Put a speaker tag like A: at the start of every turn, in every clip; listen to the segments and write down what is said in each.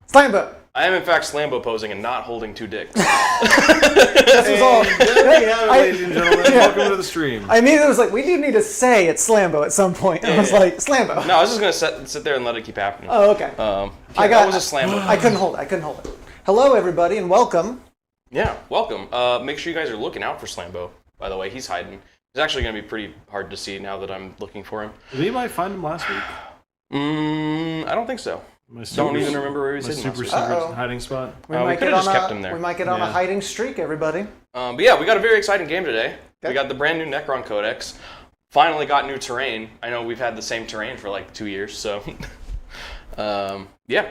A: Slambo!
B: I am in fact Slambo posing and not holding two dicks.
A: This was all.
C: There we have it, ladies and gentlemen. Welcome to the stream.
A: I mean, it was like, we do need to say it's Slambo at some point. And I was like, Slambo.
B: No, I was just gonna sit there and let it keep happening.
A: Oh, okay.
B: That was a Slambo.
A: I couldn't hold it. Hello, everybody, and welcome.
B: Yeah, welcome. Make sure you guys are looking out for Slambo, by the way. He's hiding. He's actually going to be pretty hard to see now that I'm looking for him.
C: Did anybody find him last week?
B: I don't think so. Don't even remember where he was hidden last week.
C: Secret hiding spot.
A: We
B: We could have just kept him there.
A: We might get on a hiding streak, everybody.
B: But yeah, we got a very exciting game today.
A: Okay.
B: We got the brand new Necron codex. Finally got new terrain. I know we've had the same terrain for like 2 years, so yeah.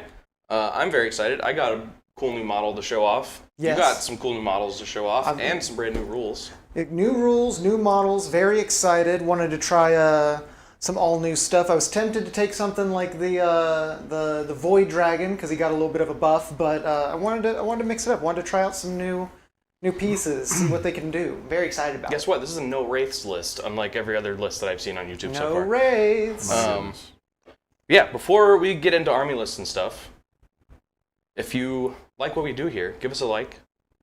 B: I'm very excited. I got a cool new model to show off.
A: Yes.
B: You got some cool new models to show off and some brand new rules.
A: New rules, new models, very excited. Wanted to try some all-new stuff. I was tempted to take something like the Void Dragon because he got a little bit of a buff, but I wanted to mix it up. Wanted to try out some new pieces, see what they can do. Very excited about it.
B: Guess what? This is a no wraiths list, unlike every other list that I've seen on YouTube so
A: No
B: far.
A: wraiths.
B: Yeah, before we get into army lists and stuff, if you like what we do here, give us a like,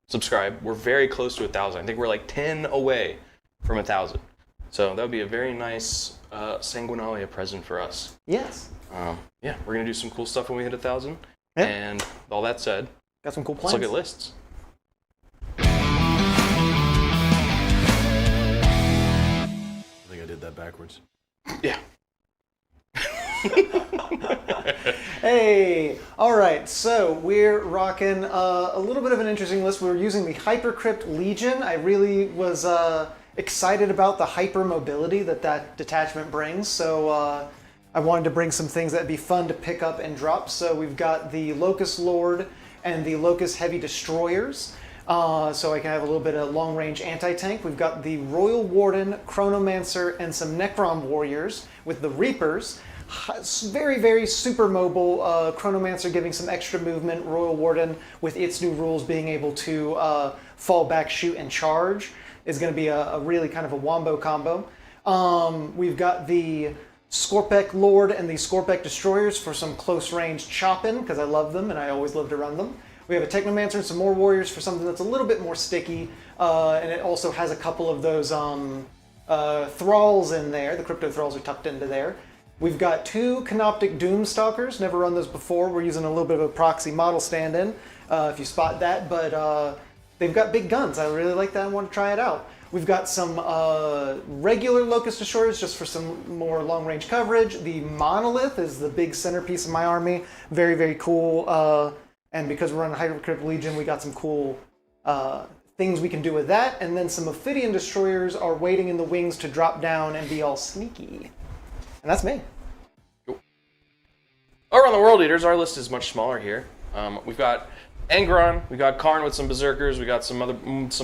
B: subscribe. We're very close to 1,000. I think we're like 10 away from 1,000. So that would be a very nice Sanguinalia present for us.
A: Yes.
B: Yeah, we're going to do some cool stuff when we hit 1,000.
A: Yeah.
B: And with all that said,
A: Got some cool plans.
B: let's look at lists.
C: I think I did that backwards.
B: Yeah.
A: Hey, all right, so we're rocking a little bit of an interesting list. We're using the Hypercrypt Legion. I really was excited about the hyper mobility that detachment brings, so I wanted to bring some things that'd be fun to pick up and drop. So we've got the Locust Lord and the Locust Heavy Destroyers, so I can have a little bit of long-range anti-tank. We've got the Royal Warden, Chronomancer, and some Necron Warriors with the Reapers. Very, very super mobile. Chronomancer giving some extra movement. Royal Warden, with its new rules, being able to fall back, shoot, and charge, is going to be a really kind of a wombo combo. We've got the Skorpek Lord and the Skorpek Destroyers for some close-range chopping, because I love them and I always love to run them. We have a Technomancer and some more Warriors for something that's a little bit more sticky, and it also has a couple of those Thralls in there. The Crypto Thralls are tucked into there. We've got two Canoptic Doomstalkers, never run those before. We're using a little bit of a proxy model stand-in, if you spot that, but they've got big guns. I really like that and want to try it out. We've got some regular Locust Destroyers just for some more long-range coverage. The Monolith is the big centerpiece of my army. Very, very cool. And because we're on Hypercrypt Legion, we got some cool things we can do with that. And then some Ophidian Destroyers are waiting in the wings to drop down and be all sneaky. And that's me.
B: Cool. Over on the World Eaters, our list is much smaller here. We've got Angron, we got Karn with some Berserkers, we got some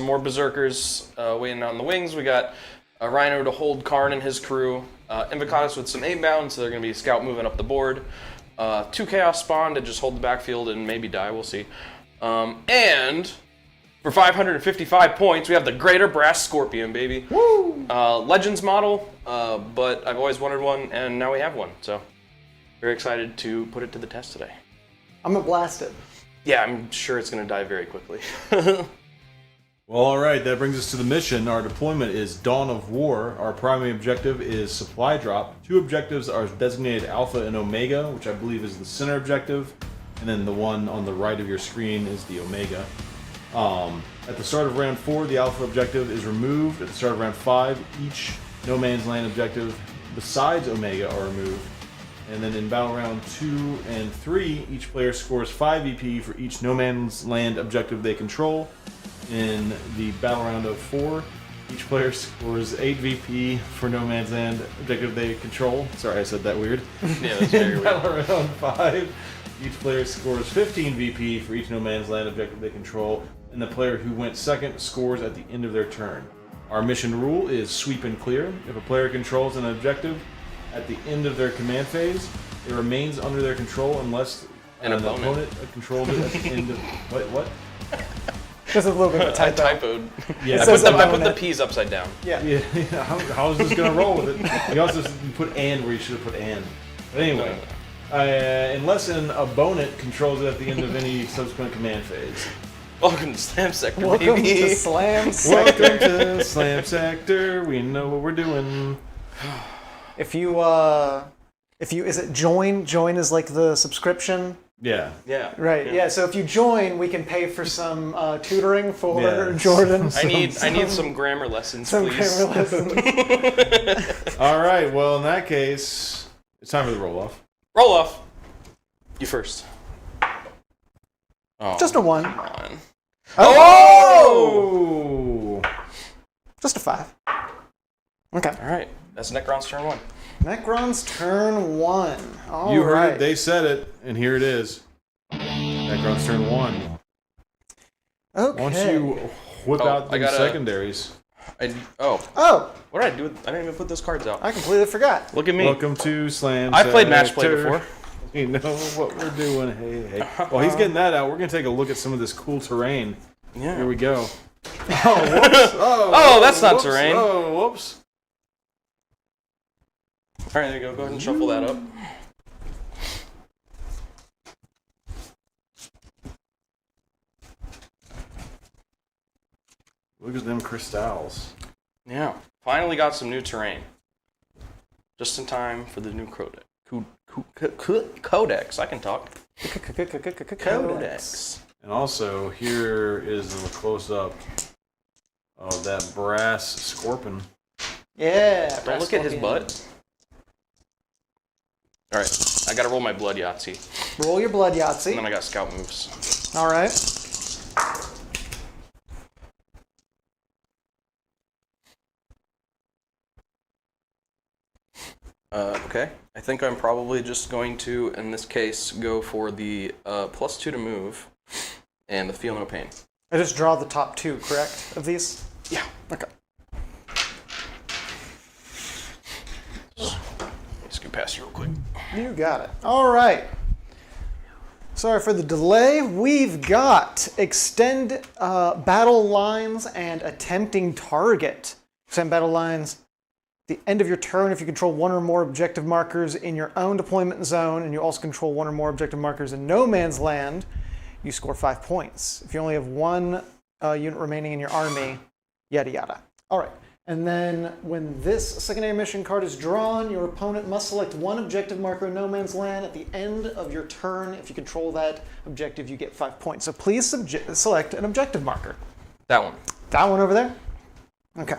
B: more Berserkers waiting out in the wings. We got a Rhino to hold Karn and his crew. Invocatus with some aimbound, so they're going to be scout moving up the board. Two Chaos Spawn to just hold the backfield and maybe die, we'll see. And for 555 points, we have the Greater Brass Scorpion, baby.
A: Woo!
B: Legends model, but I've always wanted one, and now we have one. So, very excited to put it to the test today.
A: I'm gonna blast it.
B: Yeah, I'm sure it's going to die very quickly.
C: Well, all right, that brings us to the mission. Our deployment is Dawn of War. Our primary objective is supply drop. Two objectives are designated Alpha and Omega, which I believe is the center objective, and then the one on the right of your screen is the Omega. At the start of round 4, the Alpha objective is removed. At the start of round 5, each No Man's Land objective besides Omega are removed. And then in battle round 2 and 3, each player scores 5 VP for each No Man's Land objective they control. In the battle round of 4, each player scores 8 VP for No Man's Land objective they control. Sorry, I said that weird.
B: Yeah, that's very
C: In
B: weird.
C: battle round 5, each player scores 15 VP for each No Man's Land objective they control, and the player who went second scores at the end of their turn. Our mission rule is sweep and clear. If a player controls an objective at the end of their command phase, it remains under their control unless
B: An opponent
C: controlled it at the end of... What?
A: There's a little bit of a
B: I
A: typo.
B: typoed.
C: Yeah.
B: I put the P's upside down.
A: Yeah.
C: Yeah, how is this going to roll with it? You also put and where you should have put and. But anyway, unless an opponent controls it at the end of any subsequent command phase.
B: Welcome to Slam Sector,
A: Welcome
B: baby.
A: to Slam Sector.
C: Welcome to Slam Sector. We know what we're doing.
A: If you, is it join? Join is like the subscription.
C: Yeah.
B: Yeah.
A: Right. Yeah. So if you join, we can pay for some tutoring for
C: Yeah.
A: Jordan.
B: I need some grammar lessons,
A: some
B: please.
A: grammar lessons.
C: All right. Well, in that case, it's time for the roll off.
B: Roll off. You first. Oh,
A: Just a 1.
B: come on.
C: Oh!
A: Just a 5. Okay.
B: All right. That's Necron's turn 1.
A: Necron's turn 1. All
C: You heard
A: right.
C: it. They said it, and here it is. Necron's turn 1.
A: Okay.
C: Once you whip out the
B: I gotta-
C: secondaries.
A: Oh,
B: What did I do? I didn't even put those cards out.
A: I completely forgot.
B: Look at me.
C: Welcome to Slam
B: I played match play
C: Sector.
B: before.
C: You know what we're doing. Hey. While he's getting that out, we're going to take a look at some of this cool terrain.
B: Yeah.
C: Here we go. Oh, whoops.
B: Oh, that's not
C: whoops.
B: terrain.
C: Oh, whoops.
B: All right, there you go. Go ahead and shuffle that up.
C: Look at them crystals.
B: Yeah. Finally got some new terrain. Just in time for the new codex. Codex. I can talk. Codex.
C: And also, here is a close-up of that brass scorpion.
A: Yeah.
B: Don't look at his butt. All right. I got to roll my blood Yahtzee.
A: Roll your blood
B: And
A: Yahtzee.
B: then I got scout moves.
A: All right.
B: Okay. I think I'm probably just going to, in this case, go for the +2 to move and the feel no pain.
A: I just draw the top 2, correct, of these?
B: Yeah.
A: Okay.
B: Scoot past you real quick.
A: You got it. All right. Sorry for the delay. We've got extend battle lines and attempting target. Extend battle lines. The end of your turn, if you control 1 or more objective markers in your own deployment zone, and you also control 1 or more objective markers in No Man's Land, you score 5 points. If you only have 1 unit remaining in your army, yada yada. All right. And then when this secondary mission card is drawn, your opponent must select 1 objective marker in No Man's Land at the end of your turn. If you control that objective, you get 5 points. So please select an objective marker.
B: That one.
A: That one over there? Okay.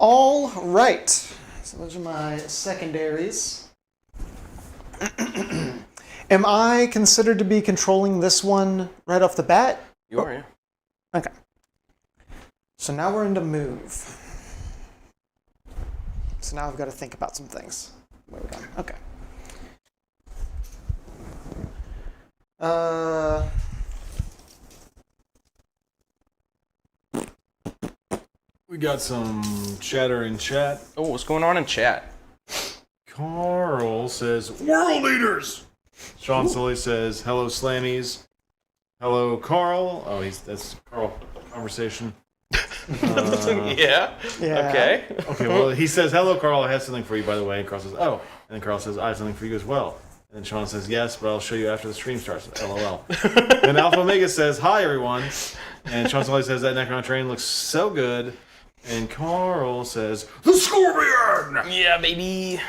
A: All right. So those are my secondaries. Am I considered to be controlling this one right off the bat?
B: You are, yeah.
A: Okay. So now we're into move. So now I've got to think about some things. Where we going? Okay.
C: We got some chatter in chat.
B: Oh, what's going on in chat?
C: Carl says, World Eaters! Sean Sully says, hello, Slammies. Hello, Carl. Oh, that's Carl. Conversation.
B: Yeah.
A: Yeah.
B: Okay.
C: Okay, well, he says, hello, Carl. I have something for you, by the way. And Carl says, oh. And then Carl says, I have something for you as well. And then Sean says, yes, but I'll show you after the stream starts. LOL. Then Alpha Omega says, hi, everyone. And Sean Sully says, that Necron train looks so good. And Carl says, the Scorpion!
B: Yeah, baby.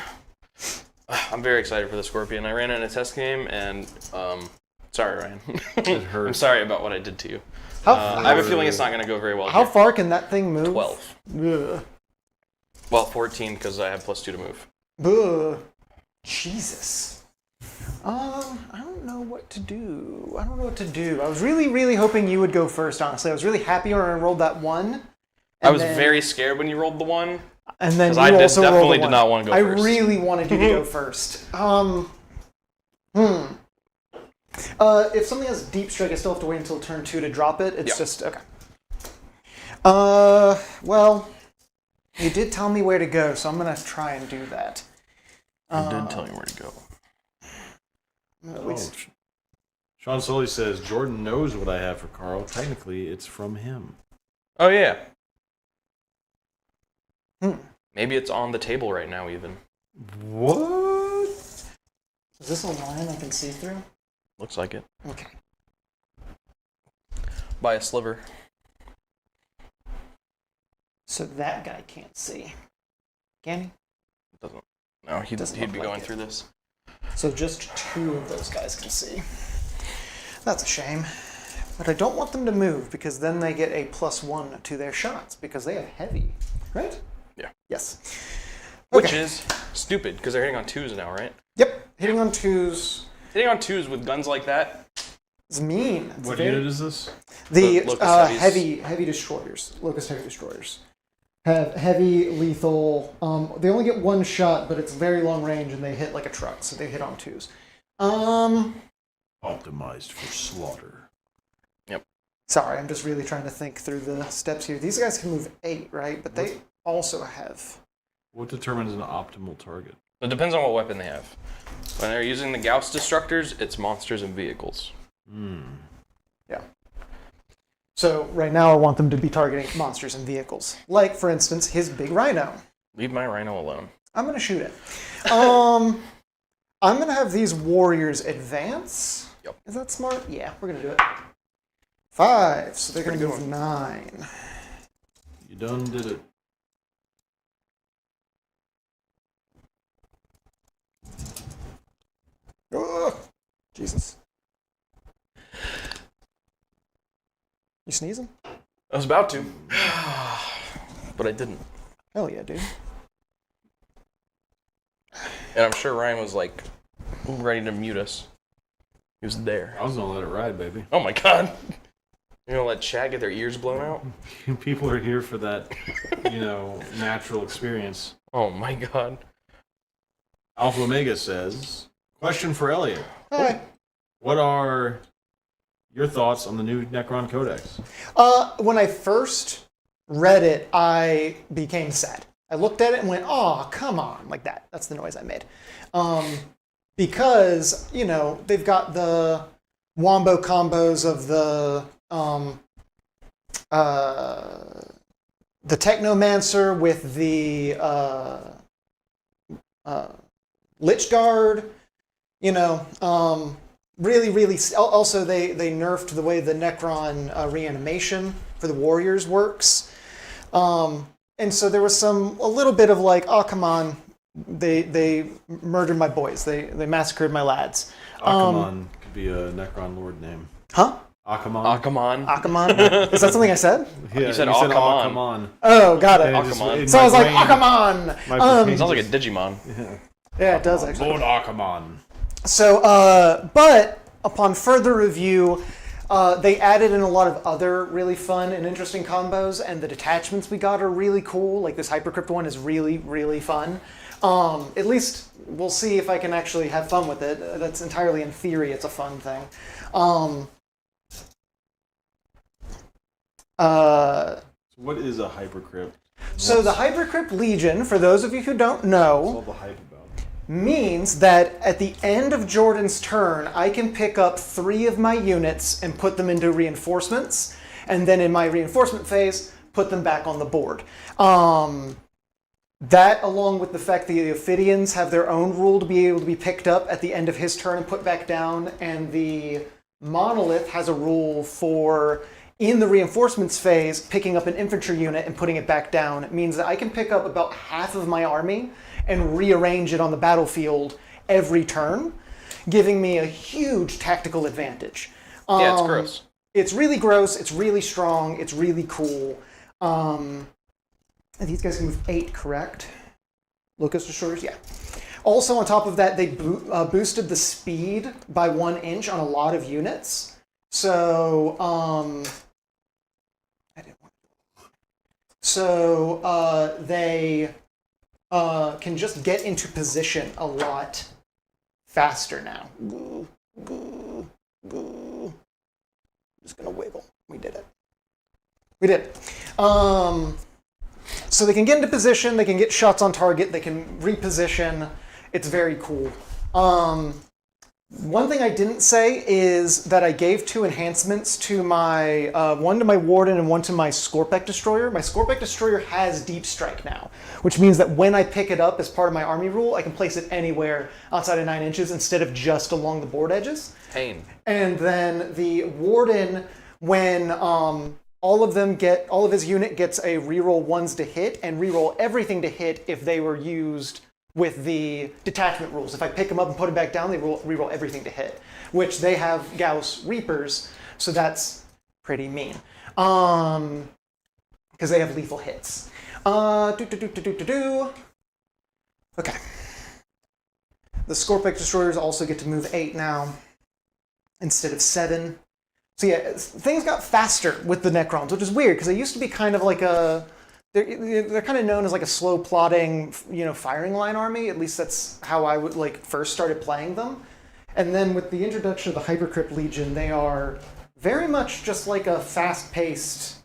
B: I'm very excited for the Scorpion. I ran it in a test game, and Sorry, Ryan.
C: It hurt.
B: I'm sorry about what I did to you.
A: How,
B: I have a feeling it's not going to go very well.
A: how
B: here.
A: far can that thing move?
B: 12.
A: Ugh.
B: Well, 14 because I have +2 to move.
A: Ugh. Jesus. I don't know what to do. I was really, really hoping you would go first, honestly. I was really happy when I rolled that 1.
B: I was very scared when you rolled the 1.
A: And then you
B: I
A: also rolled
B: definitely
A: a 1.
B: did not want to go first.
A: I really wanted you to go first. If something has deep strike, I still have to wait until turn 2 to drop it. It's just okay. Well, you did tell me where to go, so I'm gonna try and do that.
B: I did tell you where to go.
C: Sean Sully says, Jordan knows what I have for Carl. Technically, it's from him.
B: Oh, yeah. Maybe it's on the table right now, even.
C: What?
A: Is this a line I can see through?
B: Looks like it.
A: Okay.
B: By a sliver.
A: So that guy can't see. Can he?
B: Doesn't. No, he'd
A: Doesn't
B: be
A: look like
B: going
A: it.
B: through this.
A: So just 2 of those guys can see. That's a shame. But I don't want them to move because then they get a +1 to their shots because they have heavy, right?
B: Yeah.
A: Yes.
B: Which
A: Okay.
B: is stupid because they're hitting on 2s now, right?
A: Yep. Hitting on 2s
B: Hitting on 2s with guns like that.
A: is mean. It's
C: What
A: very-
C: unit is this?
A: The
B: Locust heavies.
A: heavy destroyers, Locust heavy destroyers, have heavy lethal. They only get 1 shot, but it's very long range, and they hit like a truck, so they hit on 2s.
C: Optimized for slaughter.
A: Sorry, I'm just really trying to think through the steps here. These guys can move 8, right? But they also have.
C: What determines an optimal target?
B: It depends on what weapon they have. When they're using the Gauss destructors, it's monsters and vehicles.
A: Yeah. So right now I want them to be targeting monsters and vehicles. Like, for instance, his big rhino.
B: Leave my rhino alone.
A: I'm going to shoot it. I'm going to have these warriors advance.
B: Yep.
A: Is that smart? Yeah, we're going to do it. 5, so they're going to
B: Pretty
A: move
B: good
A: 9.
C: You done did it.
A: Ugh. Jesus. You sneezing?
B: I was about to. But I didn't.
A: Hell yeah, dude.
B: And I'm sure Ryan was like ready to mute us. He was there.
C: I was gonna let it ride, baby.
B: Oh my god. You're gonna let Chad get their ears blown out?
C: People are here for that, natural experience.
B: Oh my god.
C: Alpha Omega says, question for Elliot.
A: Hi.
C: What are your thoughts on the new Necron codex?
A: When I first read it, I became sad. I looked at it and went, "Oh, come on," like that. That's the noise I made. Because, they've got the wombo combos of the Technomancer with the Lich Guard, really, really. Also, they nerfed the way the Necron reanimation for the warriors works. And so there was a little bit of like, oh, come on, they murdered my boys. They massacred my lads.
C: Akamon could be a Necron lord name.
A: Huh?
C: Akamon.
A: Akamon? Is that something I said?
C: Yeah,
B: You said Akamon.
C: Akamon.
A: Oh, got it.
C: And it just-
B: Akamon.
C: in
A: So I
C: my
A: was like,
C: brain-
A: Akamon!
C: my brain
B: Sounds like a
C: just-
B: Digimon.
A: Yeah, it does actually.
C: Lord Akamon.
A: So, but upon further review, they added in a lot of other really fun and interesting combos, and the detachments we got are really cool. Like this Hypercrypt one is really, really fun. At least we'll see if I can actually have fun with it. That's entirely in theory. It's a fun thing.
C: What is a Hypercrypt?
A: So the Hypercrypt Legion, for those of you who don't
C: What's
A: know,
C: all the hype about?
A: means that at the end of Jordan's turn, I can pick up 3 of my units and put them into reinforcements, and then in my reinforcement phase, put them back on the board. That, along with the fact that the Ophidians have their own rule to be able to be picked up at the end of his turn and put back down, and the Monolith has a rule for, in the reinforcements phase, picking up an infantry unit and putting it back down. It means that I can pick up about half of my army and rearrange it on the battlefield every turn. giving me a huge tactical advantage.
B: Yeah, it's gross.
A: It's really gross. It's really strong. It's really cool. These guys can move 8, correct? Locust Destroyers, yeah. Also, on top of that, they boosted the speed by 1 inch on a lot of units. So, they can just get into position a lot faster now. Just gonna wiggle. We did it. We did it. So they can get into position, they can get shots on target, they can reposition. It's very cool. One thing I didn't say is that I gave 2 enhancements to my, one to my Warden and one to my Scorpek Destroyer. My Scorpek Destroyer has Deep Strike now, which means that when I pick it up as part of my army rule, I can place it anywhere outside of 9 inches instead of just along the board edges.
B: Pain.
A: And then the Warden, when all of his unit gets a reroll 1s to hit and reroll everything to hit if they were used with the detachment rules. If I pick them up and put them back down, they reroll everything to hit, which they have Gauss Reapers, so that's pretty mean. Because they have lethal hits. Okay. The Scorpek Destroyers also get to move 8 now, instead of 7. So yeah, things got faster with the Necrons, which is weird, because they used to be kind of like a... They're kind of known as like a slow plotting, firing line army. At least that's how I would first started playing them. And then with the introduction of the Hypercrypt Legion, they are very much just like a fast-paced,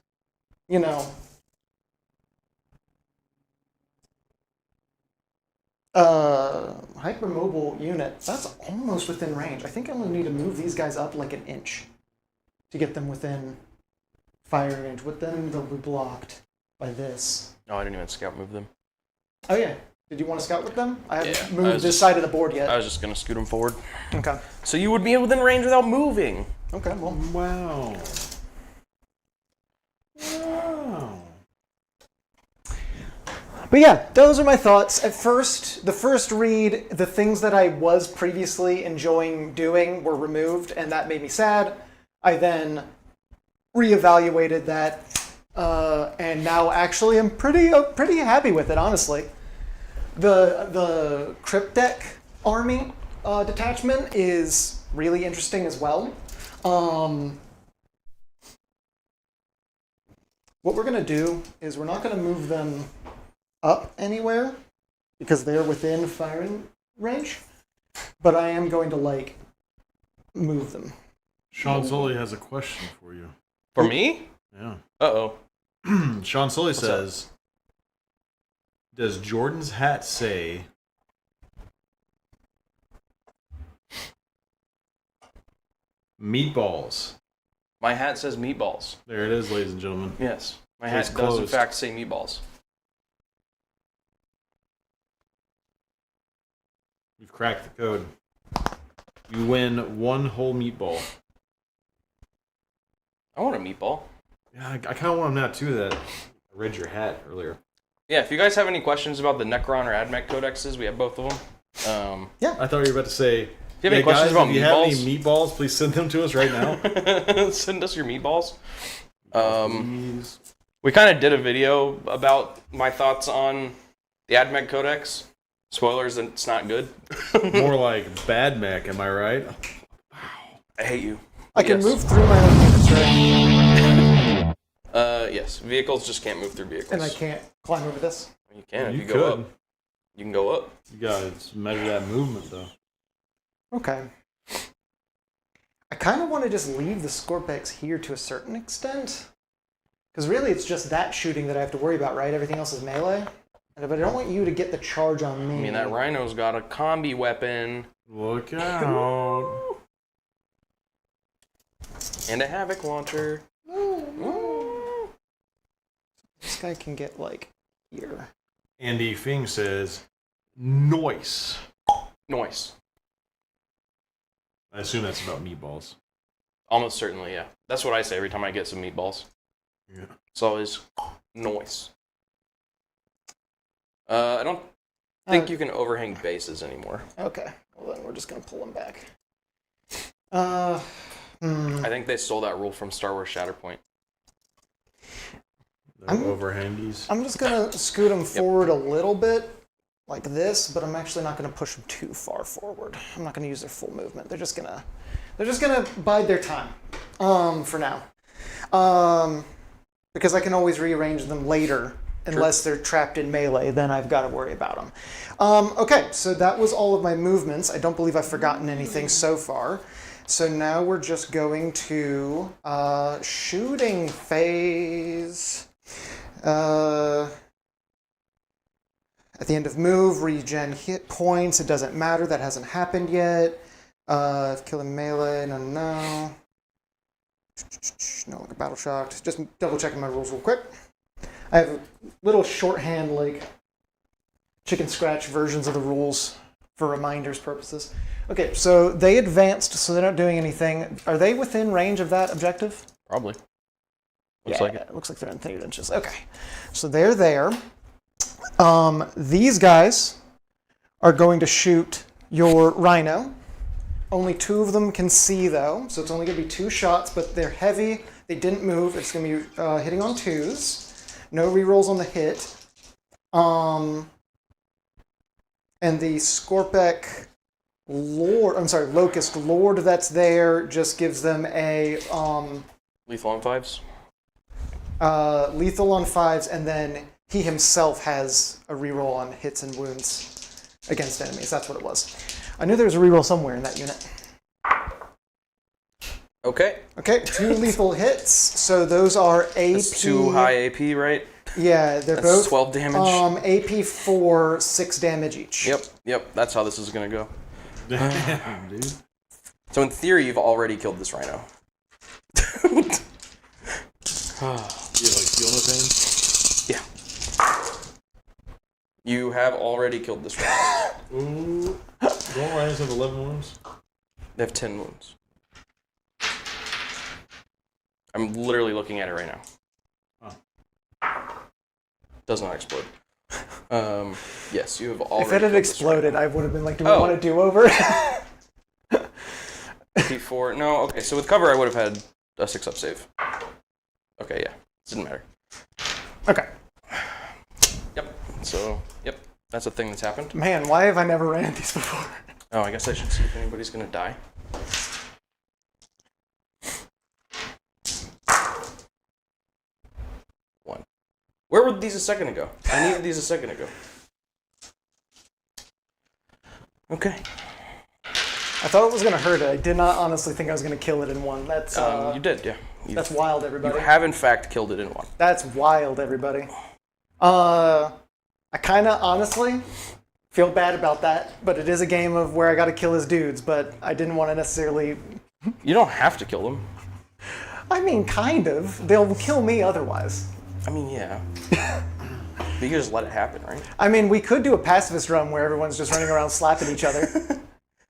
A: hypermobile unit. That's almost within range. I think I only need to move these guys up like an inch to get them within fire range. With them, they'll be blocked by this.
B: Oh, I didn't even scout move them.
A: Oh yeah. Did you want to scout with them? I haven't
B: Yeah,
A: moved this side of the board yet.
B: I was just going to scoot them forward.
A: Okay.
B: So you would be within range without moving.
A: Okay, well.
C: Wow. Wow.
A: But yeah, those are my thoughts. At first, the first read, the things that I was previously enjoying doing were removed, and that made me sad. I then reevaluated that, and now actually I'm pretty happy with it, honestly. The Crypt Deck army detachment is really interesting as well. What we're going to do is we're not going to move them up anywhere because they're within firing range, but I am going to move them.
C: Sean Sully has a question for you.
B: For me?
C: Yeah.
B: Uh-oh.
C: Sean Sully says, does Jordan's hat say meatballs?
B: My hat says meatballs.
C: There it is, ladies and gentlemen.
B: Yes. My
C: Case
B: hat does in
C: closed.
B: fact say meatballs.
C: You've cracked the code. You win 1 whole meatball.
B: I want a meatball.
C: Yeah, I kind of want them now too. That I read your hat earlier.
B: Yeah, if you guys have any questions about the Necron or AdMech codexes, we have both of them.
C: I thought you were about to say.
B: If you have any questions
C: guys,
B: about
C: if you have any meatballs, please send them to us right now.
B: Send us your meatballs.
C: Please.
B: We kind of did a video about my thoughts on the AdMech codex. Spoilers, it's not good.
C: More like bad mech, am I right?
B: I hate you.
A: I can
B: Yes.
A: move through my own units, right?
B: Yes. Vehicles just can't move through vehicles.
A: And I can't climb over this.
B: You can if
C: You
B: you go
C: could.
B: up. You can go up.
C: You gotta measure that movement though.
A: Okay. I kind of want to just leave the Scorpex here to a certain extent. Because really it's just that shooting that I have to worry about, right? Everything else is melee. But I don't want you to get the charge on me.
B: I mean, that Rhino's got a combi weapon.
C: Look out.
B: And a Havoc launcher.
A: This guy can get, here.
C: Andy Fing says, noise.
B: Noise.
C: I assume that's about meatballs.
B: Almost certainly, yeah. That's what I say every time I get some meatballs.
C: Yeah.
B: It's always noise. I don't think you can overhang bases anymore.
A: Okay. Well, then we're just going to pull them back.
B: I think they stole that rule from Star Wars Shatterpoint.
C: Overhangies.
A: I'm just going to scoot them forward a little bit, like this, but I'm actually not going to push them too far forward. I'm not going to use their full movement. They're just gonna bide their time for now. Because I can always rearrange them later unless they're trapped in melee, then I've got to worry about them. Okay, so that was all of my movements. I don't believe I've forgotten anything so far. So now we're just going to shooting phase. At the end of move, regen hit points. It doesn't matter. That hasn't happened yet. Killing melee. No. No, like a battle shocked. Just double checking my rules real quick. I have little shorthand, like chicken scratch versions of the rules for reminders purposes. Okay, so they advanced, so they're not doing anything. Are they within range of that objective?
B: Probably. Looks like it.
A: It looks like they're in 30 inches. Okay, so they're there. These guys are going to shoot your rhino. Only 2 of them can see, though, so it's only going to be 2 shots, but they're heavy. They didn't move. It's going to be hitting on 2s. No rerolls on the hit. And the Scorpec Lord, Locust Lord that's there just gives them a
B: Lethal on 5s?
A: Lethal on 5s, and then he himself has a reroll on hits and wounds against enemies. That's what it was. I knew there was a reroll somewhere in that unit.
B: Okay.
A: Okay, 2 lethal hits. So those are AP.
B: That's 2 high AP, right?
A: Yeah, they're
B: That's
A: both
B: 12 damage.
A: AP for 6 damage each.
B: Yep. That's how this is gonna go.
C: Damn, dude.
B: So in theory, you've already killed this rhino.
C: You have like heal no pain?
B: Yeah. You have already killed this rhino.
C: Ooh. Don't rhinos have 11 wounds?
B: They have 10 wounds. I'm literally looking at it right now. Does not explode. Yes, you have already.
A: If it had
B: killed this
A: exploded,
B: rhino.
A: I would have been like, do we want to do over?
B: P4. No, okay, so with cover, I would have had a 6-up save. Okay, yeah. Didn't matter.
A: Okay.
B: Yep. So, yep. That's a thing that's happened.
A: Man, why have I never ran these before?
B: Oh, I guess I should see if anybody's gonna die. One. Where were these a second ago? I needed these a second ago. Okay.
A: I thought it was going to hurt it. I did not honestly think I was going to kill it in one. That's
B: You did, yeah.
A: that's wild, everybody.
B: You have in fact killed it in one.
A: That's wild, everybody. I kind of honestly feel bad about that, but it is a game of where I got to kill his dudes, but I didn't want to necessarily...
B: You don't have to kill them.
A: I mean, kind of. They'll kill me otherwise.
B: I mean, yeah. But you can just let it happen, right?
A: I mean, we could do a pacifist run where everyone's just running around slapping each other.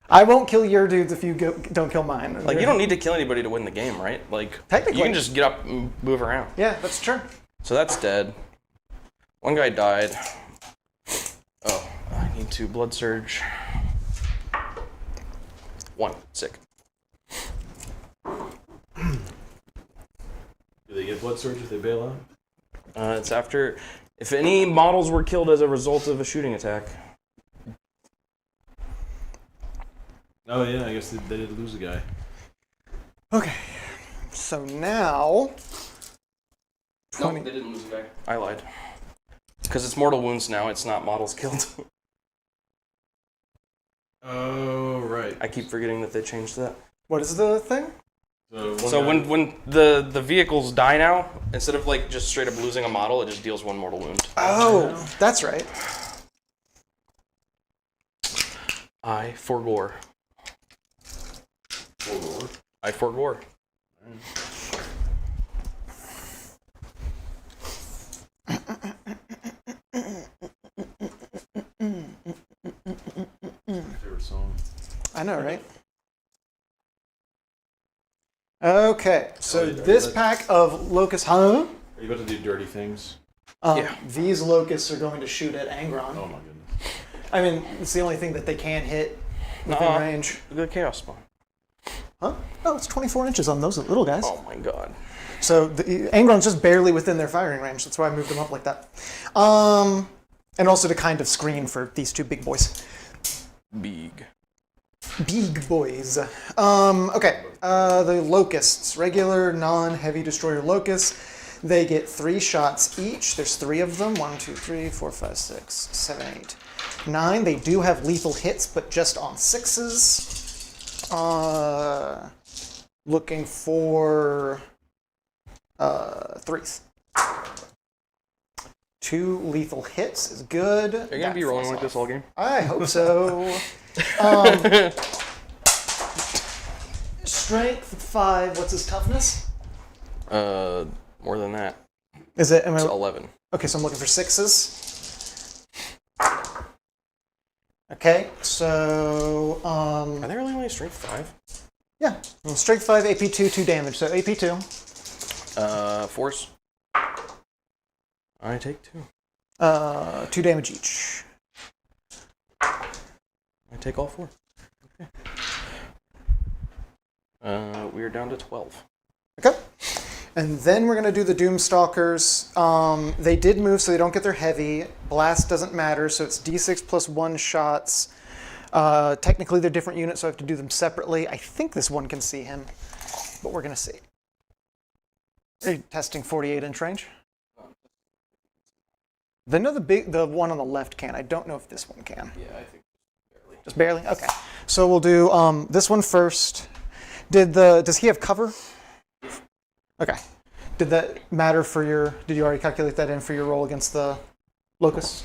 A: I won't kill your dudes if you don't kill mine.
B: Like, you don't need to kill anybody to win the game, right? Like,
A: Technically.
B: you can just get up and move around.
A: Yeah, that's true.
B: So that's dead. One guy died. Oh, I need to blood surge. 1, sick.
C: Do they get blood surge if they bail out?
B: It's after, if any models were killed as a result of a shooting attack.
C: Oh yeah, I guess they did lose a guy.
A: Okay, so now...
B: No, they didn't lose a guy. I lied. Because it's mortal wounds now, it's not models killed.
C: Oh, right.
B: I keep forgetting that they changed that.
A: What is the thing?
B: So when the vehicles die now, instead of like just straight up losing a model, it just deals 1 mortal wound.
A: Oh, that's right.
B: I forgore. I forgore.
C: Favorite song.
A: I know, right? Okay, so this pack of locusts... Huh?
C: Are you about to do dirty things?
B: Yeah.
A: These locusts are going to shoot at Angron.
C: Oh my goodness.
A: I mean, it's the only thing that they can hit within
B: Nuh-uh.
A: range.
B: Look at the Chaos Spawn.
A: Huh? Oh, it's 24 inches on those little guys.
B: Oh my god.
A: So the Angron's just barely within their firing range. That's why I moved them up like that. And also to kind of screen for these two big boys.
B: Big.
A: Big boys. Okay. The Locusts. Regular, non-heavy destroyer Locusts. They get 3 shots each. There's 3 of them. 1, 2, 3, 4, 5, 6, 7, 8, 9. They do have lethal hits, but just on 6s. Looking for 3s. 2 lethal hits is good.
B: Are you gonna be rolling like this all game?
A: I hope so. Strength 5. What's his toughness?
B: More than that.
A: Is it?
B: It's 11.
A: Okay, so I'm looking for 6s. Okay, so
B: Are they really only strength 5?
A: yeah, strength 5, AP 2, 2 damage. So AP 2.
B: Force. I take 2.
A: 2 damage each.
B: I take all 4. Okay. We are down to 12.
A: Okay. And then we're going to do the Doomstalkers. They did move, so they don't get their heavy. Blast doesn't matter, so it's D6 plus 1 shots. Technically, they're different units, so I have to do them separately. I think this one can see him, but we're going to see. Are you testing 48-inch range? The one on the left can. I don't know if this one can.
B: Yeah, I think barely.
A: Just barely? Okay. So we'll do this one first. Does he have cover? Okay. Did that matter for your... Did you already calculate that in for your roll against the Locust?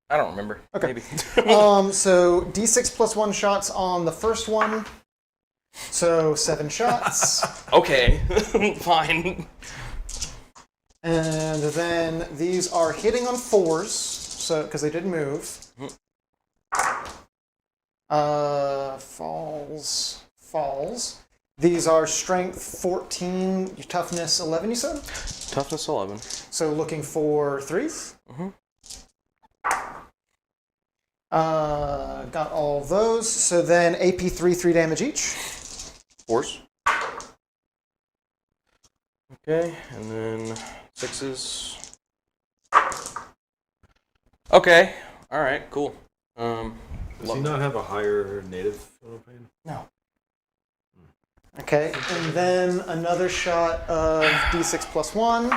B: I don't remember.
A: Okay.
B: Maybe.
A: So D6 plus 1 shots on the first one. So 7 shots.
B: Okay. Fine.
A: And then these are hitting on 4s, so because they did move. Falls. These are strength 14, toughness 11, you said?
B: Toughness 11.
A: So looking for 3s. Got all those. So then AP 3 damage each.
B: Force. Okay, and then 6s. Okay. All right. Cool.
C: Does he not have a higher native Philippine?
B: No.
A: Okay, and then another shot of D6 plus 1.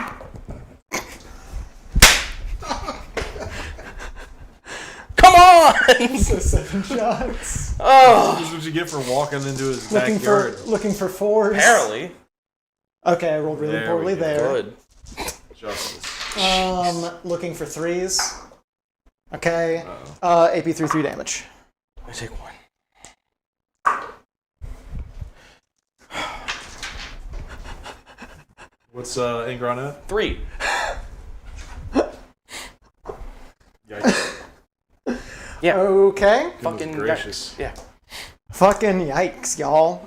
B: Come on!
A: So 7 shots.
B: Oh.
C: This is what you get for walking into his
A: Looking
C: backyard.
A: for 4s.
B: Apparently.
A: Okay, I rolled really
C: There we
A: poorly
C: go.
A: there.
B: Good.
C: Justice.
A: Looking for 3s. Okay.
C: Uh-oh.
A: AP 3 damage.
B: I take 1.
C: What's Angron at?
B: 3.
C: Yikes.
B: Yeah.
A: Okay.
B: Fucking
C: gracious.
B: yikes. Yeah.
A: Fucking yikes, y'all.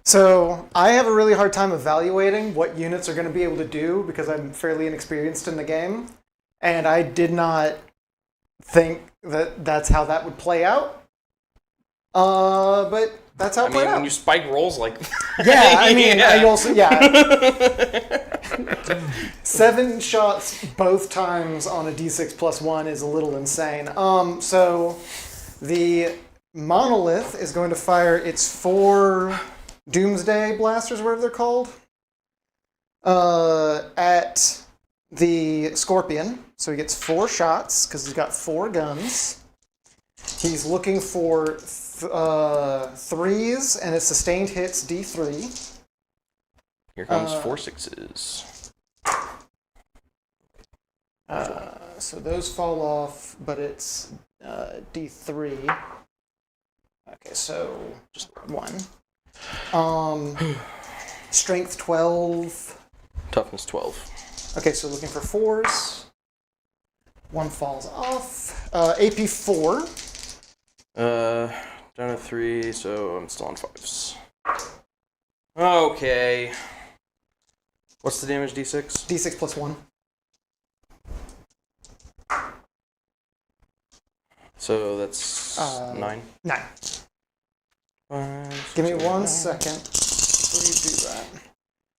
A: So I have a really hard time evaluating what units are going to be able to do because I'm fairly inexperienced in the game. And I did not think that that's how that would play out. But that's how it played out.
B: When you spike rolls like
A: Yeah, I mean,
B: Yeah.
A: I also, 7 shots both times on a D6 plus 1 is a little insane. So the Monolith is going to fire its 4 Doomsday Blasters, whatever they're called, at the Scorpion. So he gets 4 shots because he's got 4 guns. He's looking for 3s, and his sustained hits D3.
B: Here comes 4 6s.
A: So those fall off, but it's D3. Okay, so just 1. Strength 12.
B: Toughness 12.
A: Okay, so looking for 4s. 1 falls off. AP 4.
B: Down to 3, so I'm still on 5s. Okay. What's the damage, D6?
A: D6 plus 1.
B: So that's 9.
A: 9.
B: 5,
A: Give me
B: 6,
A: 1
B: 9.
A: second before you do that.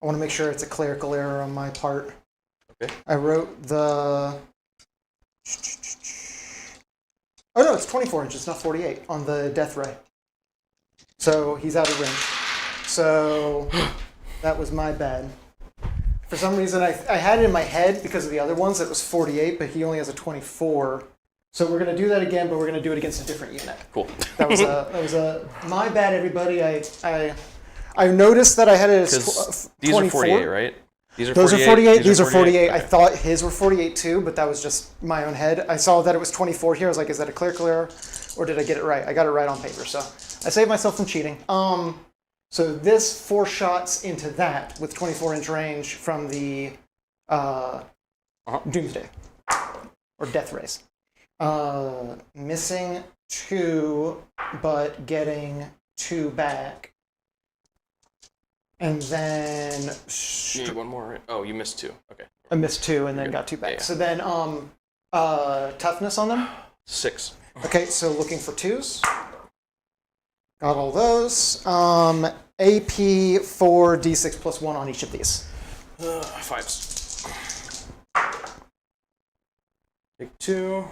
A: I want to make sure it's a clerical error on my part.
B: Okay.
A: I wrote the... Oh no, it's 24 inches, not 48 on the death ray. So he's out of range. So that was my bad. For some reason, I had it in my head because of the other ones. It was 48, but he only has a 24. So we're going to do that again, but we're going to do it against a different unit.
B: Cool.
A: That was my bad, everybody. I noticed that I had it as 24.
B: These are 48, right?
A: Those are 48. These are 48.
B: Okay.
A: I thought his were 48 too, but that was just my own head. I saw that it was 24 here. I was like, is that a clerical error? Or did I get it right? I got it right on paper. So I saved myself from cheating. So this 4 shots into that with 24-inch range from the Doomsday or Death Rays. Missing 2, but getting 2 back. And then...
B: You need 1 more, right? Oh, you missed 2. Okay.
A: I missed 2 and then got 2 back.
B: Yeah.
A: So then toughness on them?
B: 6.
A: Okay, so looking for 2s. Got all those. AP 4, D6 plus 1 on each of these.
B: 5s. Take 2.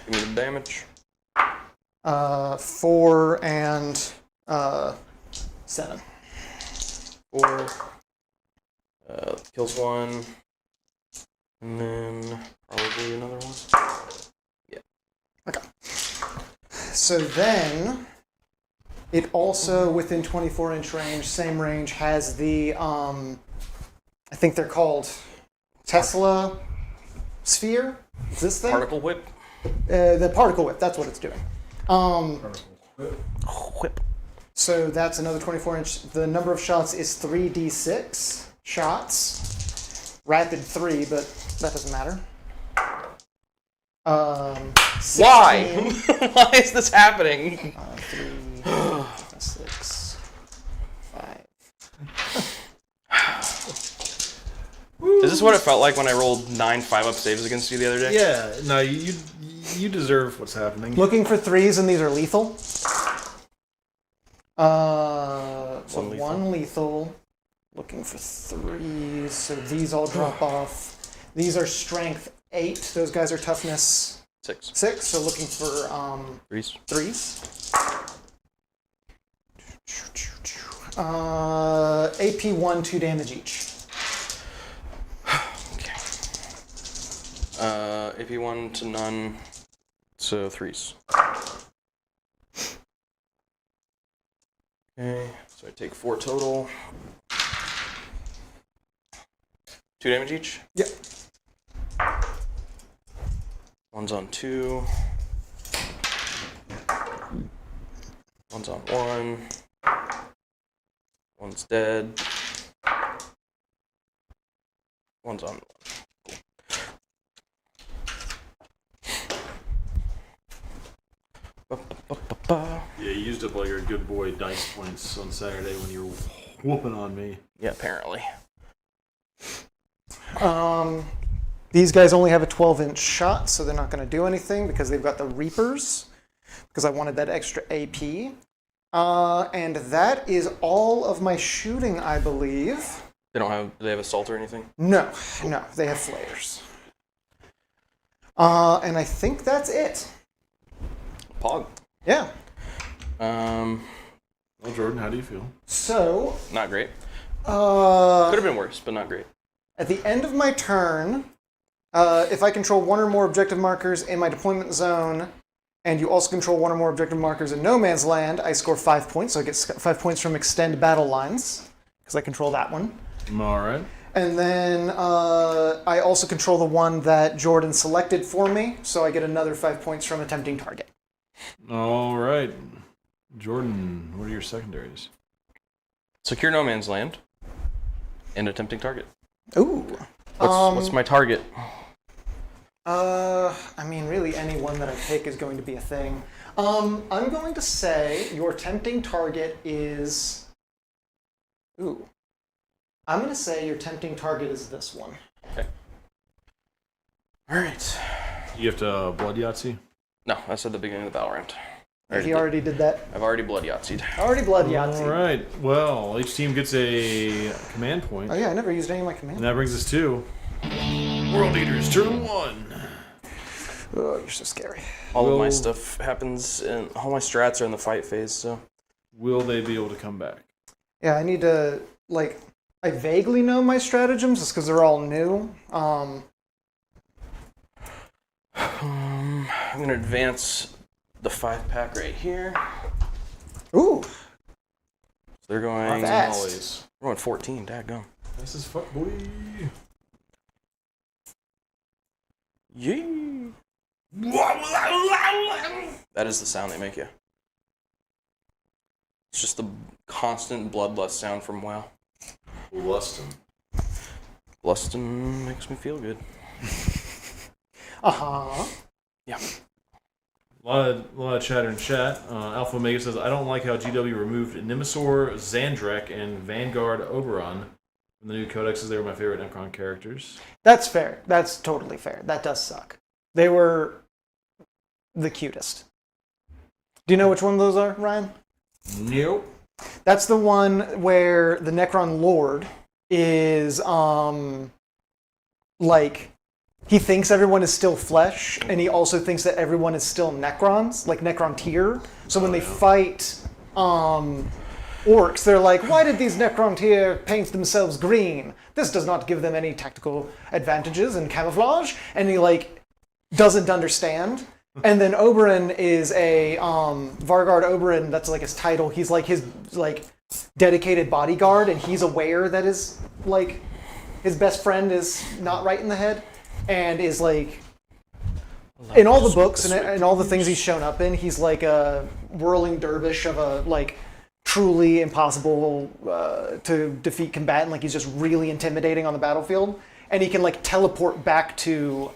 B: Give me the damage.
A: 4 and 7.
B: 4. Kills 1. And then probably another 1. Yeah.
A: Okay. So then, it also, within 24-inch range, same range, has the, I think they're called Tesla Sphere? Is this thing?
B: Particle whip.
A: The particle whip, that's what it's doing.
B: Whip.
A: So that's another 24-inch. The number of shots is 3d6 shots. Rapid 3, but that doesn't matter. 16,
B: Why? Why is this happening?
A: 3, 6, 5.
B: Is this what it felt like when I rolled 9 5-up saves against you the other day?
C: Yeah, no, you deserve what's happening.
A: Looking for 3s, and these are lethal. So
B: One lethal.
A: 1 lethal. Looking for 3s, so these all drop off. These are strength 8. Those guys are toughness
B: 6.
A: 6. So looking for
B: 3s.
A: 3s. AP 1, 2 damage each.
B: Okay. AP 1 to none, so 3s. Okay, so I take 4 total. 2 damage each?
A: Yep.
B: One's on 2. One's on 1. One's dead. One's on 1. Ba-ba-ba-ba-ba.
C: Yeah, you used up all your good boy dice points on Saturday when you were whooping on me.
B: Yeah, apparently.
A: These guys only have a 12-inch shot, so they're not going to do anything because they've got the Reapers, because I wanted that extra AP. And that is all of my shooting, I believe.
B: Do they have assault or anything?
A: No, they have flares. And I think that's it.
B: Pog.
A: Yeah.
C: Well, Jordan, how do you feel?
A: So,
B: Not great.
A: uh,
B: Could have been worse, but not great.
A: at the end of my turn, if I control 1 or more objective markers in my deployment zone, and you also control 1 or more objective markers in no man's land, I score 5 points. So I get 5 points from extend battle lines, because I control that one.
C: All right.
A: And then I also control the one that Jordan selected for me, so I get another 5 points from attempting target.
C: All right. Jordan, what are your secondaries?
B: Secure no man's land and attempting target.
A: Ooh.
B: What's my target?
A: I mean, really any one that I pick is going to be a thing. I'm going to say your tempting target is... Ooh. I'm going to say your tempting target is this one.
B: Okay. All right.
C: You have to blood Yahtzee?
B: No, that's at the beginning of the battle round.
A: He already did that.
B: I've already blood Yahtzeed.
A: Already blood Yahtzee.
C: All right. Well, each team gets a command point.
A: Oh yeah, I never used any of my commands.
C: And that brings us to World Eaters turn 1.
A: Oh, you're so scary.
B: All of my stuff happens, and all my strats are in the fight phase, so...
C: Will they be able to come back?
A: Yeah, I need to, like... I vaguely know my stratagems, just because they're all new.
B: I'm going to advance the 5-pack right here.
A: Ooh!
B: So they're going...
A: Fast.
B: We're going 14, dadgum.
C: This is fuck boy.
B: Yee! That is the sound they make you. It's just the constant bloodlust sound from WoW.
C: Lustin.
B: Lustin makes me feel good.
A: Uh-huh.
B: Yeah.
C: A lot of chatter in chat. Alpha Omega says, I don't like how GW removed Nimisor, Zandrek, and Vanguard Oberon from the new codexes. They were my favorite Necron characters.
A: That's fair. That's totally fair. That does suck. They were the cutest. Do you know which one of those are, Ryan?
C: Nope.
A: That's the one where the Necron Lord is, like, he thinks everyone is still flesh, and he also thinks that everyone is still Necrons, like Necron tier. So when they fight orcs, they're like, why did these Necron tier paint themselves green? This does not give them any tactical advantages in camouflage. And he, like, doesn't understand. And then Oberon is a, Vargard Oberon, that's like his title. He's like his, like, dedicated bodyguard, and he's aware that his, like, his best friend is not right in the head. And is like, in all the books and all the things he's shown up in, he's like a whirling dervish of a, like, truly impossible to defeat combatant. Like, he's just really intimidating on the battlefield. And he can, like, teleport back to,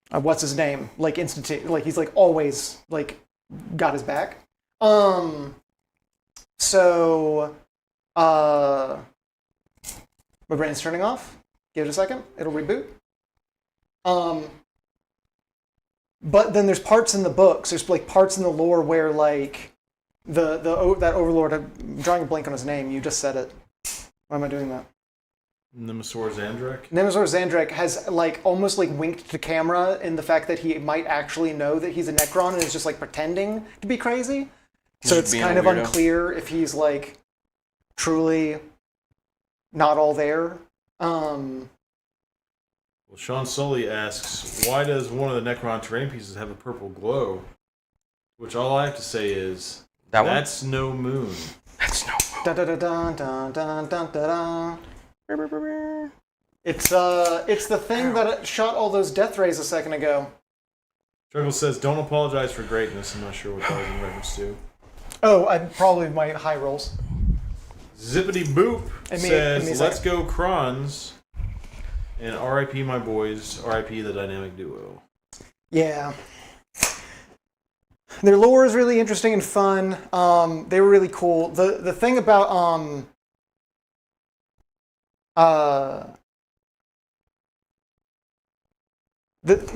A: what's his name? Like, like, he's, like, always, like, got his back. My brain's turning off. Give it a second. It'll reboot. But then there's parts in the books. There's like parts in the lore where like that overlord. I'm drawing a blank on his name. You just said it. Why am I doing that?
C: Nimisor Zandrek?
A: Nimisor Zandrek has like almost like winked to camera in the fact that he might actually know that he's a Necron and is just like pretending to be crazy. So it's kind of unclear if he's like truly not all there.
C: Well, Sean Sully asks, why does one of the Necron terrain pieces have a purple glow? Which all I have to say is, that's no moon.
B: That's no moon.
A: Dun, dun, dun, dun, dun, dun, dun, dun. It's the thing that shot all those death rays a second ago.
C: Struggle says, don't apologize for greatness. I'm not sure what that was in reference to.
A: Oh, I probably my high rolls.
C: Zippity Boop says, let's go Crons. And R.I.P. my boys. R.I.P. the dynamic duo.
A: Yeah. Their lore is really interesting and fun. They were really cool. The thing about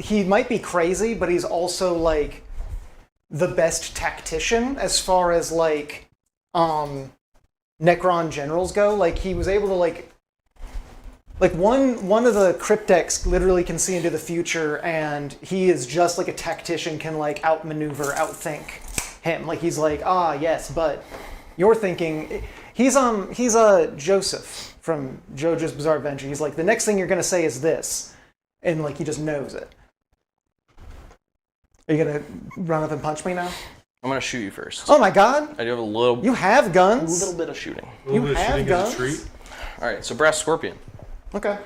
A: he might be crazy, but he's also like the best tactician as far as like Necron generals go. Like he was able to like one of the cryptex literally can see into the future, and he is just like a tactician, can like outmaneuver, outthink him. Like he's like, yes, but you're thinking he's Joseph from JoJo's Bizarre Adventure. He's like, the next thing you're gonna say is this, and like he just knows it. Are you gonna run up and punch me now?
B: I'm gonna shoot you first.
A: Oh my god!
B: I do have a little.
A: You have guns.
B: A little bit of shooting.
A: You have guns.
B: All right, so Brass Scorpion.
A: Okay.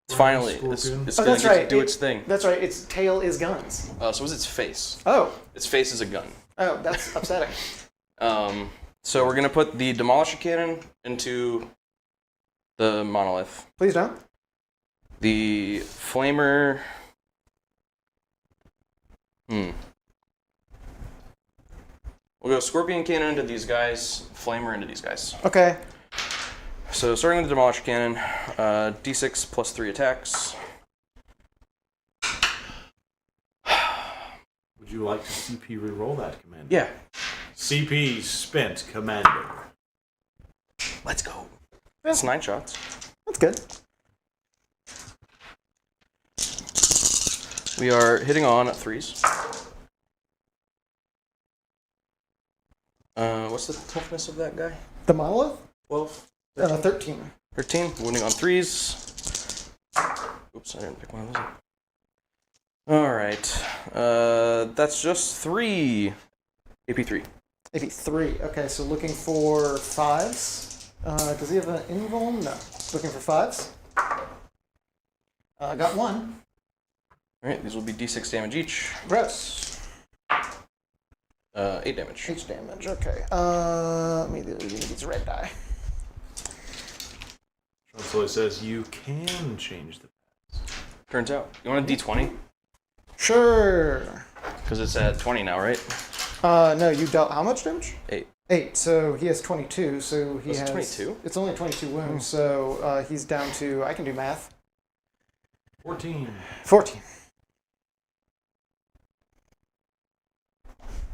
B: It's finally. It's gonna get to do its thing.
A: That's right. Its tail is guns.
B: So is its face.
A: Oh.
B: Its face is a gun.
A: Oh, that's upsetting.
B: So we're gonna put the Demolisher Cannon into the monolith.
A: Please don't.
B: The Flamer. We'll go Scorpion Cannon into these guys, Flamer into these guys.
A: Okay.
B: So starting with the Demolisher Cannon, D6 plus 3 attacks.
C: you like to CP reroll that, Commander?
B: Yeah.
C: CP spent, Commander.
B: Let's go. That's 9 shots.
A: That's good.
B: We are hitting on 3s. What's the toughness of that guy?
A: The monolith?
B: 12?
A: 13.
B: 13. Wounding on 3s. Oops, I didn't pick one of those up. Alright. That's just 3. AP3.
A: AP3. Okay, so looking for 5s. Does he have an invuln? No. Looking for 5s. Got 1.
B: Alright, these will be d6 damage each.
A: Gross.
B: 8 damage.
A: 8 damage, okay. Let me give me these red die.
C: So it says you can change the
B: Turns out. You want a d20?
A: Sure.
B: Because it's at 20 now, right?
A: No, you dealt how much damage?
B: 8.
A: 8, so he has 22, so he has...
B: 22?
A: It's only 22 wounds, so he's down to... I can do math.
C: 14.
A: 14.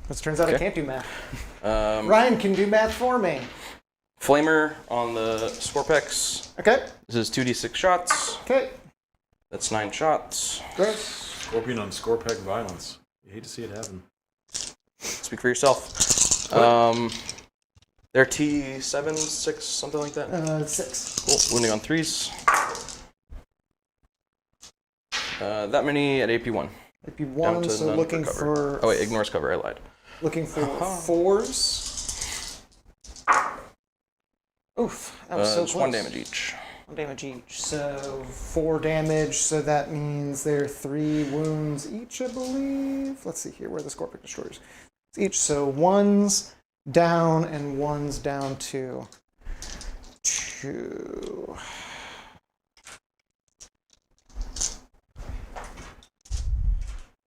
A: As turns out I
B: Okay.
A: can't do math. Ryan can do math for me.
B: Flamer on the Scorpex.
A: Okay.
B: This is 2d6 shots.
A: Okay.
B: That's 9 shots.
A: Gross.
C: Scorpion on Scorpec violence. You hate to see it happen.
B: Speak for yourself. They're T7, 6, something like that.
A: 6.
B: Cool. Wounding on 3s. That many at AP1.
A: AP1,
B: Down to
A: so
B: none
A: looking
B: cover.
A: for...
B: Oh wait, ignores cover, I lied.
A: Looking for 4s. Oof, that was so
B: it's
A: close.
B: 1 damage each.
A: 1 damage each, so 4 damage, so that means they're 3 wounds each, I believe. Let's see here, where are the Scorpic Destroyers? It's each, so 1's down and 1's down to 2.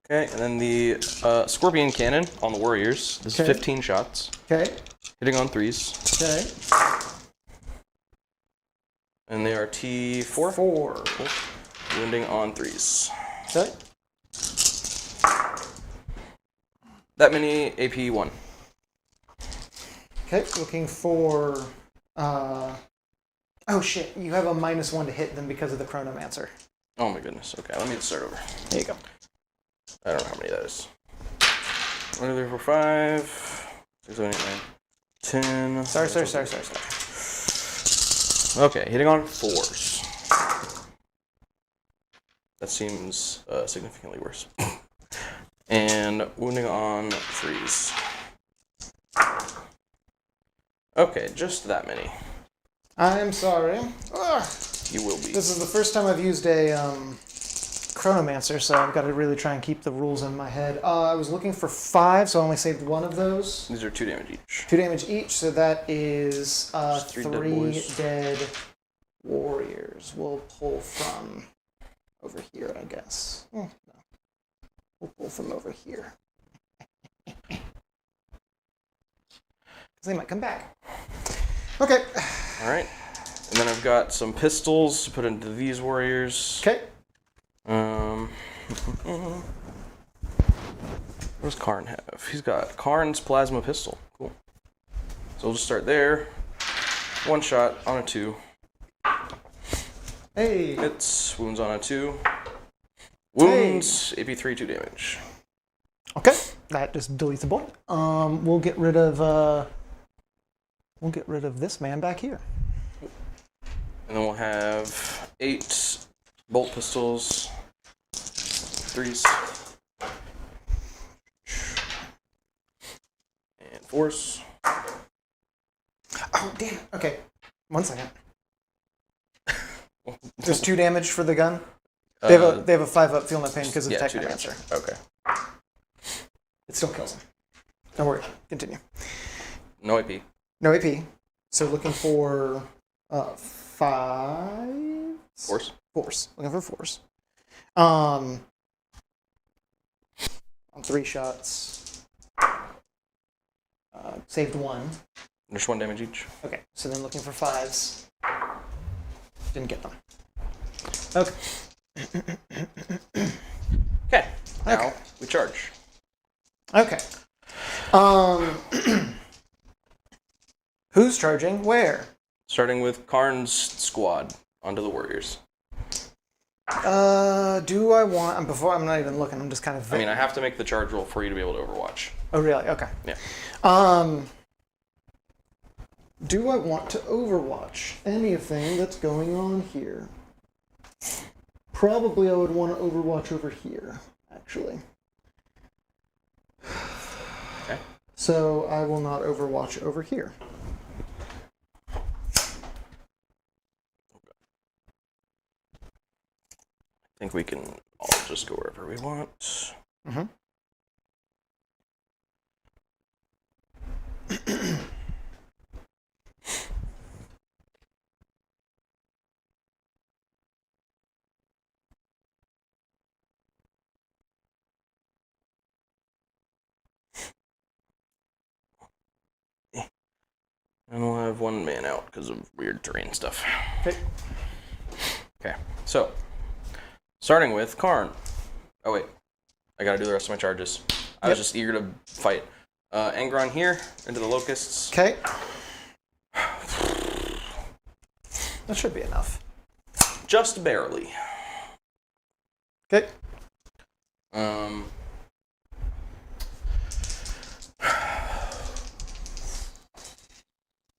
B: Okay, and then the Scorpion Cannon on the Warriors. This is 15 shots.
A: Okay,
B: Hitting on 3s.
A: okay.
B: And they are T4.
A: 4.
B: Cool. Wounding on 3s.
A: Okay.
B: That many AP1.
A: Okay, looking for... Oh shit, you have a -1 to hit them because of the Chronomancer.
B: Oh my goodness. Okay, let me start over.
A: There you go.
B: I don't know how many that is. 1, 2, 3, 4, 5, 6, 7, 8, 9, 10.
A: Sorry.
B: Okay, hitting on 4s. That seems significantly worse. And wounding on 3s. Okay, just that many.
A: I'm sorry. Ugh.
B: You will be.
A: This is the first time I've used a Chronomancer, so I've got to really try and keep the rules in my head. I was looking for 5, so I only saved 1 of those.
B: These are 2 damage each.
A: 2 damage each, so that is
B: Just
A: 3
B: 3 dead boys.
A: dead warriors. We'll pull from over here, I guess. No. We'll pull from over here. Because they might come back. Okay.
B: Alright. And then I've got some pistols to put into these warriors.
A: Okay.
B: What does Karn have? He's got Karn's plasma pistol. Cool. So we'll just start there. 1 shot on a 2.
A: Hey.
B: Hits. Wounds on a 2. Wounds. AP3, 2 damage.
A: Okay. That just deletes a bullet. We'll get rid of this man back here.
B: And then we'll have 8 bolt pistols. 3s. And 4s.
A: Oh, damn. Okay. 1 second. There's 2 damage for the gun. They have a 5-up, feel no pain because of
B: yeah, 2
A: Technomancer.
B: damage. Okay.
A: It still kills him. Don't worry. Continue.
B: No AP.
A: No AP. So looking for 5.
B: 4s.
A: 4s. Looking for 4s. On 3 shots. Saved 1.
B: There's 1 damage each.
A: Okay. So then looking for 5s. Didn't get them. Okay.
B: Okay. Now
A: Okay.
B: we charge.
A: Okay. Who's charging where?
B: Starting with Karn's squad onto the warriors.
A: Do I want... Before, I'm not even looking. I'm just kind of...
B: I mean, I have to make the charge roll for you to be able to overwatch.
A: Oh, really? Okay.
B: Yeah.
A: Do I want to overwatch anything that's going on here? Probably I would want to overwatch over here, actually.
B: Okay.
A: So I will not overwatch over here.
B: I think we can all just go wherever we want.
A: Mm-hmm.
B: And we'll have one man out because of weird terrain stuff.
A: Okay.
B: Okay, so starting with Karn. Oh wait, I gotta do the rest of my charges. I was just eager to fight. Angron here into the locusts.
A: Okay. That should be enough.
B: Just barely.
A: Okay.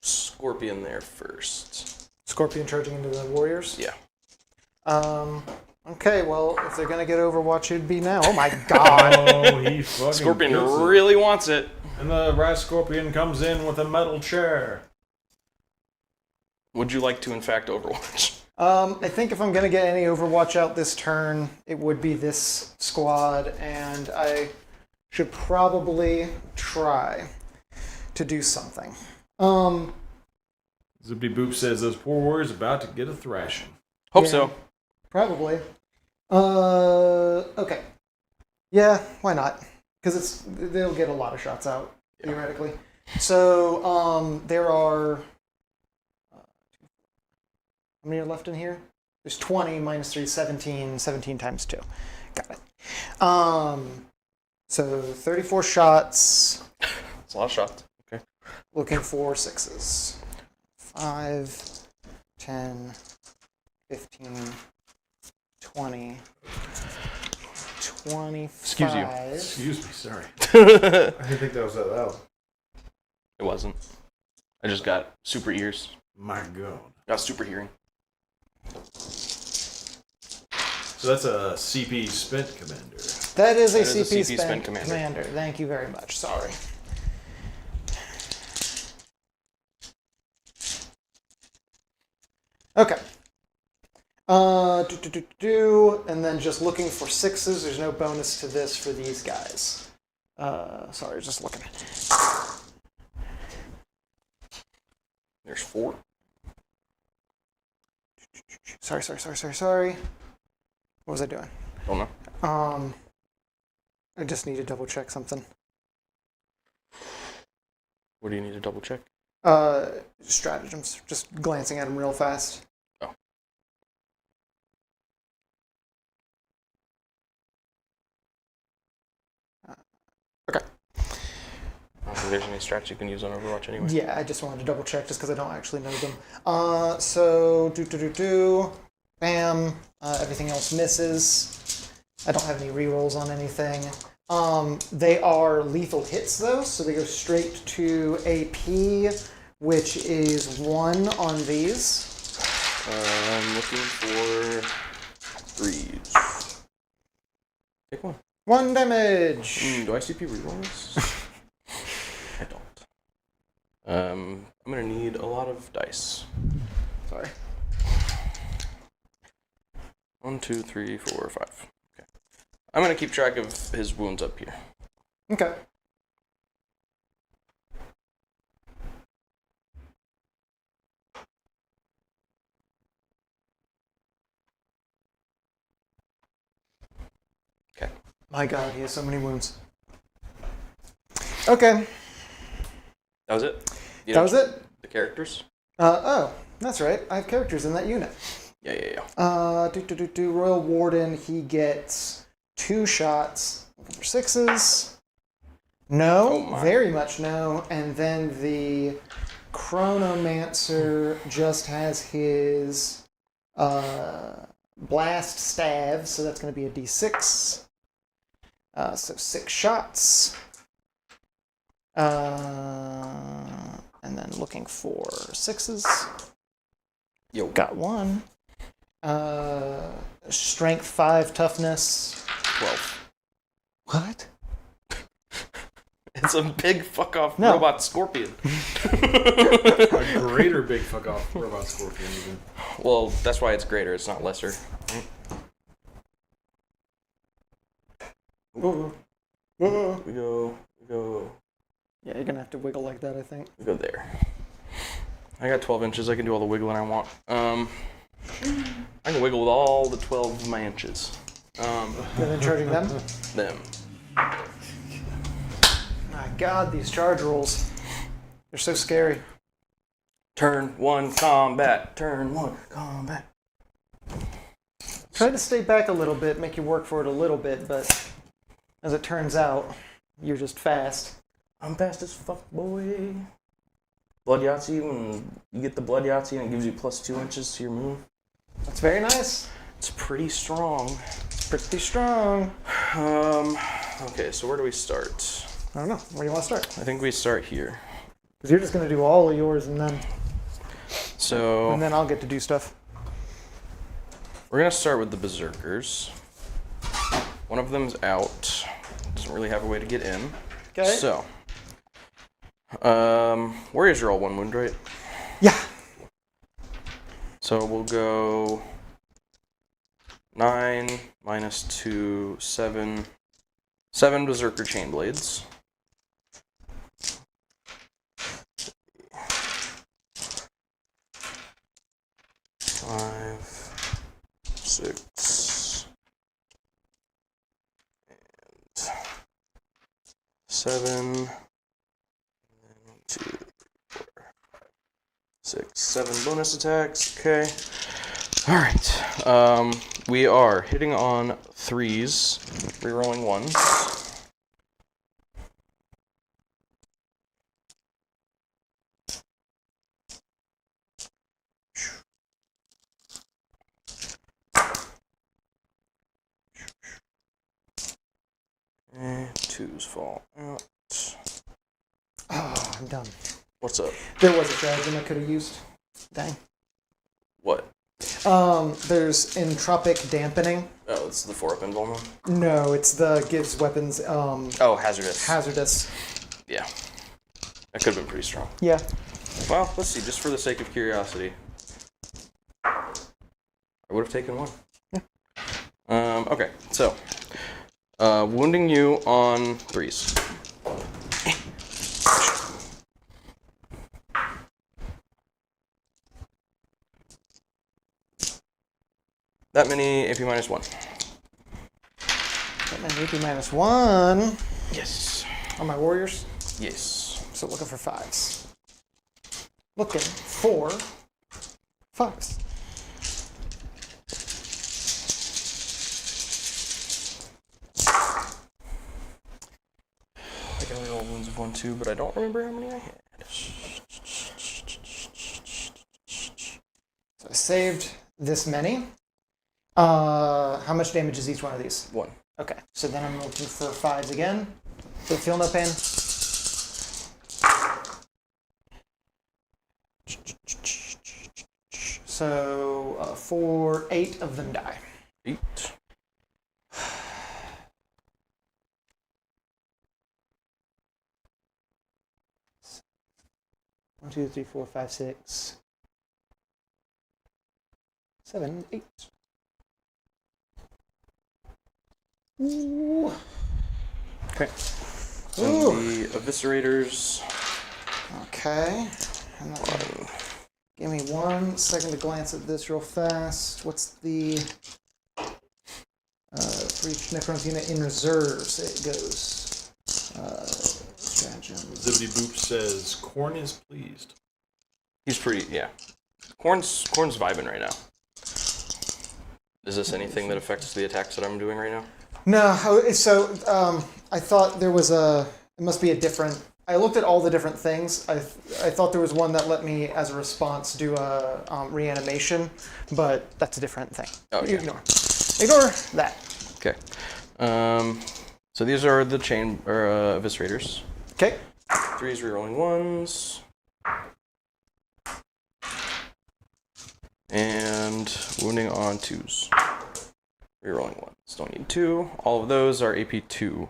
B: Scorpion there first.
A: Scorpion charging into the warriors?
B: Yeah.
A: Okay, well, if they're going to get Overwatch, it'd be now. Oh my god.
C: Oh, he fucking
B: Scorpion
C: gets it.
B: really wants it.
C: And the Rat Scorpion comes in with a metal chair.
B: Would you like to, in fact, Overwatch?
A: I think if I'm going to get any Overwatch out this turn, it would be this squad, and I should probably try to do something.
C: Zippity Boop says those poor warriors about to get a thrashing.
B: Hope
A: Yeah.
B: so.
A: Probably. Okay. Yeah, why not? Because they'll get a lot of shots out, theoretically. So, there are... how many are left in here? There's 20 minus 3, 17. 17 times 2. Got it. So, 34 shots.
B: It's a lot of shots. Okay.
A: Looking for 6s. 5, 10, 15, 20, 25.
B: Excuse you.
C: Excuse me, sorry. I didn't think that was that loud.
B: It wasn't. I just got super ears.
C: My god.
B: Got super hearing.
C: So that's a CP spent commander.
A: That is a
B: That is a
A: CP,
B: CP
A: spent
B: spent
A: commander.
B: commander.
A: Thank you very much. Sorry. Okay. And then just looking for 6s. There's no bonus to this for these guys. Sorry, just looking.
B: There's 4.
A: Sorry. What was I doing?
B: Don't know.
A: I just need to double check something.
B: What do you need to double check?
A: Stratagems. Just glancing at them real fast.
B: Oh.
A: Okay.
B: I don't think there's any strats you can use on Overwatch anyway.
A: Yeah, I just wanted to double check just because I don't actually know them. So bam. Everything else misses. I don't have any rerolls on anything. They are lethal hits though, so they go straight to AP, which is 1 on these.
B: I'm looking for 3s. Take 1.
A: 1 damage.
B: Do I CP rerolls? I don't. I'm gonna need a lot of dice.
A: Sorry.
B: 1, 2, 3, 4, 5. Okay. I'm gonna keep track of his wounds up here.
A: Okay.
B: Okay.
A: My god, he has so many wounds. Okay.
B: That was it? You
A: That
B: know
A: was it?
B: The characters?
A: Oh, that's right. I have characters in that unit.
B: Yeah.
A: Royal Warden, he gets 2 shots for 6s. No,
B: Oh my.
A: very much no. And then the Chronomancer just has his blast stav, so that's going to be a d6. So 6 shots. And then looking for 6s.
B: Yo.
A: Got 1. Strength 5, toughness
B: 12.
A: What?
B: It's a big fuck off
A: No.
B: robot scorpion.
C: A greater big fuck off robot scorpion even.
B: Well, that's why it's greater. It's not lesser.
A: Ooh.
B: We go.
A: Yeah, you're gonna have to wiggle like that, I think.
B: We go there. I got 12 inches. I can do all the wiggling I want. I can wiggle with all the 12 of my inches.
A: And then charging them.
B: Them.
A: My God, these charge rolls. They're so scary.
B: Turn 1 combat. Turn 1 combat.
A: Try to stay back a little bit, make you work for it a little bit, but as it turns out, you're just fast.
B: I'm fast as fuck, boy. Blood Yahtzee, when you get the Blood Yahtzee and it gives you plus 2 inches to your move.
A: That's very nice.
B: It's pretty strong.
A: It's pretty strong.
B: Okay, so where do we start?
A: I don't know. Where do you want to start?
B: I think we start here.
A: Because you're just going to do all of yours, and then
B: So
A: I'll get to do stuff.
B: we're gonna start with the Berserkers. One of them's out. Doesn't really have a way to get in.
A: Okay.
B: So, Warriors are all 1 wound, right?
A: Yeah.
B: So we'll go 9 minus 2, 7. 7 Berserker Chainblades. 5, 6, and 7. 2, 4, 5, 6, 7 bonus attacks. Okay. All right. We are hitting on 3s, rerolling 1s. And 2s fall out.
A: Oh, I'm done.
B: What's up?
A: There was a stratagem I could have used. Dang.
B: What?
A: There's entropic dampening.
B: Oh, it's the 4-up invuln.
A: No, it's the gives weapons
B: Oh, hazardous.
A: hazardous.
B: Yeah. That could have been pretty strong.
A: Yeah.
B: Well, let's see, just for the sake of curiosity. I would have taken 1.
A: Yeah.
B: Okay, so. Wounding you on 3s. That many AP minus 1.
A: Got my AP minus 1
B: Yes.
A: on my warriors.
B: Yes.
A: So looking for 5s. Looking for 5s.
B: I got the old wounds of 1, 2, but I don't remember how many I had.
A: So I saved this many. How much damage is each one of these?
B: 1.
A: Okay, so then I'm looking for 5s again. So feel no pain. So 8 of them die.
B: 8.
A: One, two, three, four, 5, 6, 7, 8. Ooh.
B: Okay. And
A: Ooh.
B: the Eviscerators.
A: Okay. And then, give me 1 second to glance at this real fast. What's the for each Necrons unit in reserves? It goes stratagem.
C: Zibbity Boop says, Corn is pleased.
B: He's pretty, yeah. Corn's vibing right now. Is this anything that affects the attacks that I'm doing right now?
A: No, so I thought there was a It must be a different. I looked at all the different things. I thought there was one that let me, as a response, do a reanimation, but that's a different thing.
B: Oh, yeah.
A: Ignore that.
B: Okay. So these are the chain eviscerators.
A: Okay.
B: 3s rerolling 1s. And wounding on 2s. Rerolling 1s. Don't need 2. All of those are AP 2.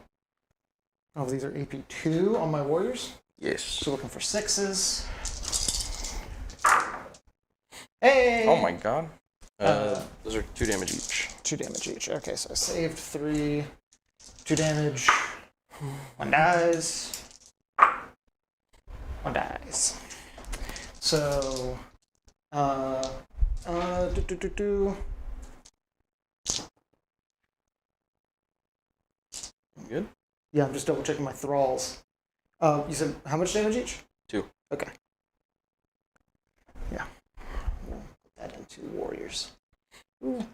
A: Oh, these are AP 2 on my warriors?
B: Yes.
A: So looking for 6s. Hey!
B: Oh my god. Those are 2 damage each.
A: 2 damage each. Okay, so I saved 3. 2 damage. 1 dies. 1 dies. So,
B: Good?
A: Yeah, I'm just double checking my thralls. You said how much damage each?
B: 2.
A: Okay. Yeah. We'll put that into warriors. Ooh.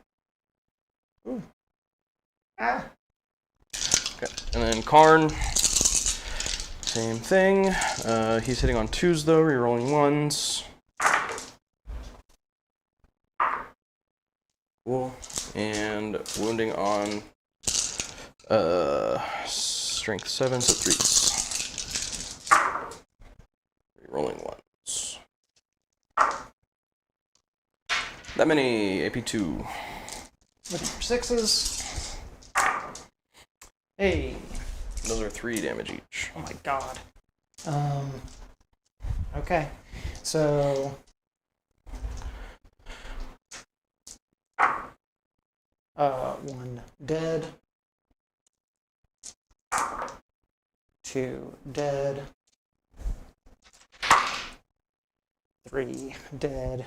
A: Ooh. Ah.
B: Okay. And then Karn. Same thing. He's hitting on 2s though, rerolling 1s. Cool. And wounding on strength 7, so 3s. Rerolling 1s. That many AP 2.
A: Looking for 6s. Hey.
B: Those are 3 damage each.
A: Oh my god. Okay. So 1 dead. 2 dead. 3 dead.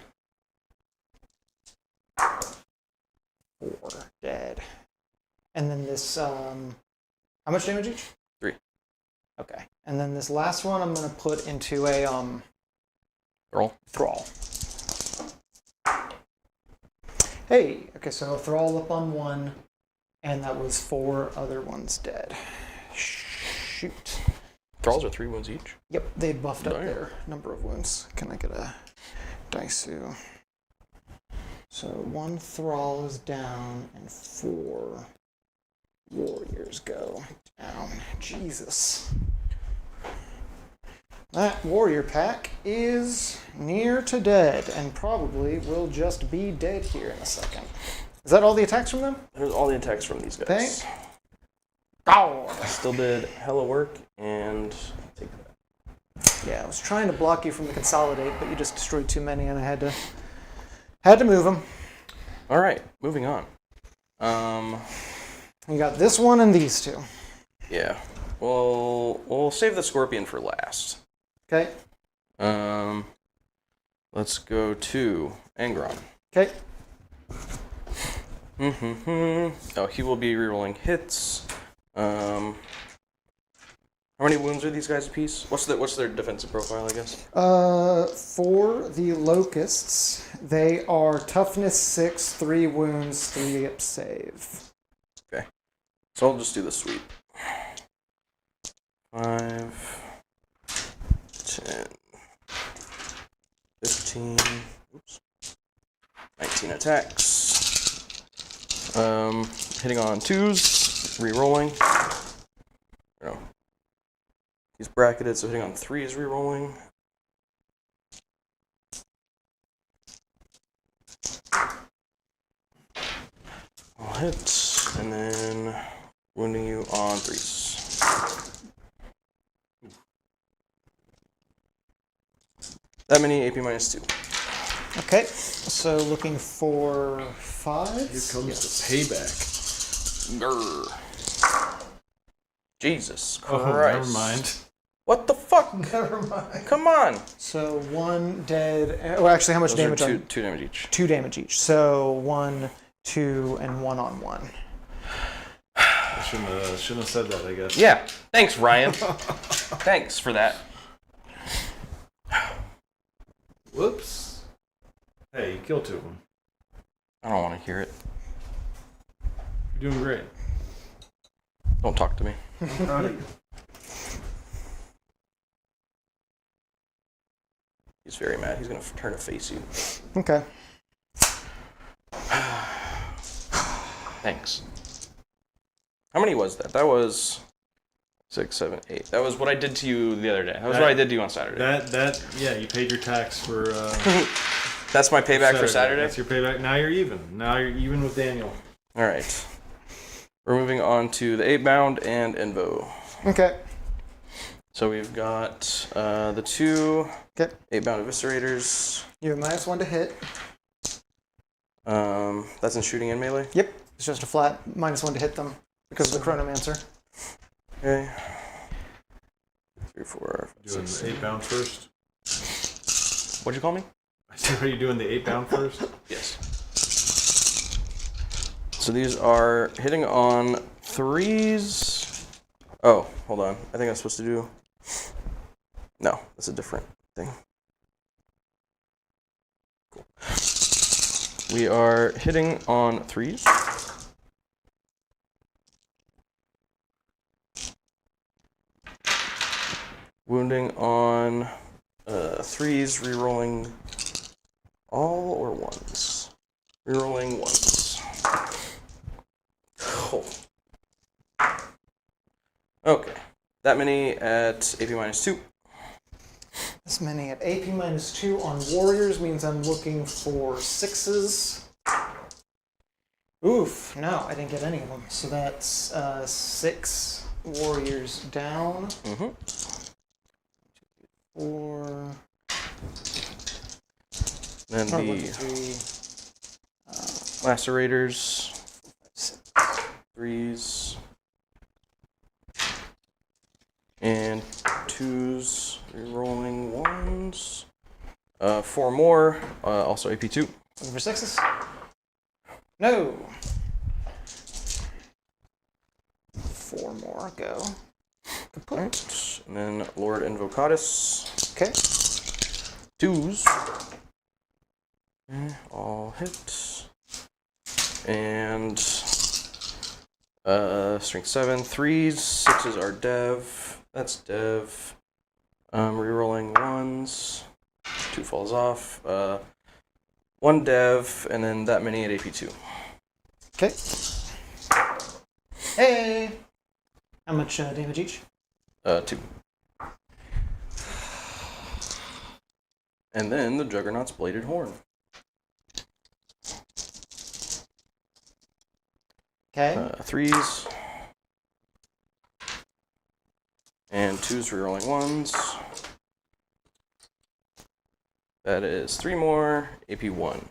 A: 4 dead. And then this, how much damage each?
B: 3.
A: Okay. And then this last one I'm going to put into a, Thrall. Hey, okay, so Thrall up on 1, and that was 4 other ones dead. Shoot.
B: Thralls are 3 wounds each.
A: Yep, they buffed up
B: Darn.
A: their number of wounds. Can I get a Daisu? So 1 Thrall is down, and 4 warriors go down. Jesus. That warrior pack is near to dead, and probably will just be dead here in a second. Is that all the attacks from them?
B: There's all the attacks from these guys.
A: Thank. Oh.
B: Still did hella work, and take that.
A: Yeah, I was trying to block you from the consolidate, but you just destroyed too many, and I had to move them.
B: All right, moving on.
A: You got this one and these 2.
B: Yeah. We'll save the scorpion for last.
A: Okay.
B: Let's go to Angron.
A: Okay.
B: Oh, he will be rerolling hits. How many wounds are these guys apiece? What's their defensive profile, I guess?
A: For the locusts, they are toughness 6, 3 wounds, 3 up save.
B: Okay. So I'll just do the sweep. 5, 10, 15, oops, 19 attacks. Hitting on 2s, re-rolling. No. He's bracketed, so hitting on 3s, re-rolling. I'll hit, and then wounding you on 3s. That many AP minus 2.
A: Okay, so looking for 5.
C: Here comes the payback.
B: Grr. Jesus Christ.
C: Oh, never mind.
B: What the fuck?
A: Never mind.
B: Come on.
A: So 1 dead. Well, actually, how much
B: Those
A: damage?
B: are 2 damage each.
A: 2 damage each. So 1, 2, and 1 on 1.
C: I shouldn't have said that, I guess.
B: Yeah. Thanks, Ryan. Thanks for that.
C: Whoops. Hey, you killed 2 of them.
B: I don't want to hear it.
C: You're doing great.
B: Don't talk to me.
C: I'm proud of you.
B: He's very mad. He's gonna turn to face you.
A: Okay.
B: Thanks. How many was that? That was 6, 7, 8. That was what I did to you the other day. That was what I did to you on Saturday.
C: Yeah, you paid your tax for.
B: That's my payback for Saturday?
C: That's your payback. Now you're even. Now you're even with Daniel.
B: All right. We're moving on to the 8-bound and Invo.
A: Okay.
B: So we've got the 2
A: Okay.
B: 8-bound eviscerators.
A: You have -1 to hit.
B: That's in shooting and melee?
A: Yep. It's just a flat -1 to hit them because of the Chronomancer.
B: Okay. 3, 4, 5,
C: Doing
B: 6.
C: the 8-bound first.
B: What'd you call me?
C: I said, are you doing the 8-bound first?
B: Yes. So these are hitting on 3s. Oh, hold on. I think I'm supposed to do... No, that's a different thing. Cool. We are hitting on 3s. Wounding on 3s, rerolling all or ones. Rerolling ones. Oh. Okay. That many at AP -2.
A: This many at AP -2 on warriors means I'm looking for 6s. Oof, no, I didn't get any of them. So that's 6 warriors down.
B: Mm-hmm.
A: 4.
B: Then
A: Oh, 1, 2,
B: the
A: 3.
B: lacerators. 3s. And 2s. Rerolling 1s. 4 more. Also AP2.
A: Looking for 6s? No. 4 more go. Kaput.
B: Right. And then Lord Invocatus.
A: Okay.
B: 2s. All hit. And strength 7. 3s. 6s are dev. That's dev. Rerolling 1s. 2 falls off. 1 dev, and then that many at AP2.
A: Okay. Hey! How much damage each?
B: 2. And then the Juggernaut's Bladed Horn.
A: Okay.
B: 3s. And 2s rerolling 1s. That is 3 more, AP1.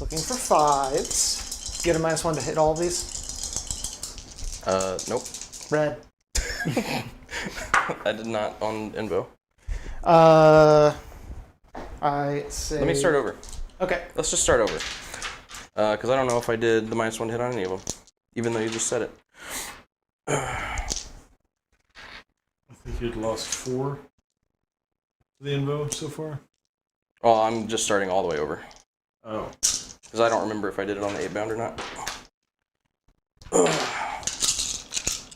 A: Looking for 5s. Get a -1 to hit all of these.
B: Nope.
A: Red.
B: I did not on Invo.
A: I say...
B: Let me start over.
A: Okay.
B: Let's just start over. Because I don't know if I did the -1 hit on any of them. Even though you just said it.
C: I think you'd lost 4 the Invo so far.
B: Oh, I'm just starting all the way over.
C: Oh.
B: Because I don't remember if I did it on the 8-bound or not.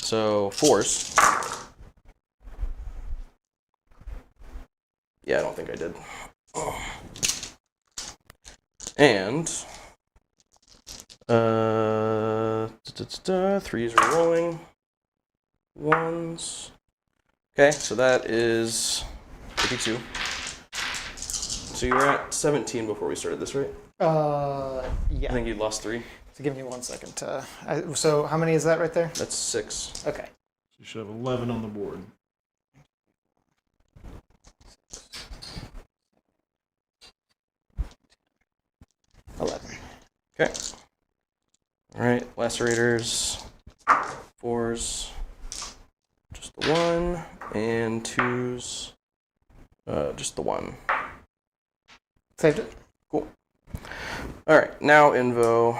B: So, 4s. Yeah, I don't think I did. And 3s are rolling. 1s. Okay, so that is 52. So you were at 17 before we started this, right?
A: Yeah.
B: I think you lost 3.
A: So give me 1 second. So how many is that right there?
B: That's 6.
A: Okay.
C: You should have 11 on the board.
B: Okay. All right, lacerators, 4s, just the 1, and 2s, just the 1.
A: Saved it.
B: Cool. All right, now Invo.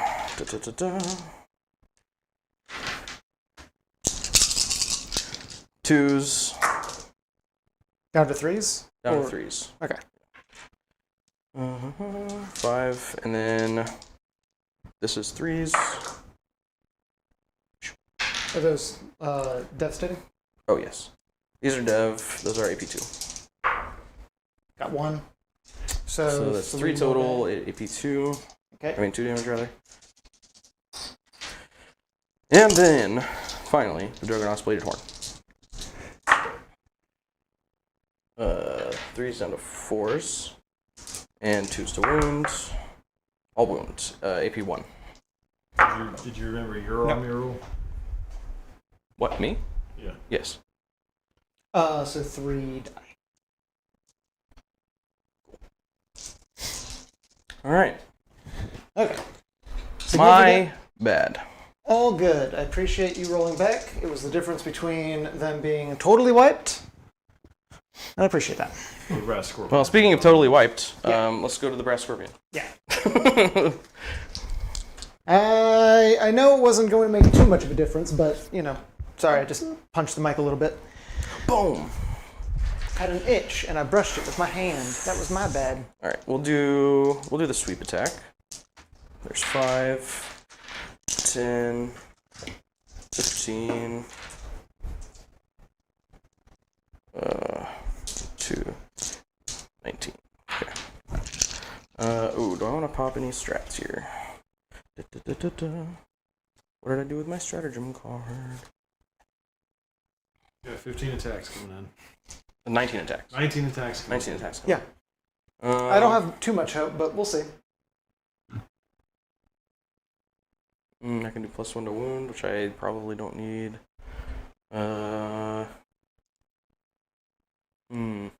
B: 2s.
A: Down to 3s?
B: Down
A: Or-
B: to 3s.
A: Okay.
B: 5, and then this is 3s.
A: Are those death steady?
B: Oh, yes. These are dev, those are AP2.
A: Got 1.
B: So that's 3 total, AP2.
A: Okay.
B: I mean 2 damage rather. And then, finally, the Juggernaut's Bladed Horn. 3's down to 4s. And 2's to wounds. All wounds. AP1.
C: Did you remember your army rule?
B: What, me?
C: Yeah.
B: Yes.
A: So 3 die.
B: Alright.
A: Okay.
B: My bad.
A: All good. I appreciate you rolling back. It was the difference between them being totally wiped. I appreciate that.
C: The brass scorpion.
B: Well, speaking of totally wiped,
A: Yeah.
B: let's go to the Brass Scorpion.
A: Yeah. I know it wasn't going to make too much of a difference, but, you know, sorry, I just punched the mic a little bit.
B: Boom!
A: Had an itch, and I brushed it with my hand. That was my bad.
B: Alright, we'll do the sweep attack. There's 5, 10, 15, 2, 19. Okay. Ooh, do I want to pop any strats here? What did I do with my stratagem card?
C: Yeah, 15 attacks coming in.
B: 19 attacks.
C: 19 attacks.
B: 19 attacks.
A: Yeah. I don't have too much hope, but we'll see.
B: I can do +1 to wound, which I probably don't need. No. No.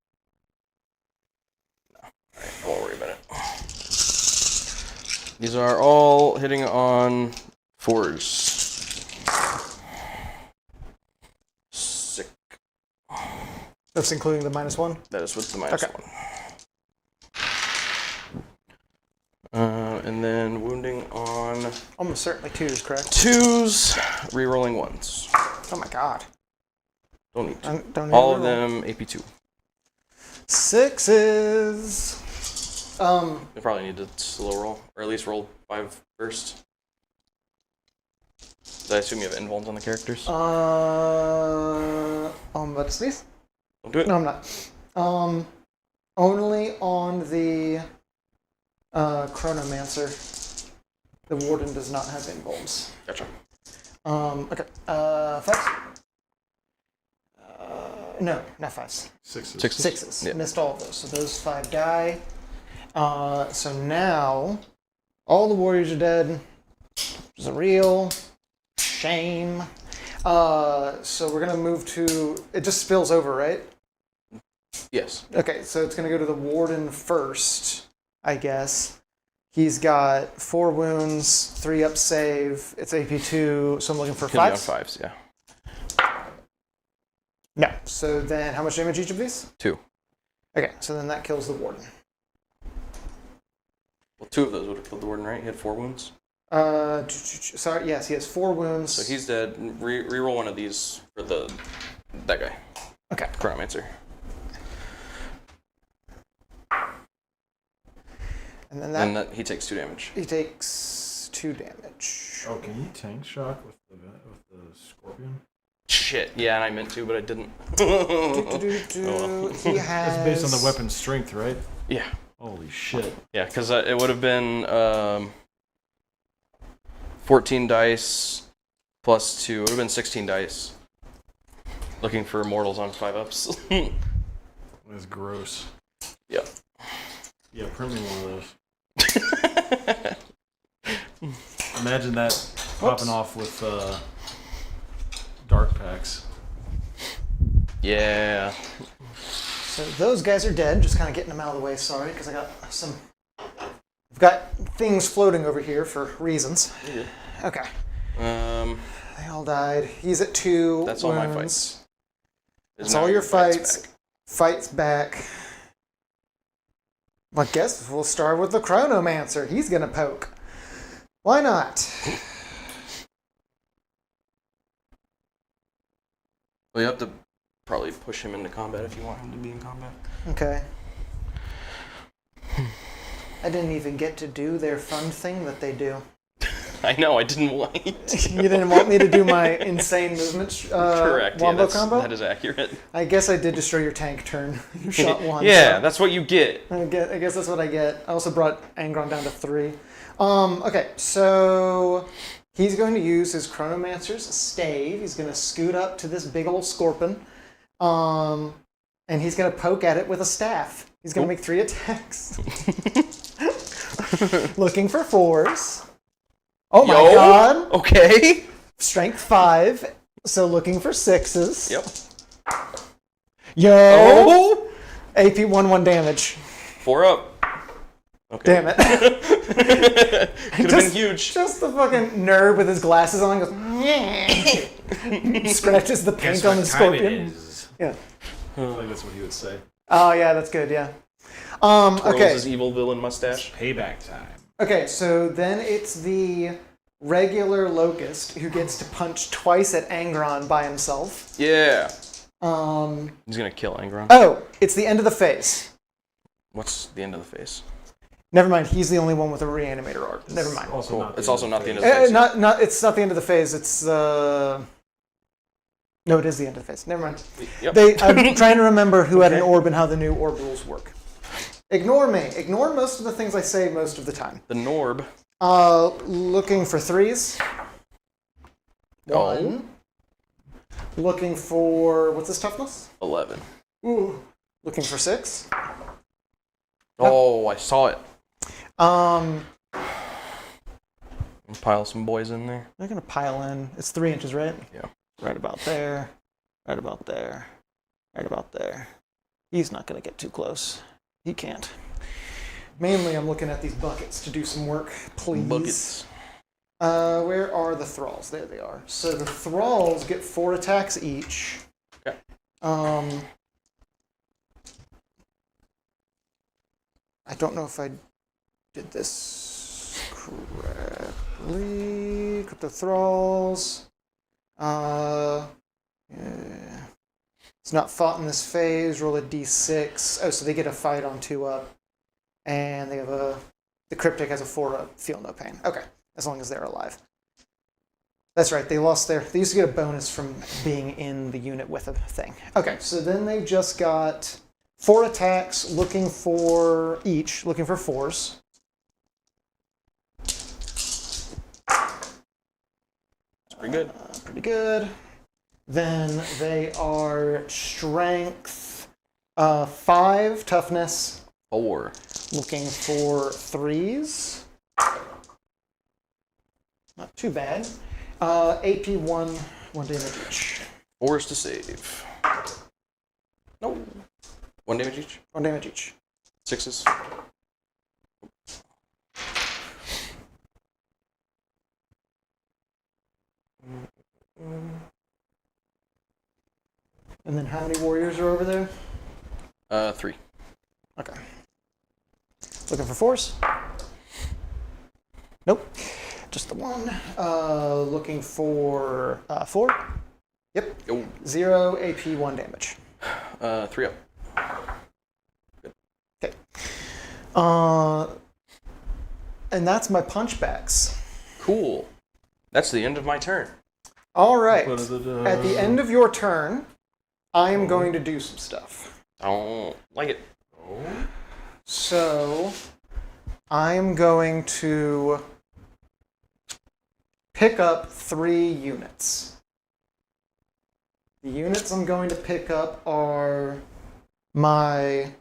B: Alright, I won't worry about it. These are all hitting on 4s. Sick.
A: That's including the -1?
B: That is with the -1.
A: Okay.
B: And then wounding on
A: Almost certainly 2s, correct?
B: 2s, rerolling 1s.
A: Oh my god.
B: Don't need to.
A: Don't need
B: All
A: to
B: of them AP2.
A: 6s.
B: You probably need to slow roll, or at least roll 5 first. Did I assume you have invulns on the characters?
A: I'm about to sneeze.
B: Don't do it.
A: No, I'm not. Only on the Chronomancer. The Warden does not have invulns.
B: Gotcha.
A: Okay. 5s? No, not 5s.
C: 6s.
A: 6s.
B: Yeah.
A: Missed all of those. So those 5 die. So now, all the warriors are dead. It's a real shame. So we're going to move to... It just spills over, right?
B: Yes.
A: Okay, so it's going to go to the Warden first, I guess. He's got 4 wounds, 3 up save. It's AP2, so I'm looking for
B: Can be on
A: 5s.
B: 5s, yeah.
A: No. So then how much damage each of these?
B: 2.
A: Okay, so then that kills the Warden.
B: Well, 2 of those would have killed the Warden, right? He had 4 wounds.
A: Sorry, yes, he has 4 wounds.
B: So he's dead. Reroll one of these for that guy.
A: Okay.
B: Chronomancer.
A: And then
B: And that he takes 2 damage.
A: he takes 2 damage.
C: Oh, can you tank shock with the scorpion?
B: Shit. Yeah, and I meant to, but I didn't.
A: He
C: It's
A: has...
C: based on the weapon's strength, right?
B: Yeah.
C: Holy shit.
B: Yeah, because it would have been 14 dice plus 2. It would have been 16 dice. Looking for mortals on 5-ups.
C: That's gross.
B: Yep.
C: Yeah, print me one of those. Imagine that popping off with dark packs.
B: Yeah.
A: So those guys are dead. Just kind of getting them out of the way. Sorry, because I've got things floating over here for reasons.
B: Yeah.
A: Okay. They all died. He's at 2
B: That's all my
A: wounds.
B: fights.
A: That's all your fights. Fights back. Well, I guess we'll start with the Chronomancer. He's gonna poke. Why not?
B: Well, you have to probably push him into combat if you want him to be in combat.
A: Okay. I didn't even get to do their fun thing that they do.
B: I know, I didn't wait.
A: You didn't want me to do my insane movement
B: Correct,
A: wombo
B: yeah,
A: combo?
B: that is accurate.
A: I guess I did destroy your tank turn. You shot 1.
B: Yeah,
A: so
B: that's what you get.
A: I guess that's what I get. I also brought Angron down to 3. Okay, so he's going to use his Chronomancer's stave. He's going to scoot up to this big old scorpion. And he's going to poke at it with a staff. He's going to make 3 attacks. Looking for 4s. Oh my god.
B: Okay.
A: Strength 5. So looking for 6s.
B: Yep.
A: Yo.
B: Oh.
A: AP 1/1 damage.
B: 4 up. Okay.
A: Damn it.
B: Could have been huge.
A: Just the fucking nerd with his glasses on goes, scratches the paint on the scorpion. Yeah.
C: I feel like that's what he would say.
A: Oh yeah, that's good. Yeah.
B: Twirls
A: Okay.
B: his evil villain mustache.
C: Payback time.
A: Okay. So then it's the regular Locust who gets to punch twice at Angron by himself.
B: Yeah.
A: He's
B: gonna kill Angron.
A: Oh, it's the end of the phase.
B: What's the end of the phase?
A: Never mind. He's the only one with a reanimator art. Never mind.
B: Cool. It's also not the end of the phase.
A: It's not the end of the phase. It's no, it is the end of the phase. Never mind.
B: Yep.
A: I'm trying to remember who had an orb and how the new orb rules work. Ignore me. Ignore most of the things I say most of the time.
B: The Norb.
A: Looking for 3s. 1. Looking for, what's his toughness?
B: 11.
A: Ooh. Looking for 6.
B: Oh, I saw it.
A: Um,
B: Pile some boys in there.
A: they're gonna pile in. It's 3 inches, right?
B: Yeah.
A: Right about there. Right about there. Right about there. He's not gonna get too close. He can't. Mainly, I'm looking at these buckets to do some work, please.
B: Buckets.
A: Where are the thralls? There they are. So the thralls get 4 attacks each.
B: Okay.
A: I don't know if I did this correctly. Crypto thralls. Yeah. It's not fought in this phase. Roll a d6. Oh, so they get a fight on 2 up. And they have the cryptic has a 4 up. Feel no pain. Okay. As long as they're alive. That's right. They used to get a bonus from being in the unit with a thing. Okay. So then they've just got 4 attacks looking for 4s.
B: That's pretty good.
A: Pretty good. Then they are strength 5, toughness
B: 4.
A: looking for 3s. Not too bad. AP 1 damage each.
B: 4s to save. No. 1 damage each.
A: 1 damage each.
B: 6s.
A: And then how many warriors are over there?
B: 3.
A: Okay. Looking for 4s? Nope. Just the 1. Looking for 4? Yep.
B: Oh.
A: 0 AP 1 damage.
B: 3 up.
A: Okay. And that's my punchbacks.
B: Cool. That's the end of my turn.
A: All right. At the end of your turn, I am going to do some stuff.
B: I don't like it.
A: So, I am going to pick up 3 units. The units I'm going to pick up are my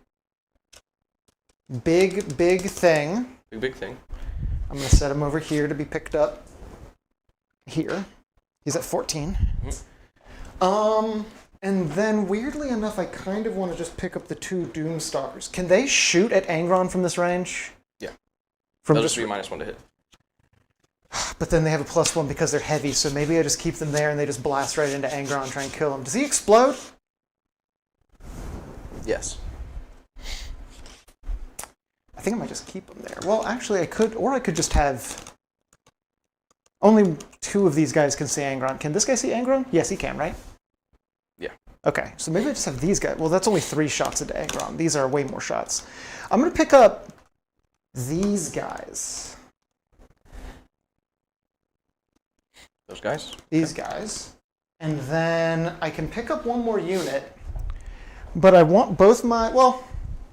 A: big thing.
B: Big thing.
A: I'm going to set him over here to be picked up. Here. He's at 14.
B: Mm-hmm.
A: And then, weirdly enough, I kind of want to just pick up the 2 Doomstars. Can they shoot at Angron from this range?
B: Yeah.
A: From
B: They'll
A: just
B: just be -1 to hit.
A: But then they have a +1 because they're heavy, so maybe I just keep them there and they just blast right into Angron and try and kill him. Does he explode?
B: Yes.
A: I think I might just keep him there. Well, actually, I could just have... Only 2 of these guys can see Angron. Can this guy see Angron? Yes, he can, right?
B: Yeah.
A: Okay, so maybe I just have these guys. Well, that's only 3 shots at Angron. These are way more shots. I'm going to pick up these guys.
B: Those guys?
A: These guys. And then I can pick up one more unit, but I want both my... Well,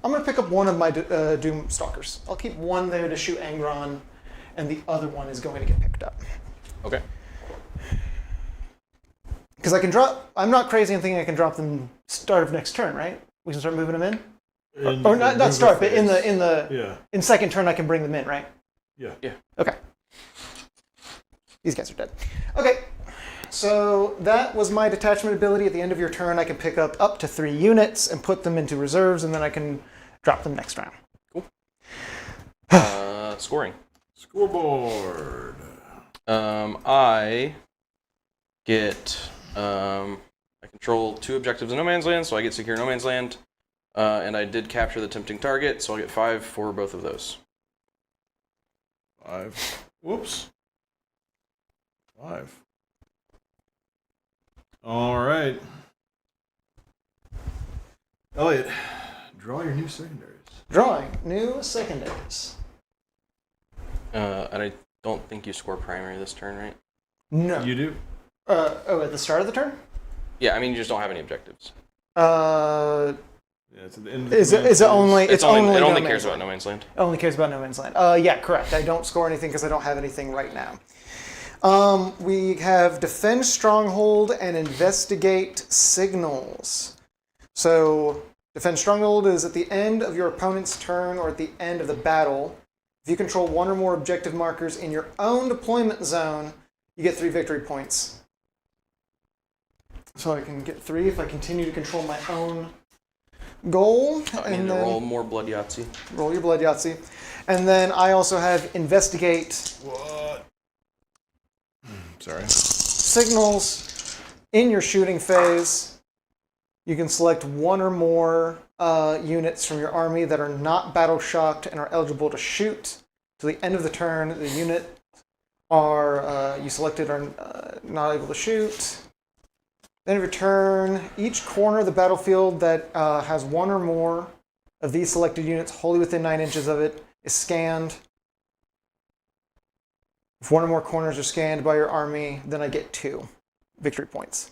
A: I'm going to pick up one of my Doom Stalkers. I'll keep one there to shoot Angron, and the other one is going to get picked up.
B: Okay.
A: Because I can drop... I'm not crazy in thinking I can drop them start of next turn, right? We can start moving them in? Or not start, but in second turn I can bring them in, right?
C: Yeah.
A: Okay. These guys are dead. Okay. So that was my detachment ability. At the end of your turn, I can pick up to 3 units and put them into reserves, and then I can drop them next round.
B: Cool. Scoring.
C: Scoreboard.
B: I get... I control 2 objectives in No Man's Land, so I get Secure No Man's Land. And I did capture the Tempting Target, so I'll get 5 for both of those.
C: 5. Whoops. 5. All right. Elliot, draw your new secondaries.
A: Drawing new secondaries.
B: And I don't think you score primary this turn, right?
A: No.
C: You do?
A: At the start of the turn?
B: Yeah, I mean, you just don't have any objectives.
C: Yeah, it's at the end of the
A: Is it only?
B: It only
A: No
B: cares
A: Man's
B: about
A: Land.
B: No Man's Land.
A: It only cares about No Man's Land. Yeah, correct. I don't score anything because I don't have anything right now. We have Defend Stronghold and Investigate Signals. So, Defend Stronghold is at the end of your opponent's turn or at the end of the battle. If you control 1 or more objective markers in your own deployment zone, you get 3 victory points. So I can get 3 if I continue to control my own goal.
B: I need to roll more Blood Yahtzee.
A: Roll your Blood Yahtzee. And then I also have Investigate
C: What? Sorry.
A: Signals in your shooting phase. You can select 1 or more units from your army that are not battle shocked and are eligible to shoot. To the end of the turn, the unit you selected are not able to shoot. Then of your turn, each corner of the battlefield that has 1 or more of these selected units wholly within 9 inches of it is scanned. If 1 or more corners are scanned by your army, then I get 2 victory points.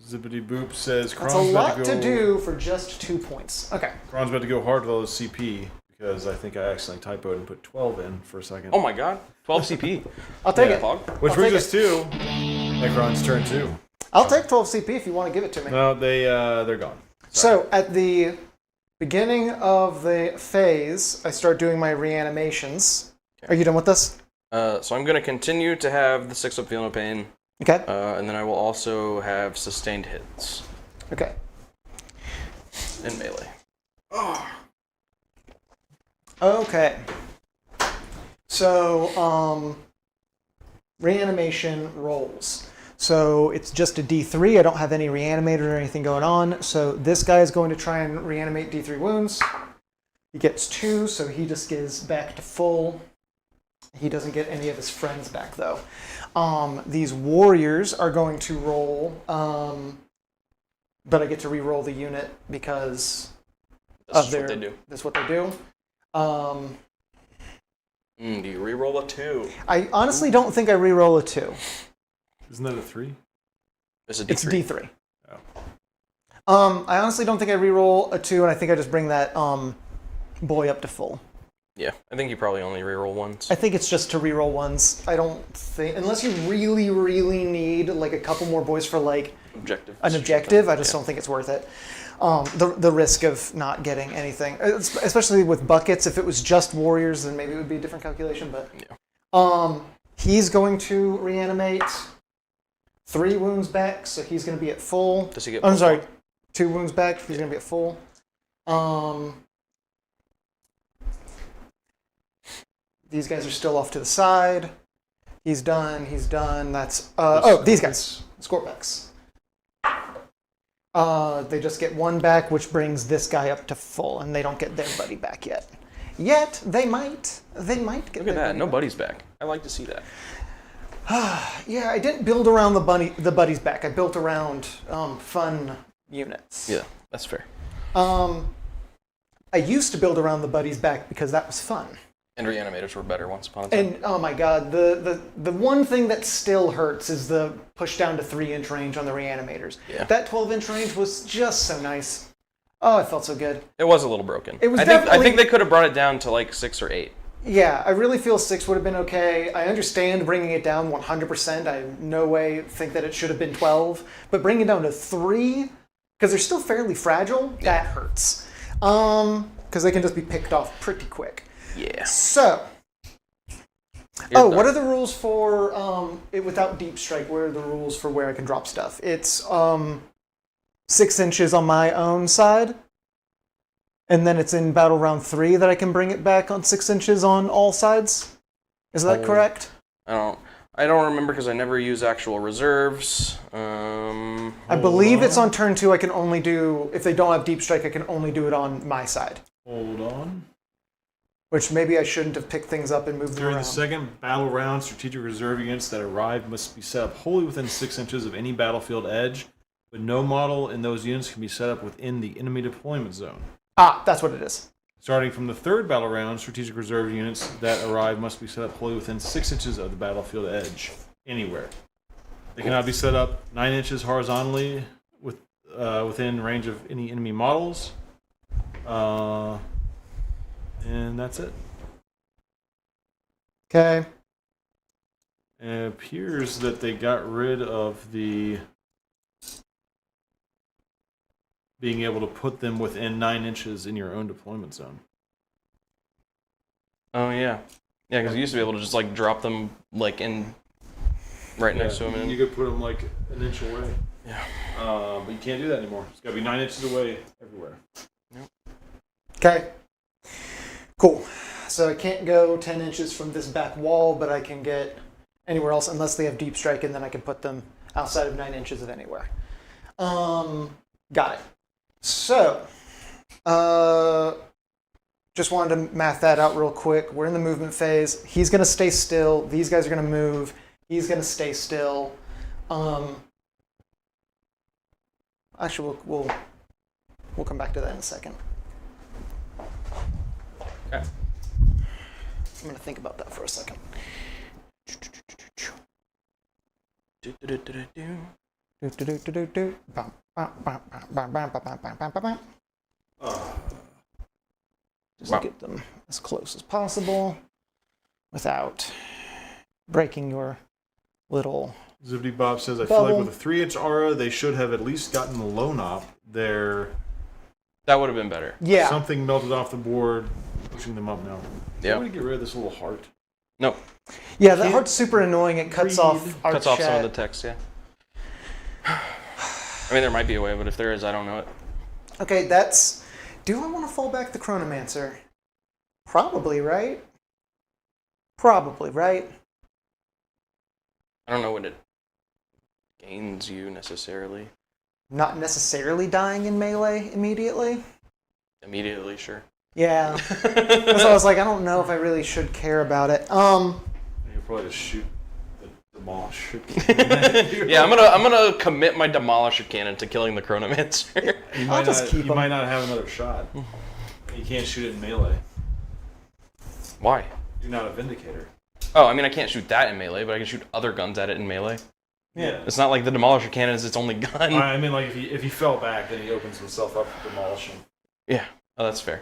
C: Zippity Boop says
A: That's
C: Kron's
A: a
C: about
A: lot
C: to go.
A: to do for just 2 points. Okay.
C: Kron's about to go hard with all his CP because I think I accidentally typoed and put 12 in for a second.
B: Oh my god. 12 CP.
A: I'll take
C: Yeah.
A: it.
B: Fog.
C: Which
A: I'll
C: brings
A: take
C: us to Necron's turn 2.
A: I'll take 12 CP if you want to give it to me.
C: No, they're gone.
A: So at the beginning of the phase, I start doing my reanimations.
B: Okay.
A: Are you done with this?
B: So I'm going to continue to have the 6-up Feel No Pain,
A: Okay.
B: and then I will also have Sustained Hits
A: Okay.
B: in melee.
A: Okay. So, reanimation rolls. So it's just a D3. I don't have any reanimator or anything going on. So this guy is going to try and reanimate D3 wounds. He gets 2, so he just gets back to full. He doesn't get any of his friends back, though. These warriors are going to roll, but I get to re-roll the unit because
B: That's what they do.
A: That's what they do.
B: Do you re-roll a 2?
A: I honestly don't think I re-roll a 2.
C: Isn't that a 3?
B: It's a D3.
A: It's D3.
C: Oh.
A: I honestly don't think I re-roll a 2, and I think I just bring that boy up to full.
B: Yeah, I think you probably only re-roll once.
A: I think it's just to re-roll ones. I don't think, unless you really, really need like a couple more boys for like
B: Objective.
A: an objective, I just don't think it's worth it. The risk of not getting anything, especially with buckets. If it was just warriors, then maybe it would be a different calculation. But
B: yeah.
A: He's going to reanimate 3 wounds back, so he's going to be at full.
B: Does he get?
A: I'm sorry, 2 wounds back. He's going to be at full. These guys are still off to the side. He's done. He's done. That's these guys. Scorebacks. They just get 1 back, which brings this guy up to full, and they don't get their buddy back yet. Yet they might. They might get.
B: Look at
A: their
B: that. No
A: buddy
B: buddy's back. I like to see that.
A: back. Yeah, I didn't build around the buddies back. I built around fun units.
B: Yeah, that's fair.
A: I used to build around the buddies back because that was fun.
B: And reanimators were better once upon a time.
A: And oh my god, the one thing that still hurts is the push down to 3-inch range on the reanimators.
B: Yeah.
A: That 12-inch range was just so nice. Oh, it felt so good.
B: It was a little broken.
A: It was
B: I
A: definitely-
B: think they could have brought it down to like 6 or 8.
A: Yeah, I really feel 6 would have been okay. I understand bringing it down 100%. I in no way think that it should have been 12. But bringing it down to 3, because they're still fairly fragile, that hurts. Because they can just be picked off pretty quick.
B: Yeah.
A: So,
B: Here's
A: what are the rules for it without deep strike? What are the rules for where I can drop stuff? It's 6 inches on my own side. And then it's in battle round 3 that I can bring it back on 6 inches on all sides. Is that correct?
B: I don't remember because I never use actual reserves.
A: I believe it's on turn 2. I can only do, if they don't have deep strike, I can only do it on my side.
C: Hold on.
A: Which maybe I shouldn't have picked things up and moved them
C: During
A: around.
C: the second battle round, strategic reserve units that arrive must be set up wholly within 6 inches of any battlefield edge, but no model in those units can be set up within the enemy deployment zone.
A: Ah, that's what it is.
C: Starting from the third battle round, strategic reserve units that arrive must be set up wholly within 6 inches of the battlefield edge, anywhere. They cannot be set up 9 inches horizontally within range of any enemy models. And that's it.
A: Okay.
C: It appears that they got rid of the being able to put them within 9 inches in your own deployment zone.
B: Oh yeah, yeah. Because you used to be able to just like drop them like in right next to them.
C: You could put them like an inch away.
B: Yeah.
C: But you can't do that anymore. It's got to be 9 inches away everywhere.
A: Okay. Cool. So I can't go 10 inches from this back wall, but I can get anywhere else unless they have deep strike, and then I can put them outside of 9 inches of anywhere. Got it. So, just wanted to math that out real quick. We're in the movement phase. He's going to stay still. These guys are going to move. He's going to stay still. Actually, we'll come back to that in a second.
B: Okay.
A: I'm going to think about that for a second. Just get them as close as possible without breaking your little...
C: Zippity Bob says, I feel
A: Bubble.
C: like with a 3-inch aura, they should have at least gotten the lone op. Their
B: That would have been better.
A: Yeah.
C: something melted off the board, pushing them up now.
B: Yeah.
C: I'm going to get rid of this little heart.
B: No.
A: Yeah, that heart's super annoying. It cuts
C: read.
A: off our
B: Cuts off some
A: chat.
B: of the text. Yeah. I mean, there might be a way, but if there is, I don't know it.
A: Okay, that's... Do I want to fall back the Chronomancer? Probably, right? Probably, right?
B: I don't know what it gains you necessarily.
A: Not necessarily dying in melee immediately?
B: Immediately, sure.
A: Yeah. Because I was like, I don't know if I really should care about it.
C: You'll probably just shoot the demolish.
B: Yeah, I'm gonna commit my Demolisher Cannon to killing the Chronomancer.
C: You
A: I'll just keep
C: you
A: them.
C: might not have another shot. You can't shoot it in melee.
B: Why?
C: You're not a Vindicator.
B: Oh, I mean, I can't shoot that in melee, but I can shoot other guns at it in melee.
C: Yeah.
B: It's not like the Demolisher Cannon is its only gun.
C: I mean, like, if he fell back, then he opens himself up to demolish him.
B: Yeah. Oh, that's fair.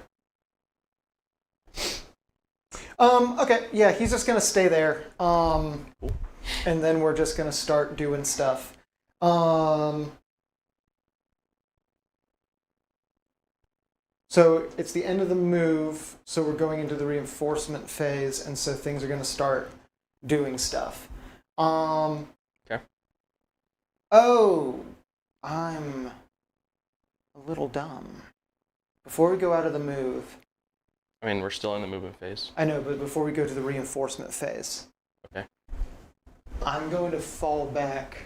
A: Okay, yeah, he's just gonna stay there. And then we're just gonna start doing stuff. So it's the end of the move, so we're going into the reinforcement phase, and so things are gonna start doing stuff.
B: Okay.
A: Oh, I'm a little dumb. Before we go out of the move,
B: I mean, we're still in the movement phase.
A: I know, but before we go to the reinforcement phase,
B: Okay.
A: I'm going to fall back.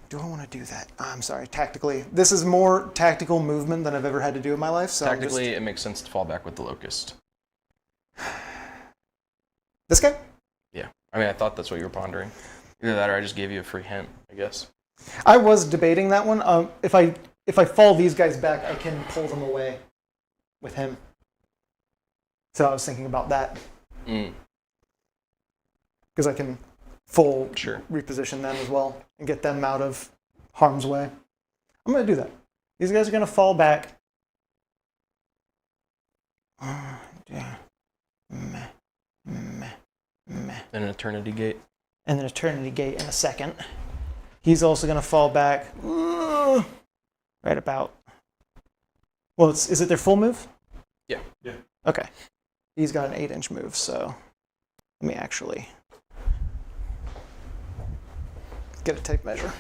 A: Do I want to do that? I'm sorry, tactically. This is more tactical movement than I've ever had to do in my life. So I'm
B: Tactically, it makes sense to fall back with the Locust.
A: this guy?
B: Yeah. I mean, I thought that's what you were pondering. Either that or I just gave you a free hint, I guess.
A: I was debating that one. If I fall these guys back, I can pull them away with him. So I was thinking about that.
B: Mm.
A: Because I can full
B: Sure.
A: reposition them as well and get them out of harm's way. I'm going to do that. These guys are going to fall back.
B: An Eternity Gate.
A: And an Eternity Gate in a second. He's also going to fall back right about... Well, is it their full move?
B: Yeah.
A: Okay. He's got an 8-inch move, so let me actually get a tape measure.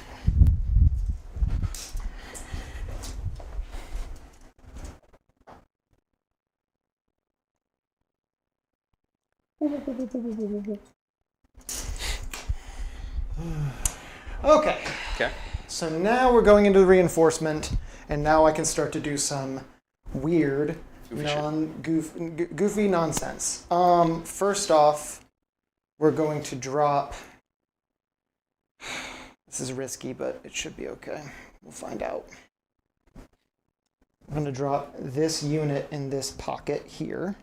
A: Okay.
B: Okay.
A: So now we're going into the reinforcement, and now I can start to do some weird, goofy nonsense. First off, we're going to drop. This is risky, but it should be okay. We'll find out. I'm going to drop this unit in this pocket here.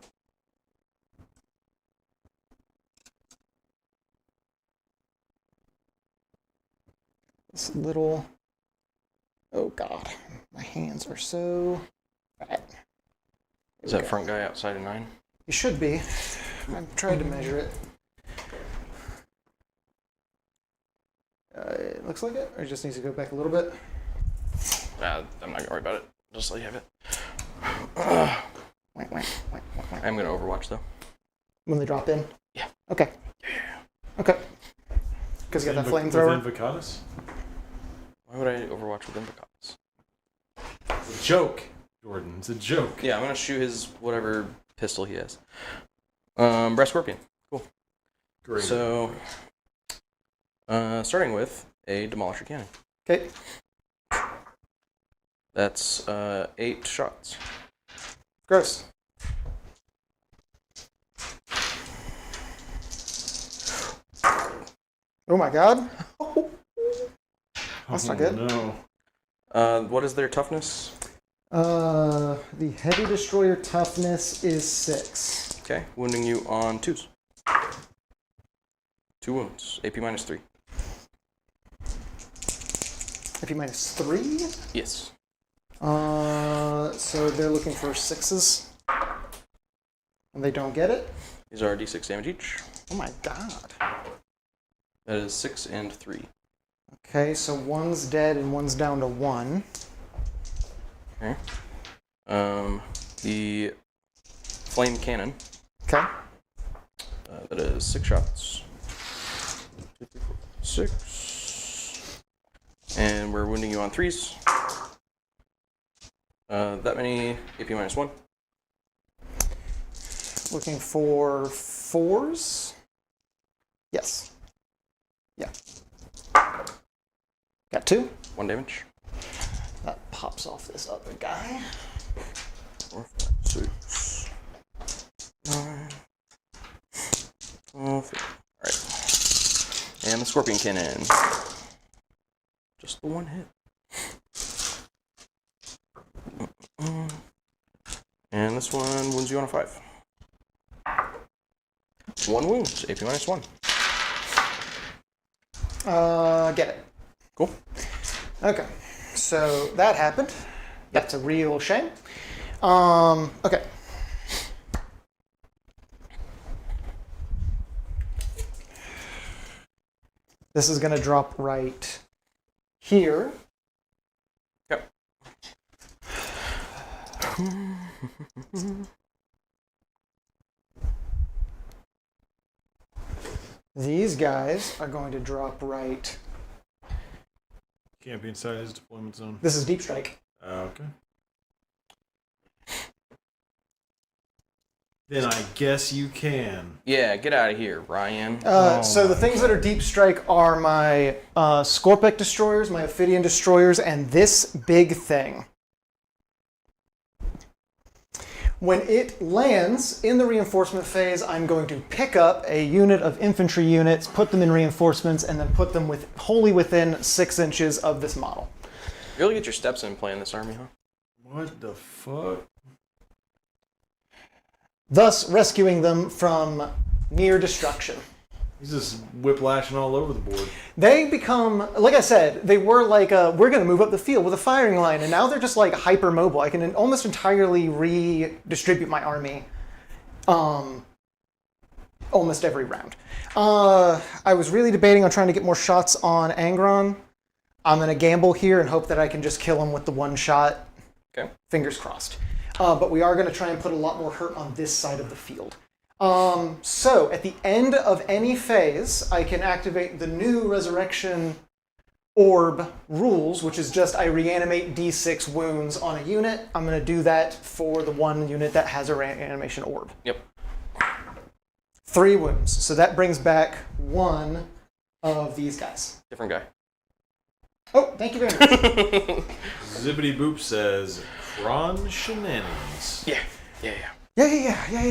A: This little, oh God, my hands are so fat.
B: Is that front guy outside of 9?
A: You should be. I've tried to measure it. It looks like it, or it just needs to go back a little bit?
B: I'm not going to worry about it. Just let you have it. I'm going to Overwatch, though.
A: When they drop in?
B: Yeah.
A: Okay. Okay. Because you got that flamethrower?
C: Invocatus?
B: Why would I Overwatch with Invocatus?
C: It's a joke, Jordan. It's a joke.
B: Yeah, I'm going to shoot his whatever pistol he has. Breast Scorpion. Cool.
C: Great.
B: So, starting with a Demolisher Cannon.
A: Okay.
B: That's 8 shots.
A: Gross. Oh my God. That's not good.
C: No.
B: What is their toughness?
A: The heavy destroyer toughness is 6.
B: Okay, wounding you on 2s. 2 wounds. AP minus 3.
A: AP minus 3?
B: Yes.
A: So they're looking for 6s. And they don't get it?
B: These are d6 damage each.
A: Oh my God.
B: That is 6 and 3.
A: Okay, so one's dead and one's down to 1.
B: Okay. The Flame Cannon.
A: Okay.
B: That is 6 shots. 2, 3, 4, 6. And we're wounding you on 3s. That many AP minus 1.
A: Looking for 4s? Yes. Yeah. Got 2.
B: 1 damage.
A: That pops off this other guy.
B: 4, 5, 6, 9, 12, 15. Alright. And the Scorpion Cannon. Just the 1 hit. And this one wounds you on a 5. 1 wound, AP minus 1.
A: Get it.
B: Cool.
A: Okay, so that happened. That's a real shame. Okay. This is going to drop right here.
B: Yep.
A: These guys are going to drop right.
C: Can't be inside his deployment zone.
A: This is Deep Strike.
C: Okay. Then I guess you can.
B: Yeah, get out of here, Ryan.
A: So the things that are Deep Strike are my Scorpic Destroyers, my Ophidian Destroyers, and this big thing. When it lands in the reinforcement phase, I'm going to pick up a unit of infantry units, put them in reinforcements, and then put them wholly within 6 inches of this model.
B: You really get your steps in playing this army, huh?
C: What the fuck?
A: thus rescuing them from near destruction.
C: He's just whiplashing all over the board.
A: They become, like I said, they were like, we're going to move up the field with a firing line, and now they're just like hyper-mobile. I can almost entirely redistribute my army almost every round. I was really debating on trying to get more shots on Angron. I'm going to gamble here and hope that I can just kill him with the one shot.
B: Okay.
A: Fingers crossed. But we are going to try and put a lot more hurt on this side of the field. So, at the end of any phase, I can activate the new Resurrection Orb rules, which is just I reanimate D6 wounds on a unit. I'm going to do that for the one unit that has a reanimation orb.
B: Yep.
A: 3 wounds. So that brings back one of these guys.
B: Different guy.
A: Oh, thank you very much.
C: Zippity Boop says, Kron shenanigans.
B: Yeah.
A: Yeah. They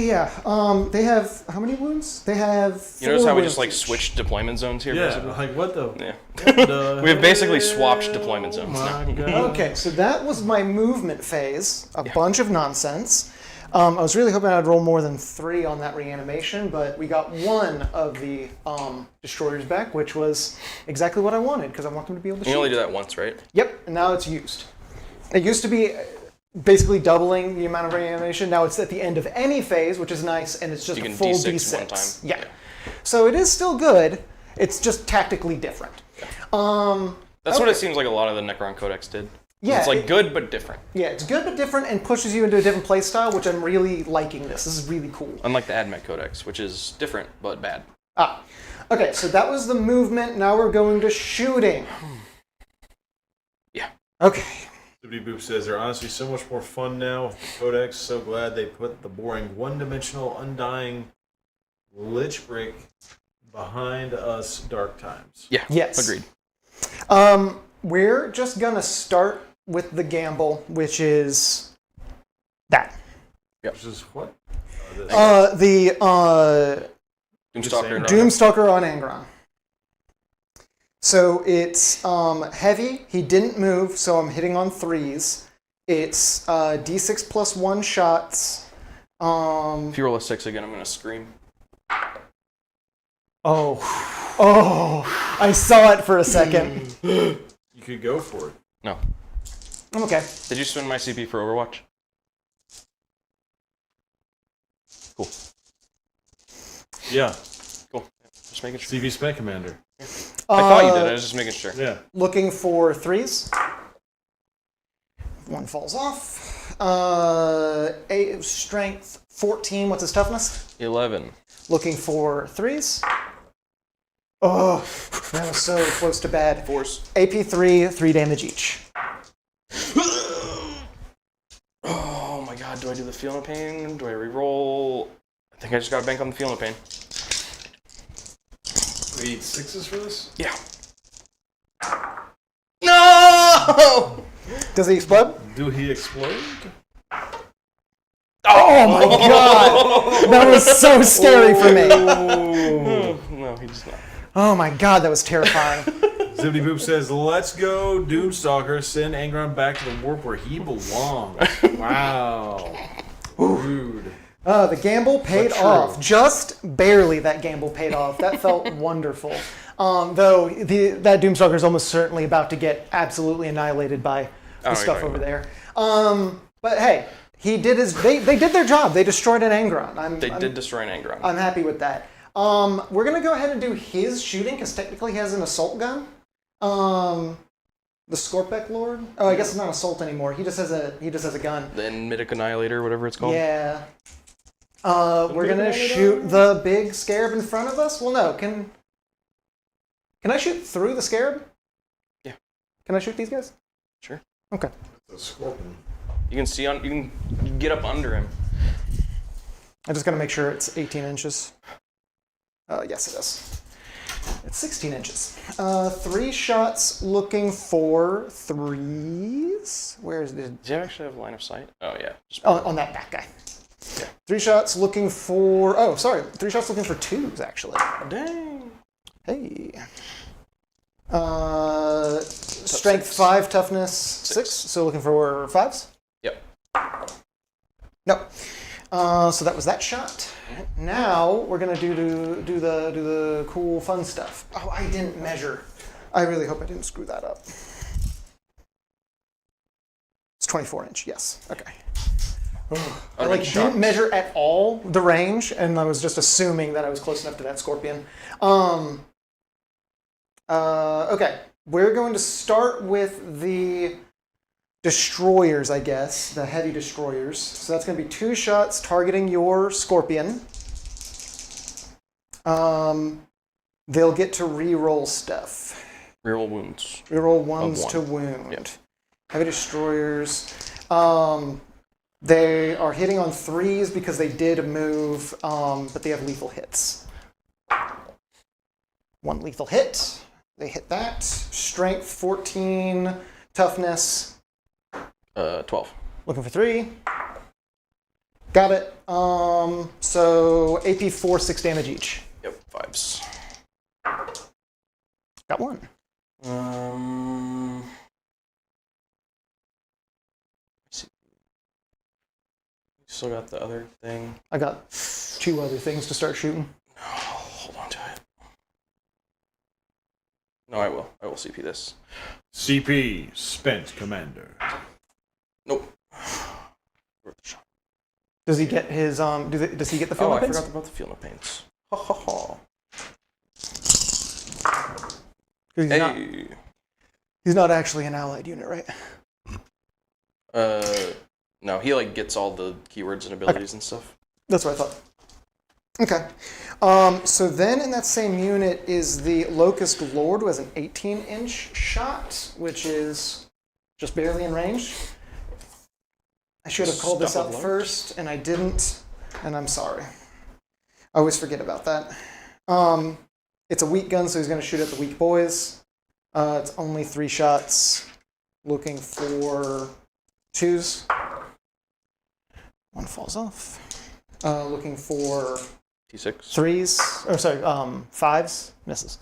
A: have how many wounds? They have 4
B: You notice how we
A: wounds
B: just like
A: each.
B: switched deployment zones here?
C: Yeah,
B: basically?
C: like what the?
B: Yeah.
C: What the
B: We have basically
C: hell?
B: swapped deployment zones
C: My
B: now.
C: God.
A: Okay, so that was my movement phase. A bunch of nonsense. I was really hoping I'd roll more than 3 on that reanimation, but we got 1 of the destroyers back, which was exactly what I wanted, because I want them to be able to shoot.
B: You only do that once, right?
A: Yep, and now it's used. It used to be basically doubling the amount of reanimation. Now it's at the end of any phase, which is nice, and it's just
B: You
A: a
B: can
A: full
B: D6
A: D6.
B: one time.
A: Yeah. So it is still good. It's just tactically different.
B: That's what it seems like a lot of the Necron codex did.
A: Yeah,
B: It's like good but different.
A: Yeah, it's good but different and pushes you into a different play style, which I'm really liking this. This is really cool.
B: Unlike the Admech codex, which is different but bad.
A: Okay, so that was the movement. Now we're going to shooting.
B: Yeah.
A: Okay.
C: Zippity Boop says, they're honestly so much more fun now with the Codex. So glad they put the boring one-dimensional, undying Lich Brick behind us dark times.
B: Yeah.
A: Yes.
B: Agreed.
A: We're just going to start with the gamble, which is that.
C: Which is what? This.
A: The
B: Doomstalker. and
A: Doomstalker on Angron. So it's heavy. He didn't move, so I'm hitting on 3s. It's D6 plus 1 shots.
B: If you roll a 6 again, I'm going to scream.
A: Oh, I saw it for a second.
C: You could go for it.
B: No.
A: I'm okay.
B: Did you spend my CP for Overwatch? Cool.
C: Yeah.
B: Cool. Just making sure.
C: CV Spec Commander.
B: I thought you did. I was just making sure.
C: Yeah.
A: Looking for 3s. 1 falls off. Strength 14. What's his toughness?
B: 11.
A: Looking for 3s. Oh, that was so close to bad.
B: Force.
A: AP 3, 3 damage each.
B: Oh my god, do I do the Feel No Pain? Do I reroll? I think I just got to bank on the Feel No Pain.
C: We need 6s for this?
B: Yeah. No!
A: Does he explode?
C: Do he explode?
A: Oh my god! That was so scary for me.
B: No, he does not.
A: Oh my god, that was terrifying.
C: Zippity Boop says, let's go, Doomstalker. Send Angron back to the warp where he belongs. Wow. Rude.
A: The gamble paid
C: But true.
A: off. Just barely that gamble paid off. That felt wonderful. Though that Doomstalker is almost certainly about to get absolutely annihilated by the stuff over there. But hey, he did his. They did their job. They destroyed an Angron.
B: They did destroy an Angron.
A: I'm happy with that. We're gonna go ahead and do his shooting because technically he has an assault gun. The Scorpec Lord. Oh, I guess it's not assault anymore. He just has a gun.
B: The Midic Annihilator, whatever it's called.
A: Yeah. We're gonna shoot the big scarab in front of us. Well, no. Can I shoot through the scarab?
B: Yeah.
A: Can I shoot these guys?
B: Sure.
A: Okay.
C: The Scorpion.
B: You can see you can get up under him.
A: I just gotta make sure it's 18 inches. Yes, it is. It's 16 inches. 3 shots looking for 3s. Where is it?
B: Does he actually have line of sight? Oh yeah.
A: On that back guy.
B: Yeah.
A: 3 shots looking for. Oh, sorry. 3 shots looking for 2s actually.
B: Dang.
A: Hey. Strength 5, toughness 6. So looking for 5s?
B: Yep.
A: No. So that was that shot. Now we're gonna do the cool fun stuff. Oh, I didn't measure. I really hope I didn't screw that up. It's 24 inch. Yes. Okay. I didn't measure at all the range, and I was just assuming that I was close enough to that scorpion. Okay, we're going to start with the destroyers, I guess, the heavy destroyers. So that's going to be 2 shots targeting your scorpion. They'll get to re-roll stuff.
B: Reroll wounds.
A: Reroll ones to wound.
B: Yep.
A: Heavy destroyers. They are hitting on 3s because they did move, but they have lethal hits. 1 lethal hit. They hit that. Strength 14, toughness
B: 12.
A: Looking for 3. Got it. So AP 4, 6 damage each.
B: Yep, 5s.
A: Got 1.
B: Still got the other thing.
A: I got 2 other things to start shooting.
B: No, hold on to it. No, I will. I will CP this.
C: CP, spent commander.
B: Nope.
A: Does he get his does he get the field
B: I
A: of pains?
B: forgot about the field of pains. Ha ha ha.
A: He's not actually an allied unit, right?
B: No, he like gets all the keywords and abilities and stuff.
A: That's what I thought. Okay. So then in that same unit is the Locust Lord, who has an 18-inch shot, which is just barely in range. I should have called this out first, and I didn't, and I'm sorry. I always forget about that. It's a weak gun, so he's going to shoot at the weak boys. It's only 3 shots. Looking for 2s. 1 falls off. Looking for
B: T6.
A: 3s. Oh, sorry, 5s. Misses.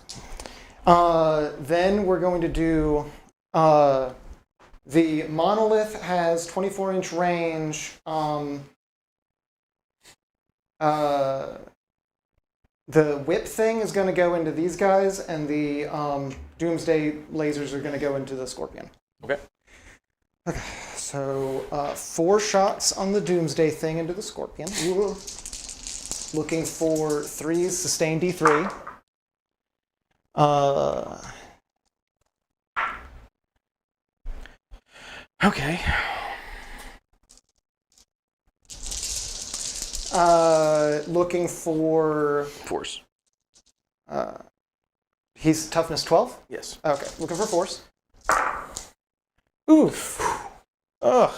A: Then we're going to do... the monolith has 24-inch range. The whip thing is going to go into these guys, and the doomsday lasers are going to go into the scorpion.
B: Okay.
A: Okay, so 4 shots on the doomsday thing into the scorpion. Ooh. Looking for 3s, sustain D3.
B: Okay.
A: Looking for...
B: Force.
A: He's toughness 12?
B: Yes.
A: Okay, looking for force. Oof. Ugh.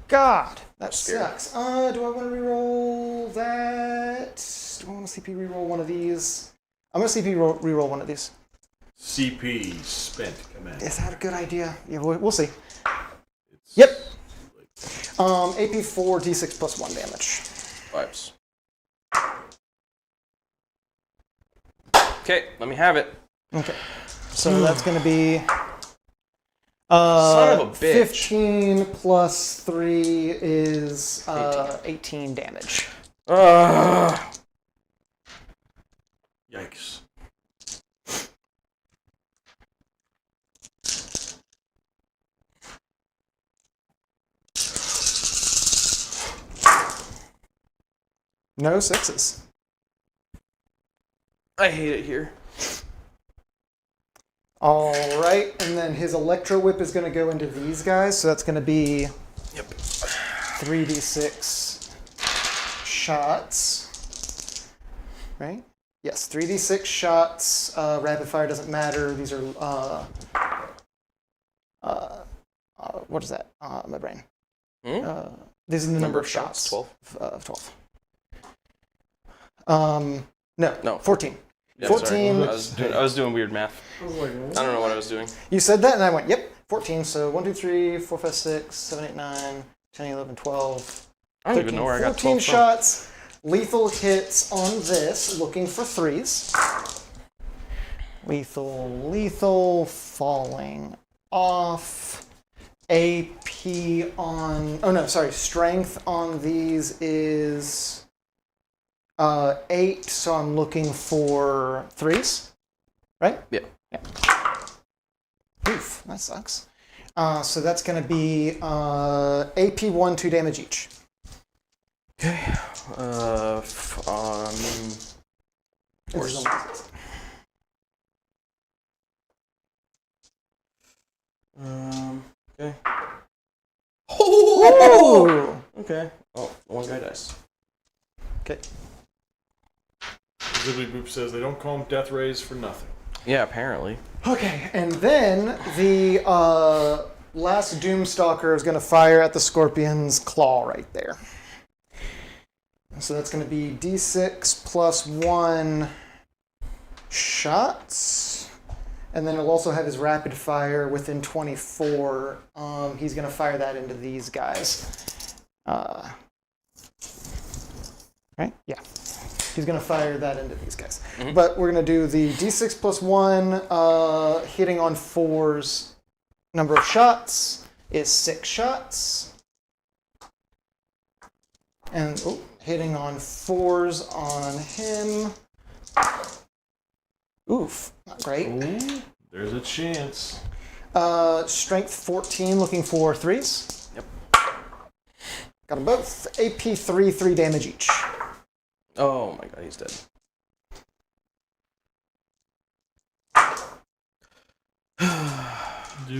A: God, that sucks. Do I want to reroll that? Do I want to CP reroll one of these? I'm going to CP reroll one of these.
C: CP, spent commander.
A: Is that a good idea? Yeah, we'll see. Yep. AP 4, D6 plus 1 damage.
B: 5s. Okay, let me have it.
A: Okay. So that's going to be...
B: Son of a bitch.
A: 15 plus 3 is 18 damage.
C: Yikes.
A: No 6s.
B: I hate it here.
A: All right, and then his electro whip is going to go into these guys, so that's going to be 3d6 shots, right? Yes, 3d6 shots. Rapid fire doesn't matter. These are what is that? My brain. This is the number of shots.
B: 12.
A: 12. No, 14.
B: Yeah,
A: 14.
B: I was doing weird math. I don't know what I was doing.
A: You said that, and I went, yep, 14. So 1, 2, 3, 4, 5, 6, 7, 8, 9, 10, 11, 12.
B: I don't even know where I got
A: 14
B: 12 from.
A: shots. Lethal hits on this, looking for 3s. Lethal, falling off. AP on... Oh, no, sorry. Strength on these is 8, so I'm looking for 3s, right?
B: Yeah.
A: Oof, that sucks. So that's going to be AP 1, 2 damage each.
B: Okay. Okay.
A: Oh!
B: Okay. Oh, one guy dies.
A: Okay.
C: Zibbly Boop says they don't call them death rays for nothing.
B: Yeah, apparently.
A: Okay, and then the last Doomstalker is going to fire at the Scorpion's claw right there. So that's going to be D6 plus 1 shots. And then he'll also have his rapid fire within 24. He's going to fire that into these guys. Right? Yeah. He's going to fire that into these guys. Mm-hmm. But we're going to do the D6 plus 1, hitting on 4s. Number of shots is 6 shots. And hitting on 4s on him. Oof, not great.
C: Ooh, there's a chance.
A: Strength 14, looking for 3s.
B: Yep.
A: Got them both. AP 3, 3 damage each.
B: Oh my god, he's dead.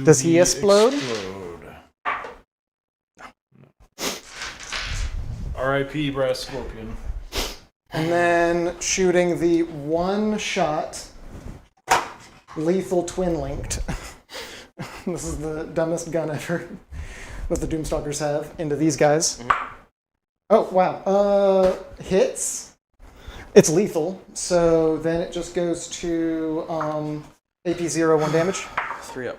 A: Does he explode?
C: R.I.P. Brass Scorpion.
A: And then shooting the 1 shot, lethal twin linked. This is the dumbest gun ever that the Doomstalkers have, into these guys. Mm-hmm. Oh, wow. Hits. It's lethal, so then it just goes to AP 0, 1 damage.
B: 3 up.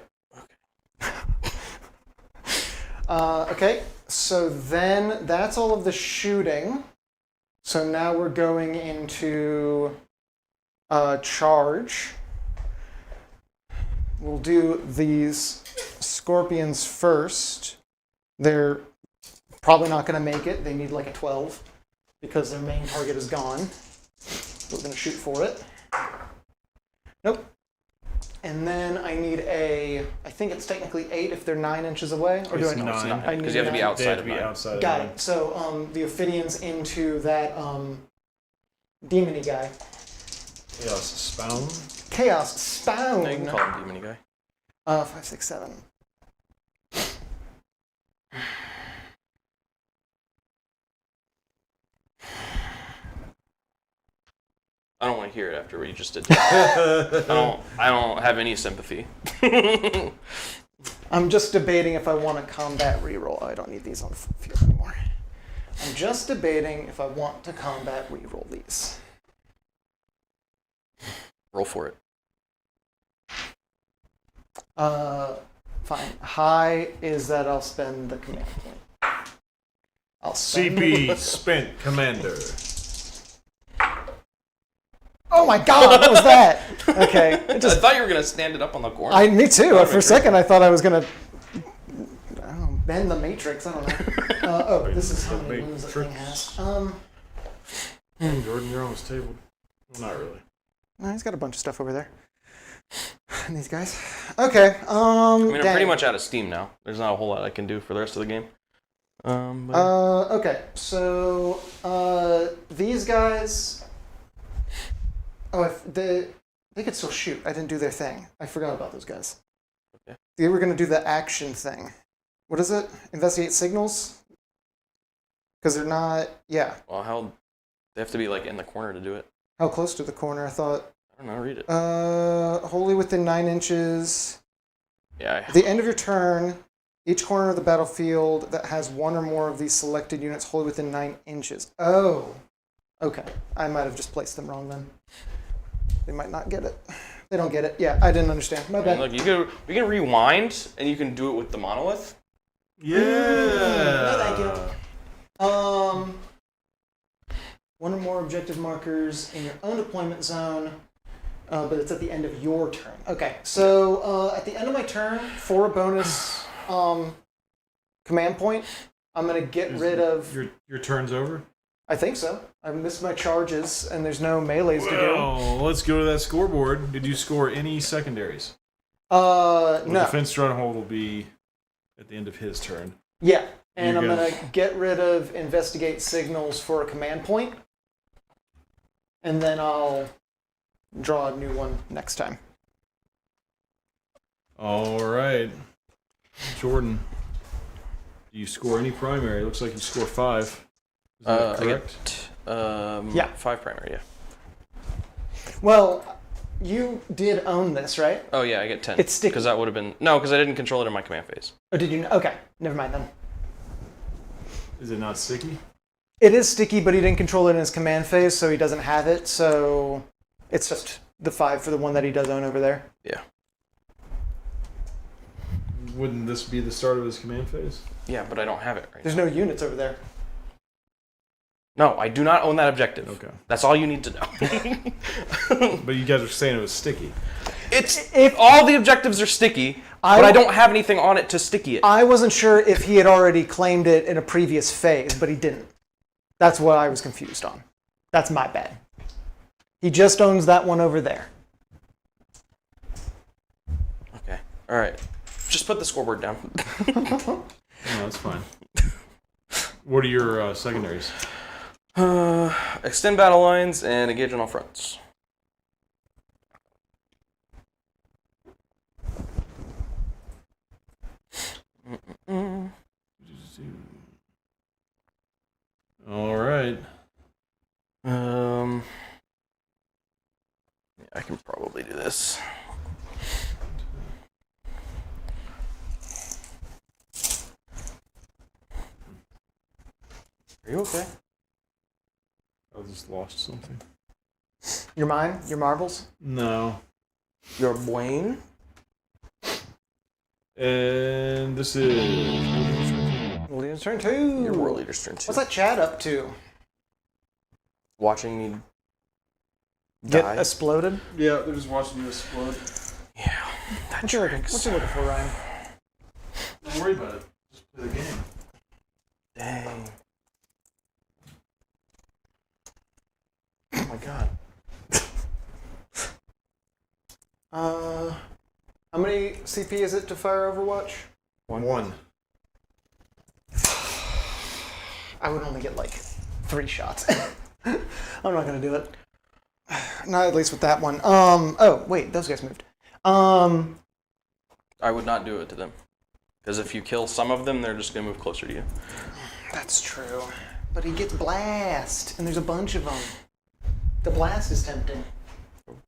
A: Okay, so then that's all of the shooting. So now we're going into charge. We'll do these Scorpions first. They're probably not going to make it. They need like a 12 because their main target is gone. We're going to shoot for it. Nope. And then I need I think it's technically 8 if they're 9 inches away. Or do I know?
C: It's 9.
B: Because you have to be outside of 9.
A: Got it. So the Ophidian's into that demony guy.
C: Chaos Spawn.
A: Chaos Spawn.
B: No, you can call him demony guy.
A: 5, 6, 7.
B: I don't want to hear it after what you just did. I don't have any sympathy.
A: I'm just debating if I want a combat reroll. I don't need these on the field anymore. I'm just debating if I want to combat reroll these.
B: Roll for it.
A: Fine. High is that I'll spend the command point. I'll spend
C: CP spent commander.
A: Oh my god, what was that? Okay.
B: I thought you were going to stand it up on the corner.
A: Me too. For a second I thought I was going to bend the matrix. I don't know. This is how many wounds the thing has.
C: Jordan, you're almost tabled. Well, not really.
A: No, he's got a bunch of stuff over there. And these guys. Okay.
B: I'm pretty much out of steam now. There's not a whole lot I can do for the rest of the game.
A: Okay. So these guys. Oh, they could still shoot. I didn't do their thing. I forgot about those guys.
B: Okay.
A: They were going to do the action thing. What is it? Investigate signals? Because they're not... Yeah.
B: Well, they have to be like in the corner to do it.
A: How close to the corner? I thought...
B: I don't know. Read it.
A: Wholly within 9 inches.
B: Yeah.
A: At the end of your turn, each corner of the battlefield that has one or more of these selected units wholly within 9 inches. Oh. Okay. I might have just placed them wrong then. They might not get it. They don't get it. Yeah, I didn't understand. My bad.
B: Look, we can rewind, and you can do it with the monolith.
C: Yeah.
A: No, thank you. One or more objective markers in your own deployment zone, but it's at the end of your turn. Okay, so at the end of my turn, for a bonus command point. I'm gonna get rid of.
C: Your turn's over.
A: I think so. I missed my charges, and there's no melees to do.
C: Oh, let's go to that scoreboard. Did you score any secondaries?
A: No.
C: Defense stronghold will be at the end of his turn.
A: Yeah, and I'm gonna get rid of investigate signals for a command point, and then I'll draw a new one next time.
C: All right, Jordan. Do you score any primary? Looks like you score 5. Is that correct?
B: Yeah, 5 primary. Yeah.
A: Well, you did own this, right?
B: Oh yeah, I get 10.
A: It's sticky.
B: Because that would have been because I didn't control it in my command phase.
A: Oh, did you? Okay, never mind then.
C: Is it not sticky?
A: It is sticky, but he didn't control it in his command phase, so he doesn't have it. So it's just the 5 for the one that he does own over there.
B: Yeah.
C: Wouldn't this be the start of his command phase?
B: Yeah, but I don't have it right
A: There's
B: now.
A: no units over there.
B: No, I do not own that objective.
C: Okay.
B: That's all you need to know.
C: But you guys are saying it was sticky.
B: If all the objectives are sticky, but I don't have anything on it to sticky it.
A: I wasn't sure if he had already claimed it in a previous phase, but he didn't. That's what I was confused on. That's my bad. He just owns that one over there.
B: Okay. All right. Just put the scoreboard down.
C: No, that's fine. What are your secondaries?
B: Extend battle lines and engage on all fronts.
C: All right.
B: Yeah, I can probably do this. Are you okay?
C: I just lost something.
A: Your mine? Your marbles?
C: No.
B: Your Wayne?
C: And this is...
A: World Eaters turn 2.
B: Your World Eaters turn 2.
A: What's that Chad up to?
B: Watching me
A: Get
B: die?
A: exploded?
C: Yeah, they're just watching you explode.
B: Yeah.
A: What you looking for, Ryan?
C: Don't worry about it. Just play the game.
B: Dang. Oh my god.
A: How many CP is it to fire Overwatch?
C: One.
A: I would only get like 3 shots. I'm not gonna do it. Not at least with that one. Oh wait, those guys moved.
B: I would not do it to them. Because if you kill some of them, they're just going to move closer to you.
A: That's true. But he gets blast, and there's a bunch of them. The blast is tempting.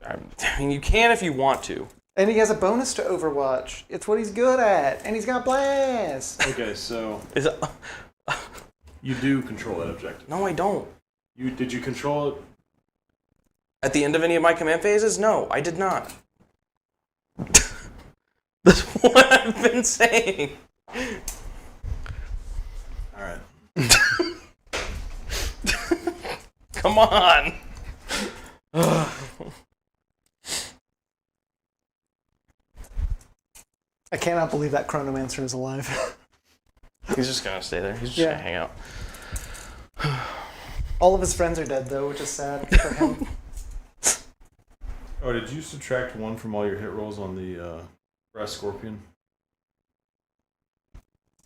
B: I mean, you can if you want to.
A: And he has a bonus to Overwatch. It's what he's good at, and he's got blast.
C: Okay, so
B: Is it?
C: you do control that objective.
B: No, I don't.
C: Did you control it?
B: At the end of any of my command phases? No, I did not. That's what I've been saying.
C: All right.
B: Come on.
A: I cannot believe that Chronomancer is alive.
B: He's just going to stay there. He's just
A: Yeah.
B: going to hang out.
A: All of his friends are dead, though, which is sad for him.
C: Oh, did you subtract 1 from all your hit rolls on the Brass Scorpion?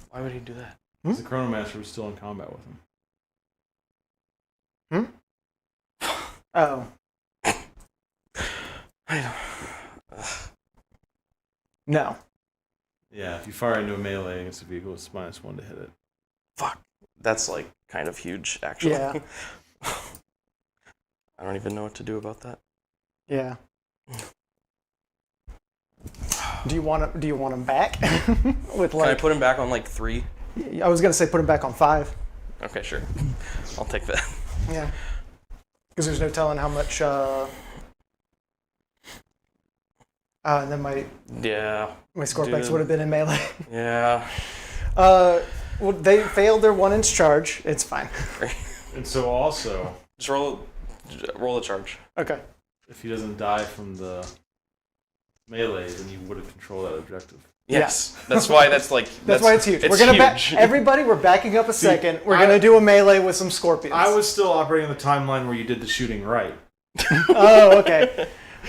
B: Why would he do that?
C: Because the Chronomancer was still in combat with him.
A: Oh.
B: I don't...
A: No.
C: Yeah, if you fire into a melee against a vehicle, it's -1 to hit it.
B: Fuck. That's like kind of huge, actually.
A: Yeah.
B: I don't even know what to do about that.
A: Yeah. Do you want him back? With
B: Can I put him back on like 3?
A: I was gonna say put him back on 5.
B: Okay, sure. I'll take that.
A: Yeah. Because there's no telling how much. And then my
B: Yeah.
A: Scorpex
B: Dude.
A: would have been in melee.
B: Yeah.
A: Well, they failed their 1-inch charge. It's fine.
C: And so also,
B: Just roll the charge.
A: Okay.
C: if he doesn't die from the melee, then you would have controlled that objective.
B: Yes, that's why that's why
A: it's huge.
B: It's
A: we're gonna
B: huge.
A: everybody. We're backing up a second. We're gonna do a melee with some scorpions.
C: I was still operating on the timeline where you did the shooting right.
A: Oh, okay.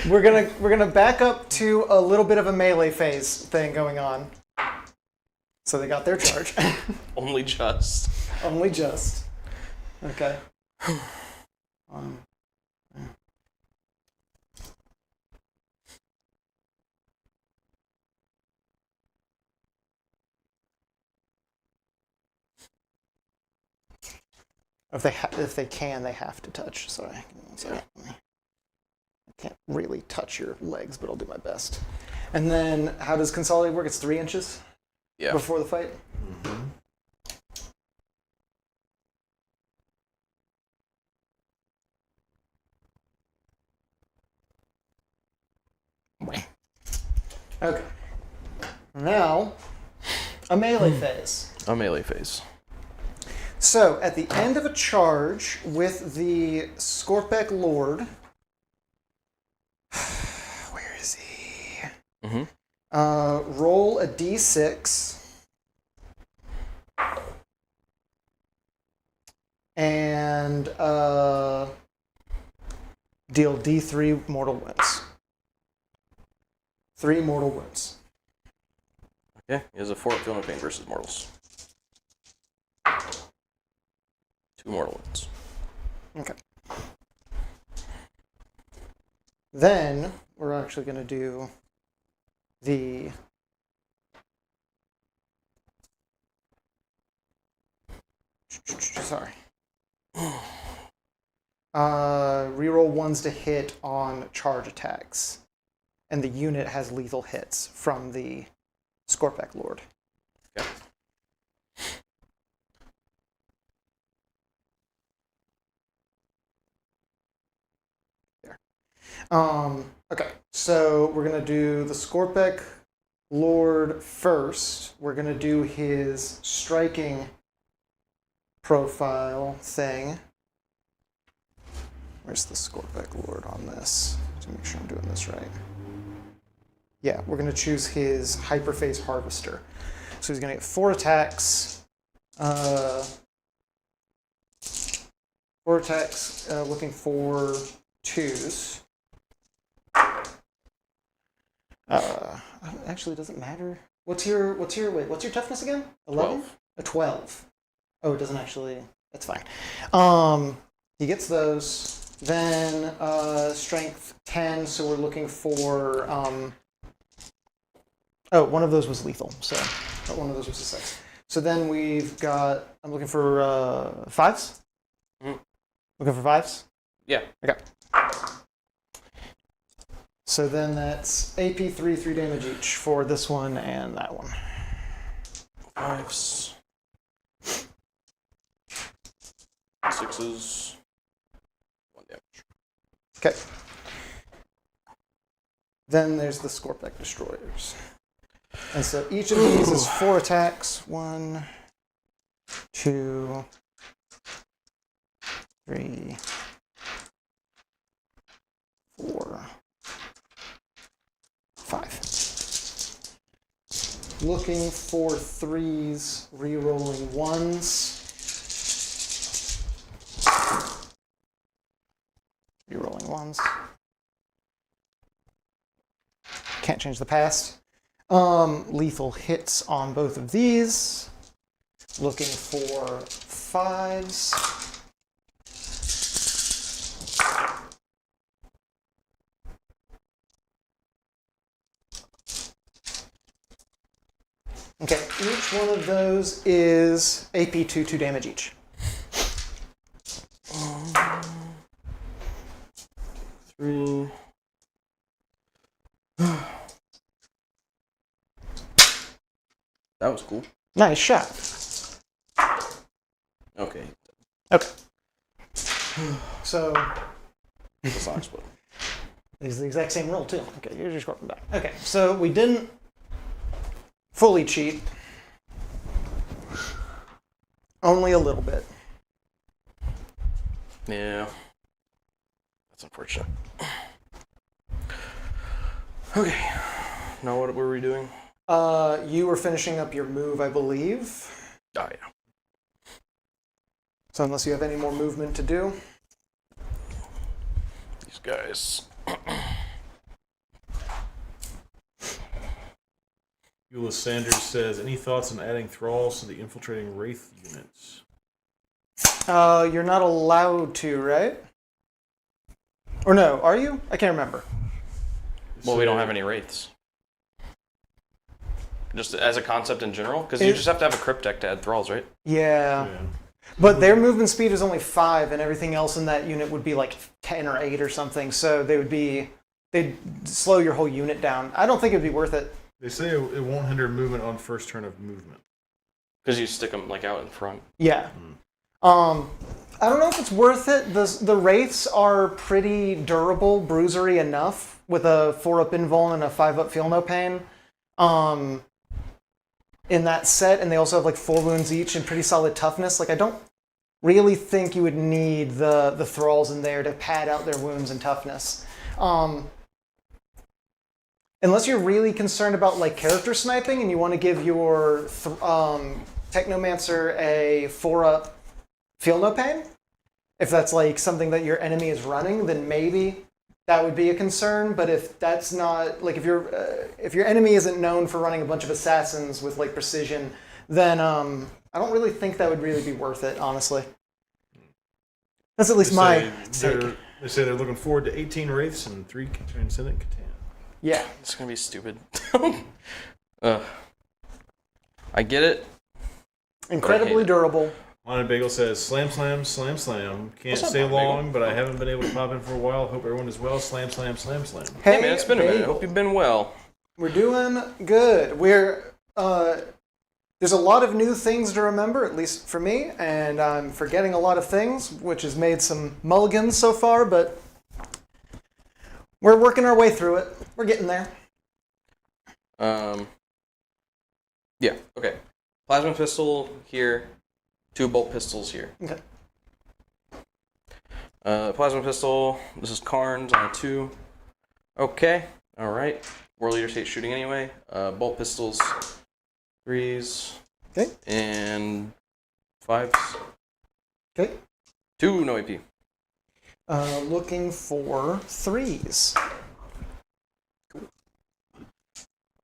A: We're gonna back up to a little bit of a melee phase thing going on. So they got their charge.
B: Only just.
A: Only just. Okay. If they can, they have to touch. Sorry. One second. I can't really touch your legs, but I'll do my best. And then, how does Consolidate work? It's 3 inches before the fight?
C: Mm-hmm.
A: Okay. Now, a melee phase.
B: A melee phase.
A: So, at the end of a charge with the Scorpec Lord, where is he?
B: Mm-hmm.
A: Roll a d6 and deal d3 mortal wounds. 3 mortal wounds.
B: Okay, he has a 4 Feel No Pain versus mortals. 2 mortal wounds.
A: Okay. Then we're actually going to do the reroll ones to hit on charge attacks, and the unit has lethal hits from the Scorpec Lord.
B: Okay.
A: Okay, so we're going to do the Scorpec Lord first. We're going to do his striking profile thing. Where's the Scorpec Lord on this? To make sure I'm doing this right. Yeah, we're going to choose his Hyperphase Harvester. So he's going to get 4 attacks. 4 attacks, looking for 2s. Actually, it doesn't matter. What's your toughness again? 11?
B: 12.
A: A 12. Oh, it doesn't actually. That's fine. He gets those. Then strength 10. So we're looking for. Oh, one of those was lethal. So one of those was a 6. So then we've got. I'm looking for 5s.
B: Mm.
A: Looking for 5s.
B: Yeah.
A: Okay. So then that's AP 3 damage each for this one and that one.
B: 5s. 6s. 1 damage.
A: Okay. Then there's the Scorpec Destroyers. And so each of these is 4 attacks. 1, 2, 3, 4, 5. Looking for 3s, re-rolling 1s. Re-rolling 1s. Can't change the past. Lethal hits on both of these. Looking for 5s. Okay, each one of those is AP 2 damage each.
B: 3. That was cool.
A: Nice shot.
B: Okay.
A: Okay. So,
B: That's not explode.
A: it's the exact same roll, too. Okay, here's your scorpion back. Okay, so we didn't fully cheat. Only a little bit.
B: Yeah. That's unfortunate. Okay. No, what were we doing?
A: You were finishing up your move, I believe.
B: Oh, yeah.
A: So unless you have any more movement to do.
B: These guys.
C: Eula Sanders says, any thoughts on adding thralls to the infiltrating wraith units?
A: You're not allowed to, right? Or no, are you? I can't remember.
B: Well, we don't have any wraiths. Just as a concept in general? Because you just have to have a crypt deck to add thralls, right?
A: Yeah. But their movement speed is only 5, and everything else in that unit would be like 10 or 8 or something, so they'd slow your whole unit down. I don't think it'd be worth it.
C: They say it won't hinder movement on first turn of movement.
B: Because you stick them like out in front.
A: Yeah. I don't know if it's worth it. The wraiths are pretty durable, bruisery enough with a 4-up invuln and a 5-up feel no pain. In that set, and they also have like 4 wounds each and pretty solid toughness. Like, I don't really think you would need the thralls in there to pad out their wounds and toughness. Unless you're really concerned about like character sniping and you want to give your Technomancer a 4-up feel no pain, if that's like something that your enemy is running, then maybe that would be a concern. But if that's not, like, if your enemy isn't known for running a bunch of assassins with like precision, then I don't really think that would really be worth it, honestly. That's at least my take.
C: They say they're looking forward to 18 wraiths and 3 Transcendent Catan.
A: Yeah.
B: It's going to be stupid. I get it.
A: Incredibly durable.
C: Mounted Bagel says, slam, slam, slam, slam. Can't
B: What's up,
C: stay
B: Mounted
C: long,
B: Bagel?
C: but I haven't been able to pop in for a while. Hope everyone is well. Slam, slam, slam, slam.
B: Hey, man, it's been a minute.
A: Bagel.
B: Hope you've been well.
A: We're doing good. There's a lot of new things to remember, at least for me, and I'm forgetting a lot of things, which has made some mulligans so far, but we're working our way through it. We're getting there.
B: Yeah, okay. Plasma pistol here, 2 bolt pistols here.
A: Okay.
B: Plasma pistol, this is Karn's on a 2. Okay, alright. World Eaters hate shooting anyway. Bolt pistols, 3s.
A: Okay.
B: And 5s.
A: Okay.
B: 2, no AP.
A: Looking for 3s.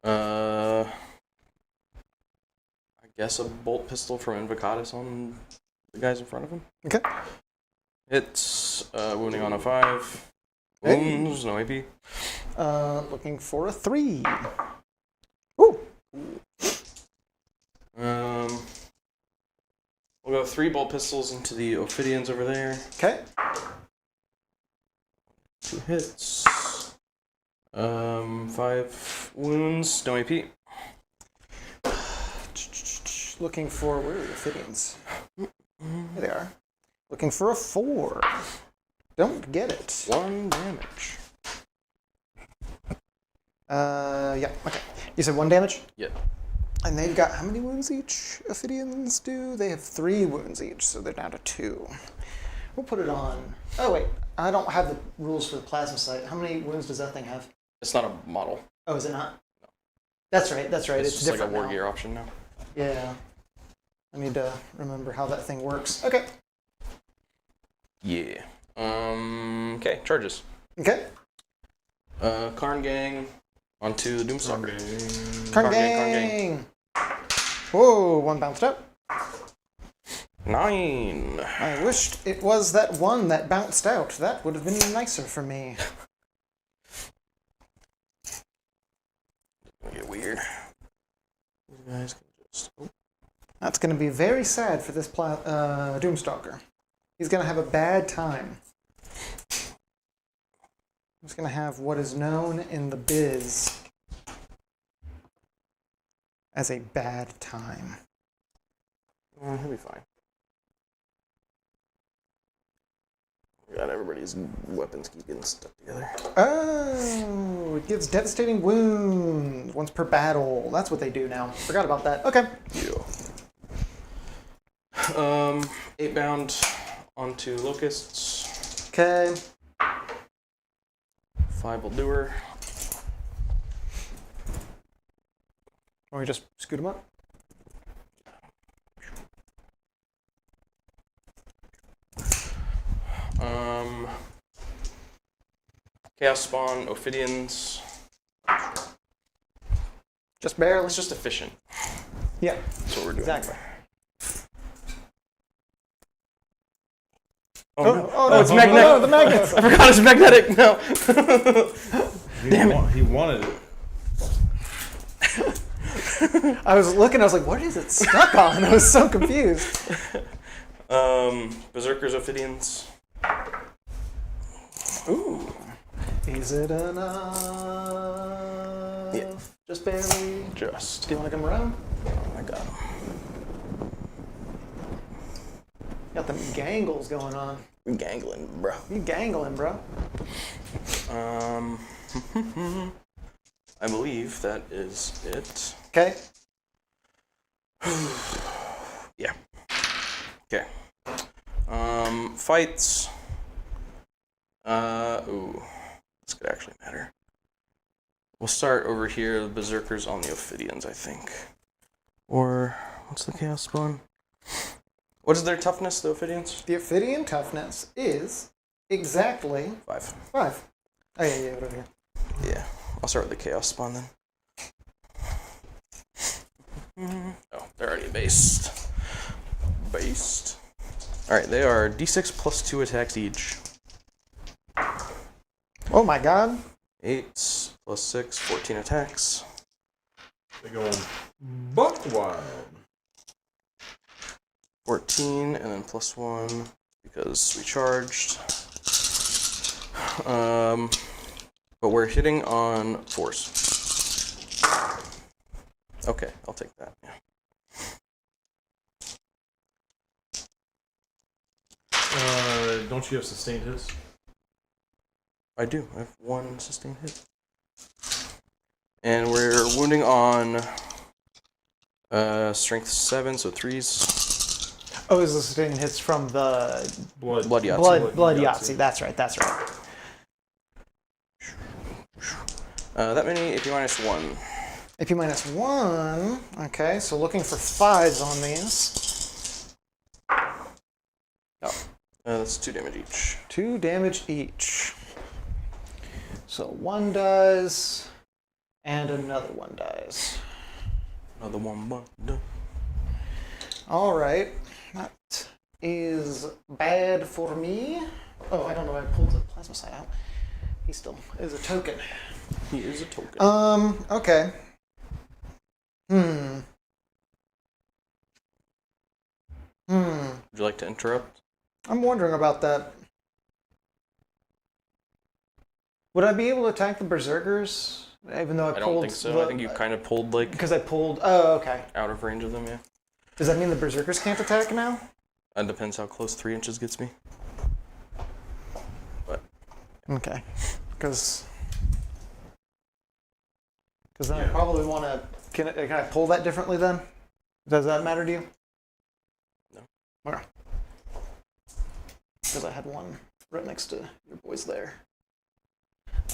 B: I guess a bolt pistol from Invocatus on the guys in front of him.
A: Okay.
B: Hits, wounding on a 5.
A: Hey.
B: Wounds, no AP.
A: Looking for a 3. Ooh.
B: We'll go 3 bolt pistols into the Ophidians over there.
A: Okay.
B: 2 hits. 5 wounds, no AP.
A: Looking for, where are the Ophidians? Here they are. Looking for a 4. Don't get it.
B: 1 damage.
A: Yeah, okay. You said 1 damage?
B: Yeah.
A: And they've got, how many wounds each Ophidians do? They have 3 wounds each, so they're down to 2. We'll put it on. Oh, wait. I don't have the rules for the plasma sight. How many wounds does that thing have?
B: It's not a model.
A: Oh, is it not? No. That's right. It's
B: just like a
A: different
B: war
A: now.
B: gear option now.
A: Yeah. I need to remember how that thing works. Okay.
B: Yeah. Okay, charges.
A: Okay.
B: Karn Gang onto the Doomstalker.
A: Karn gang. Whoa, 1 bounced out.
B: 9.
A: I wished it was that 1 that bounced out. That would have been nicer for me.
B: Get weird. These guys can just. Oh.
A: That's going to be very sad for this Doomstalker. He's going to have a bad time. He's going to have what is known in the biz as a bad time.
B: He'll be fine. Got everybody's weapons keep getting stuck together.
A: Oh, it gives devastating wounds once per battle. That's what they do now. Forgot about that. Okay.
B: Yeah. 8 bound onto locusts.
A: Okay.
B: 5 will do her.
A: Or we just scoot them up?
B: Chaos Spawn, Ophidians.
A: Just barely.
B: It's just efficient.
A: Yeah.
B: That's what we're doing.
A: Exactly.
B: Oh, no.
A: Oh,
B: It's magnetic.
A: Oh, the magnets.
B: I forgot it's magnetic. No. Damn it.
C: He wanted it.
A: I was looking, I was like, what is it stuck on? I was so confused.
B: Berserkers, Ophidians.
A: Ooh. Is it enough?
B: Yeah.
A: Just barely.
B: Just.
A: Do you want to come around?
B: I got him.
A: Got them gangles going on.
B: Gangling, bro.
A: You gangling, bro.
B: I believe that is it.
A: Okay.
B: Yeah. Okay. Fights. Ooh. This could actually matter. We'll start over here, the Berserkers on the Ophidians, I think. Or, what's the Chaos Spawn? What is their toughness, the Ophidians?
A: The Ophidian toughness is exactly
B: 5.
A: 5. Oh, yeah, over here.
B: Yeah. I'll start with the Chaos Spawn then. Oh, they're already based. Alright, they are d6 plus 2 attacks each.
A: Oh my god.
B: 8 plus 6, 14 attacks.
C: They're going buck wild.
B: 14, and then plus 1 because we charged. But we're hitting on 4s. Okay, I'll take that. Yeah.
C: Don't you have sustained hits?
B: I do. I have 1 sustained hit. And we're wounding on strength 7, so 3s.
A: Oh, is the sustaining hits from the
B: Blood Yahtzee.
A: blood Yahtzee. That's right.
B: That many AP minus 1.
A: AP minus 1. Okay, so looking for 5s on these.
B: Oh, that's 2 damage each.
A: 2 damage each. So 1 dies, and another 1 dies.
B: Another 1.
A: All right, that is bad for me. Oh, I don't know. I pulled the plasma side out. He still is a token.
B: He is a token.
A: Okay. Would
B: you like to interrupt?
A: I'm wondering about that. Would I be able to attack the Berserkers? Even though I pulled.
B: I don't think so. I think you kind of pulled, like.
A: Because I pulled. Oh, okay.
B: Out of range of them, yeah.
A: Does that mean the Berserkers can't attack now?
B: That depends how close 3 inches gets me. But.
A: Okay. Because then I probably want to. Can I pull that differently then? Does that matter to you?
B: No.
A: Okay. Because I had one right next to your boys there.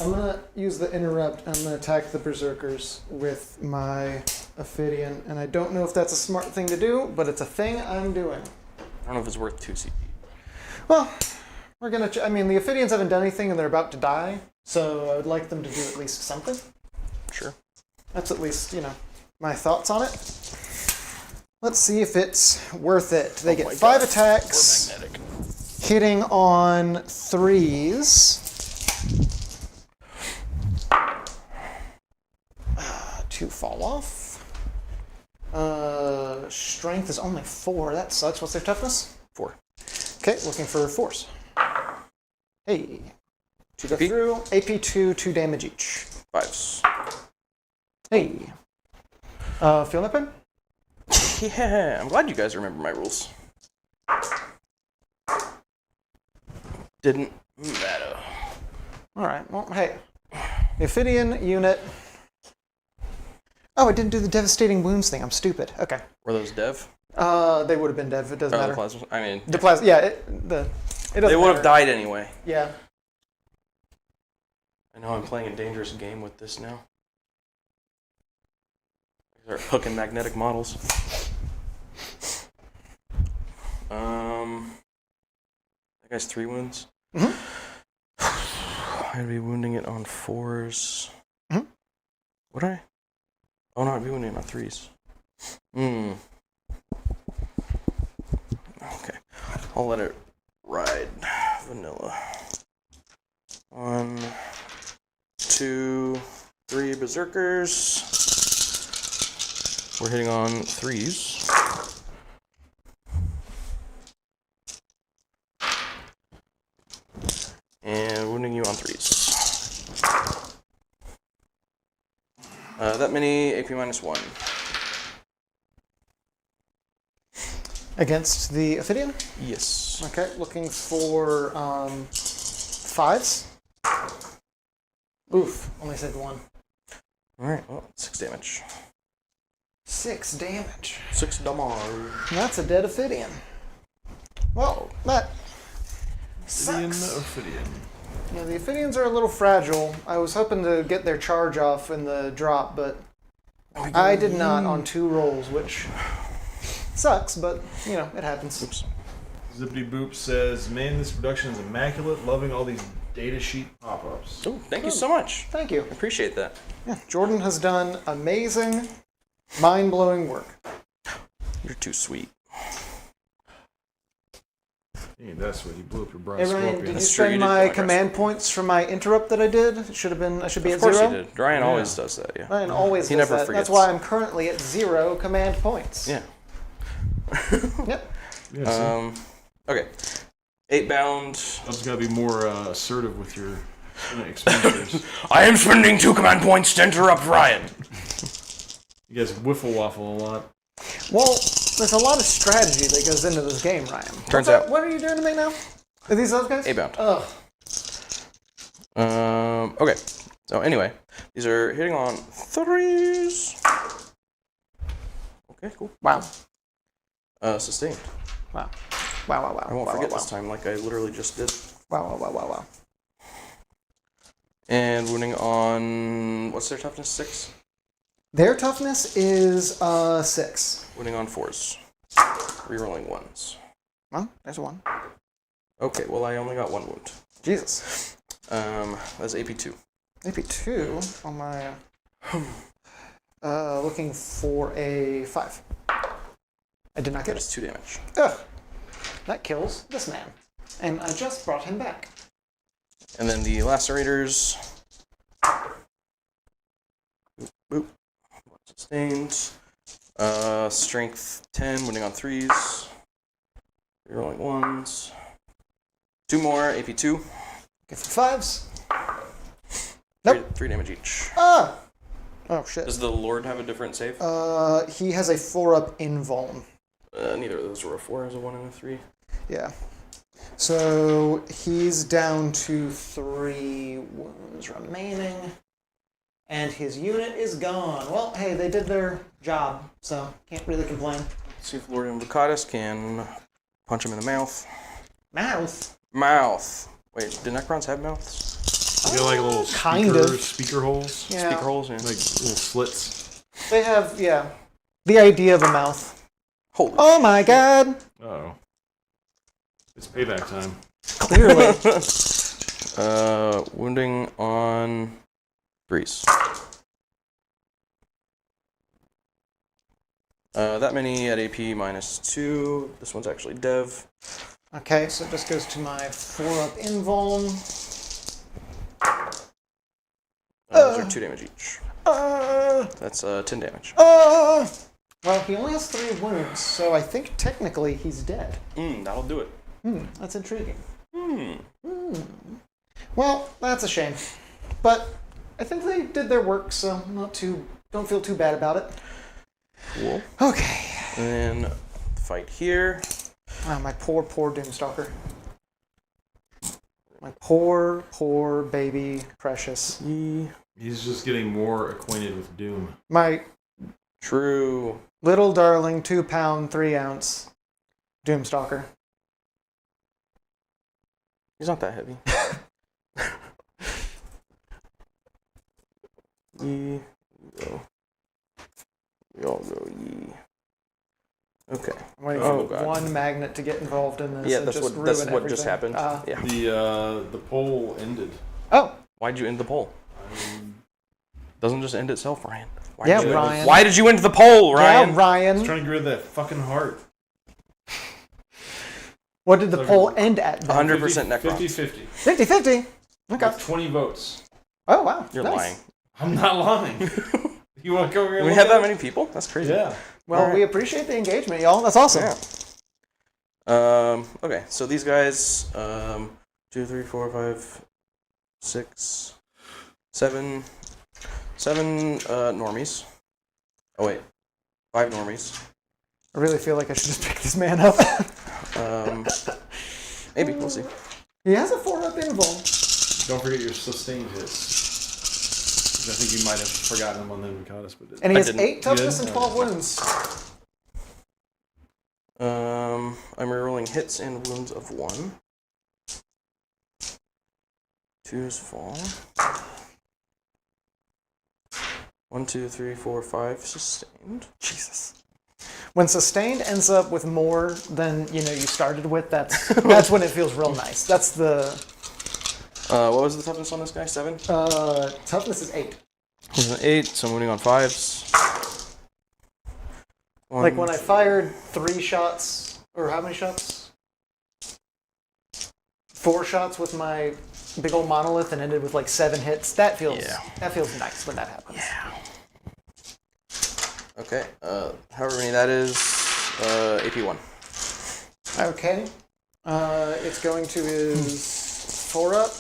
A: I'm going to use the interrupt. I'm going to attack the Berserkers with my Ophidian. And I don't know if that's a smart thing to do, but it's a thing I'm doing.
B: I don't know if it's worth 2 CP.
A: Well, we're going to... I mean, the Ophidians haven't done anything and they're about to die. So I would like them to do at least something.
B: Sure.
A: That's at least, my thoughts on it. Let's see if it's worth it. They get 5 attacks.
B: We're magnetic.
A: Hitting on 3s. 2 fall off. Strength is only 4. That sucks. What's their toughness?
B: 4.
A: Okay, looking for 4s. Hey. 2 go
B: AP?
A: through. AP 2, 2 damage each.
B: 5s.
A: Hey. Feel that pen?
B: Yeah, I'm glad you guys remember my rules. Didn't matter.
A: Alright, well, hey. The Ophidian unit. Oh, I didn't do the devastating wounds thing. I'm stupid. Okay.
B: Were those dev?
A: They would have been dev. It doesn't matter.
B: The plasma? I mean,
A: The plasma. Yeah, it doesn't
B: they would have
A: matter.
B: died anyway.
A: Yeah.
B: I know I'm playing a dangerous game with this now. These are hook and magnetic models. That guy's 3 wounds. I'd be wounding it on 4s. Would I? Oh no, I'd be wounding it on 3s. Okay. I'll let it ride vanilla. 1, 2, 3 berserkers. We're hitting on 3s. And wounding you on 3s. That many AP -1.
A: Against the Ophidian?
B: Yes.
A: Okay, looking for 5s. Oof, only said 1.
B: Alright, well, 6 damage.
A: 6 damage.
B: 6 damage.
A: That's a dead Ophidian. Well, that
C: Ophidian,
A: sucks.
C: Ophidian.
A: Yeah, the Ophidians are a little fragile. I was hoping to get their charge off in the drop, but I did not on 2 rolls, which sucks, but, you know, it happens.
B: Oops.
C: Zippity Boop says, man, this production is immaculate. Loving all these data sheet pop-ups.
B: Oh, thank you so much.
A: Thank you.
B: I appreciate that.
A: Yeah, Jordan has done amazing, mind-blowing work.
B: You're too sweet.
C: Hey, that's what you blew up your brass
A: Hey Ryan,
C: scorpion.
A: did you
B: That's true, you
A: spend
B: did
A: my
B: my brass
A: command
B: scorpion.
A: points for my interrupt that I did? It should have been. I should be
B: Of
A: at
B: course
A: 0.
B: you did. Ryan
C: Yeah.
B: always does that, yeah.
A: Ryan always
B: He
A: does
B: never
A: that.
B: forgets.
A: That's why I'm currently at 0 command points.
B: Yeah.
A: Yep.
C: Yeah, see?
B: Okay. 8 bound.
C: I just gotta be more assertive with your expenditures.
B: I am spending 2 command points to interrupt Ryan.
C: You guys whiffle waffle a lot.
A: Well, there's a lot of strategy that goes into this game, Ryan.
B: Turns out-
A: What are you doing to me now? Are these those guys?
B: 8 bound.
A: Ugh.
B: Okay. So anyway, these are hitting on 3s. Okay, cool.
A: Wow.
B: Sustained.
A: Wow. Wow, wow, wow.
B: I won't
A: wow,
B: forget
A: wow,
B: this time like I literally just did.
A: Wow, wow, wow, wow, wow.
B: And wounding on, what's their toughness? 6?
A: Their toughness is 6.
B: Wounding on 4s. Rerolling 1s.
A: Well, there's 1.
B: Okay, well I only got 1 wound.
A: Jesus.
B: That's AP2.
A: Maybe 2 on my... looking for a 5. I did not get
B: That's
A: it.
B: 2 damage.
A: Ugh. That kills this man. And I just brought him back.
B: And then the lacerators. Boop, boop. Sustained. Strength 10, wounding on 3s. Rerolling 1s. 2 more, AP2.
A: Go for 5s. Nope.
B: 3 damage each.
A: Ah! Oh, shit.
B: Does the Lord have a different save?
A: He has a 4-up invuln.
B: Neither of those were a 4, as a 1 and a 3.
A: Yeah. So he's down to 3 wounds remaining. And his unit is gone. Well, hey, they did their job, so can't really complain.
B: Let's see if Lord Invocatus can punch him in the mouth.
A: Mouth?
B: Mouth. Wait, do Necrons have mouths?
C: You got like little
A: Kind
C: speaker,
A: of.
C: speaker holes?
A: Yeah.
B: Speaker holes? Yeah.
C: Like little slits?
A: They have, yeah, the idea of a mouth.
B: Holy
A: Oh my god!
C: Uh-oh. It's payback time.
A: Clearly.
B: Wounding on 3s. That many at AP -2. This one's actually Dev.
A: Okay, so it just goes to my 4-up invuln.
B: Those are 2 damage each.
A: Uh,
B: That's 10 damage.
A: well, he only has 3 wounds, so I think technically he's dead.
B: That'll do it.
A: That's intriguing. Well, that's a shame. But I think they did their work, so don't feel too bad about it.
B: Cool.
A: Okay.
B: And then fight here.
A: Oh, my poor, poor Doomstalker. My poor, poor baby Precious.
C: He's just getting more acquainted with Doom.
A: My
B: True.
A: little darling 2-pound, 3-ounce Doomstalker.
B: He's not that heavy. Go. God.
A: one magnet to get involved in this.
B: Yeah,
A: and
B: that's
A: just
B: what just
A: ruin
B: happened.
A: everything.
B: Yeah.
C: The poll ended.
A: Oh,
B: Why'd you end the poll? Doesn't just end itself, Ryan.
A: Ryan.
B: Why did you end the poll, Ryan?
A: Yeah, Ryan.
C: I was trying to get rid of that fucking heart.
A: What did the poll end at?
B: 100% Necrons.
C: 50-50.
A: 50-50. Okay.
C: With 20 votes.
A: Oh, wow.
B: You're
A: Nice.
B: lying.
C: I'm not lying. You want to go here and
B: We
C: look
B: have
C: at
B: that
C: it?
B: many people? That's crazy.
C: Yeah.
A: Well,
B: Alright.
A: we appreciate the engagement, y'all. That's awesome.
B: Yeah. Okay, so these guys, 2, 3, 4, 5, 6, 7 normies. Oh wait, 5 normies.
A: I really feel like I should just pick this man up.
B: Maybe, we'll see.
A: He has a 4-up invuln.
C: Don't forget your sustained hits. I think you might have forgotten them on the Mikadis, but
A: And he has
B: didn't.
A: 8 toughness
C: You
A: and
C: did?
A: 12 wounds.
B: I'm rerolling hits and wounds of 1. 2's fall. 1, 2, 3, 4, 5 sustained.
A: Jesus. When sustained ends up with more than you started with, that's when it feels real nice. That's the
B: What was the toughness on this guy? 7?
A: toughness is 8.
B: He's an 8, so I'm winning on 5s.
A: Like when I fired 3 shots, or how many shots? 4 shots with my big old monolith and ended with like 7 hits. That feels nice when that happens.
B: Yeah. Okay, however many that is, AP1.
A: Okay. It's going to his 4-up.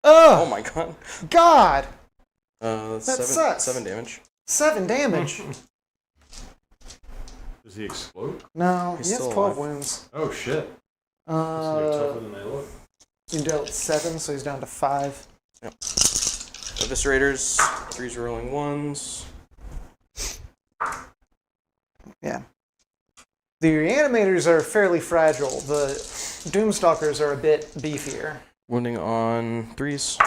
B: Oh
A: Oh
B: my god.
A: God!
B: That
A: sucks.
B: 7 damage.
A: 7 damage.
C: Does he explode?
A: No,
B: He's
A: he has
B: still
A: 12
B: alive.
A: wounds.
C: Oh shit. So they're tougher
A: Uh,
C: than they look.
A: he dealt 7, so he's down to 5.
B: Eviscerators, 3's rolling 1s.
A: Yeah. The reanimators are fairly fragile. The Doomstalkers are a bit beefier.
B: Wounding on 3's.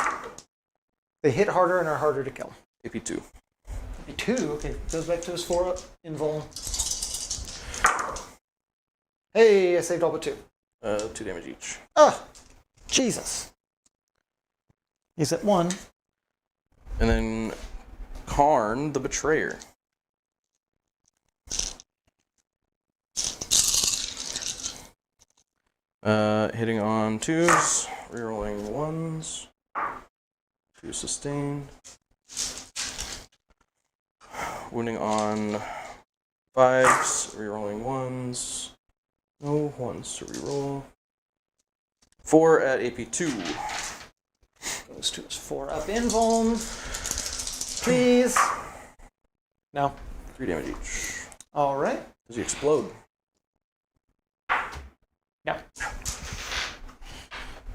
A: They hit harder and are harder to kill.
B: AP2.
A: 2, okay, goes back to his 4-up invuln. Hey, I saved all but 2.
B: 2 damage each.
A: Ah, Jesus. He's at 1.
B: And then Karn, the Betrayer. Hitting on 2's, rerolling 1s. 2 sustained. Wounding on 5s, rerolling 1s. No 1s to reroll. 4 at AP2.
A: Goes to his 4-up invuln. Please. No.
B: 3 damage each.
A: All right.
B: Does he explode?
A: No.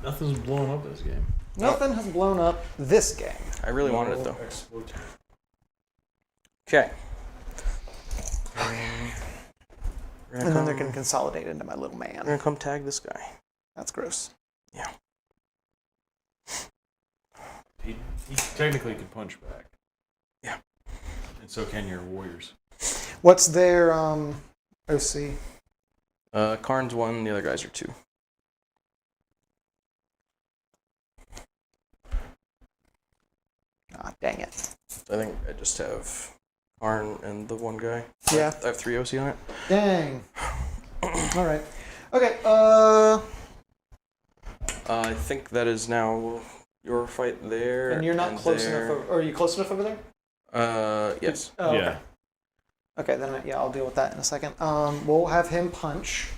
C: Nothing's blowing up this game.
A: Nothing has blown up this game.
B: I really wanted it though.
C: Explode.
B: Okay.
A: And then they're going to consolidate into my little
B: I'm
A: man.
B: gonna come tag this guy.
A: That's gross.
B: Yeah.
C: He technically can punch back.
B: Yeah.
C: And so can your warriors.
A: What's their OC?
B: Karn's 1, the other guys are 2.
A: Ah, dang it.
B: I think I just have Karn and the one guy.
A: Yeah.
B: I have 3 OC on it.
A: Dang. All right. Okay.
B: I think that is now your fight there.
A: And you're not close
B: there.
A: enough. Are you close enough over there?
B: Yes.
A: Oh,
C: Yeah.
A: Okay. Okay, then yeah, I'll deal with that in a second. We'll have him punch.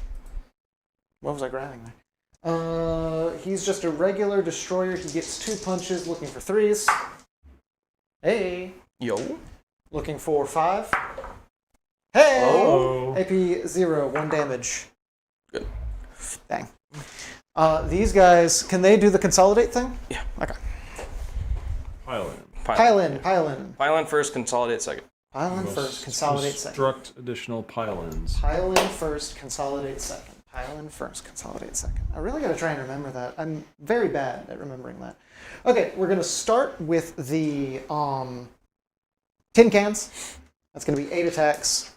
A: What was I grabbing there? He's just a regular destroyer. He gets 2 punches, looking for 3s. Hey.
B: Yo.
A: Looking for 5. Hey!
C: Oh.
A: AP 0, 1 damage.
B: Good.
A: Dang. These guys, can they do the consolidate thing?
B: Yeah.
A: Okay.
C: Pile in.
A: Pile in, pile in.
B: Pile in first, consolidate second.
A: Pile in first, consolidate second.
C: Construct additional pile-ins.
A: Pile in first, consolidate second. Pile in first, consolidate second. I really got to try and remember that. I'm very bad at remembering that. Okay, we're going to start with the tin cans. That's going to be 8 attacks.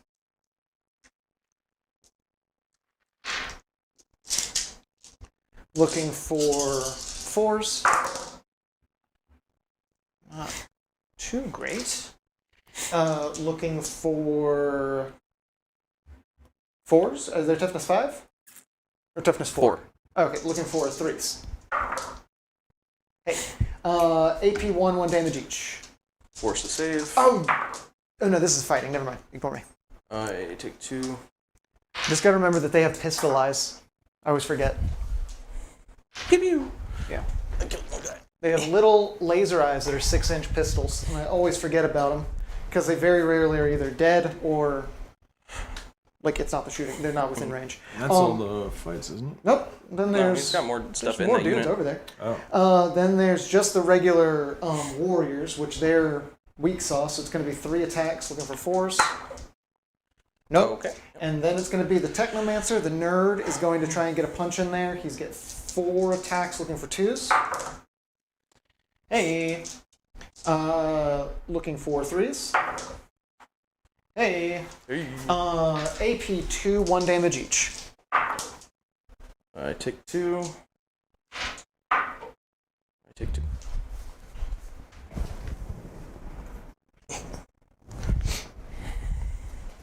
A: Looking for 4s. Not too great. Looking for 4s. Is there toughness 5? Or toughness 4? Okay, looking for 3s. Hey. AP 1 damage each.
B: Force to save.
A: Oh no, this is fighting. Never mind. Ignore me.
B: I take 2.
A: Just gotta remember that they have pistol eyes. I always forget.
B: Pew pew.
A: Yeah.
B: I killed one guy.
A: They have little laser eyes that are 6-inch pistols, and I always forget about them because they very rarely are either dead or like it's not the shooting. They're not within range.
C: That's all the fights, isn't it?
A: Nope. Then
B: No,
A: there's
B: he's got more stuff in
A: more
B: that
A: dudes
B: unit.
A: over there.
C: Oh.
A: Then there's just the regular warriors, which they're weak sauce, so it's going to be 3 attacks looking for 4s. Nope.
B: Okay.
A: And then it's going to be the Technomancer. The nerd is going to try and get a punch in there. He's get 4 attacks looking for 2s. Hey. Looking for 3s. Hey. AP 2, 1 damage each.
B: I take 2. I take 2.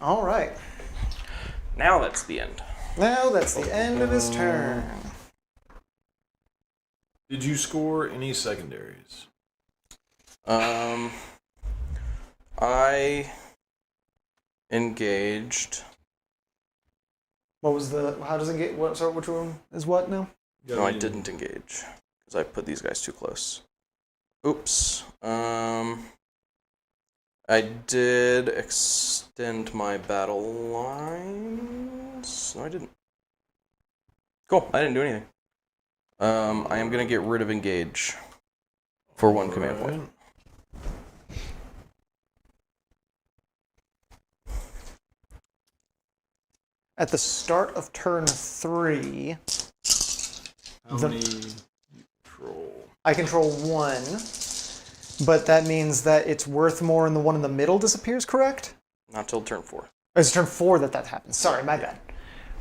A: All right.
B: Now that's the end.
A: Now that's the end of his turn.
C: Did you score any secondaries?
B: I engaged.
A: What was the? How does it get? What? Sorry, which one is what now?
B: No, I didn't engage because I put these guys too close. Oops. I did extend my battle lines. No, I didn't. Cool. I didn't do anything. I am gonna get rid of engage for 1 command point.
A: At the start of turn 3,
C: How many control?
A: I control 1, but that means that it's worth more and the one in the middle disappears, correct?
B: Not till turn 4.
A: Oh, it's turn 4 that happens. Sorry, my bad.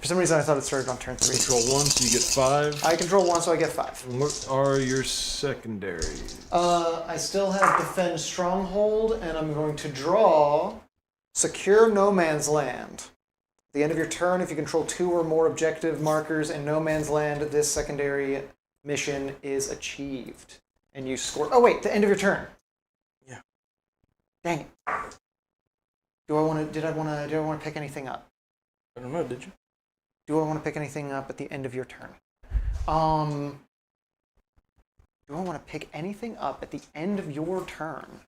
A: For some reason I thought it started on turn 3.
C: Control 1, so you get 5.
A: I control 1, so I get 5.
C: And what are your secondaries?
A: I still have Defend Stronghold, and I'm going to draw Secure No Man's Land. At the end of your turn, if you control 2 or more objective markers in No Man's Land, this secondary mission is achieved. And you score... Oh, wait, the end of your turn.
B: Yeah.
A: Dang it. Did I want to pick anything up?
B: I don't know, did you?
A: Do I want to pick anything up at the end of your turn? Do I want to pick anything up at the end of your turn?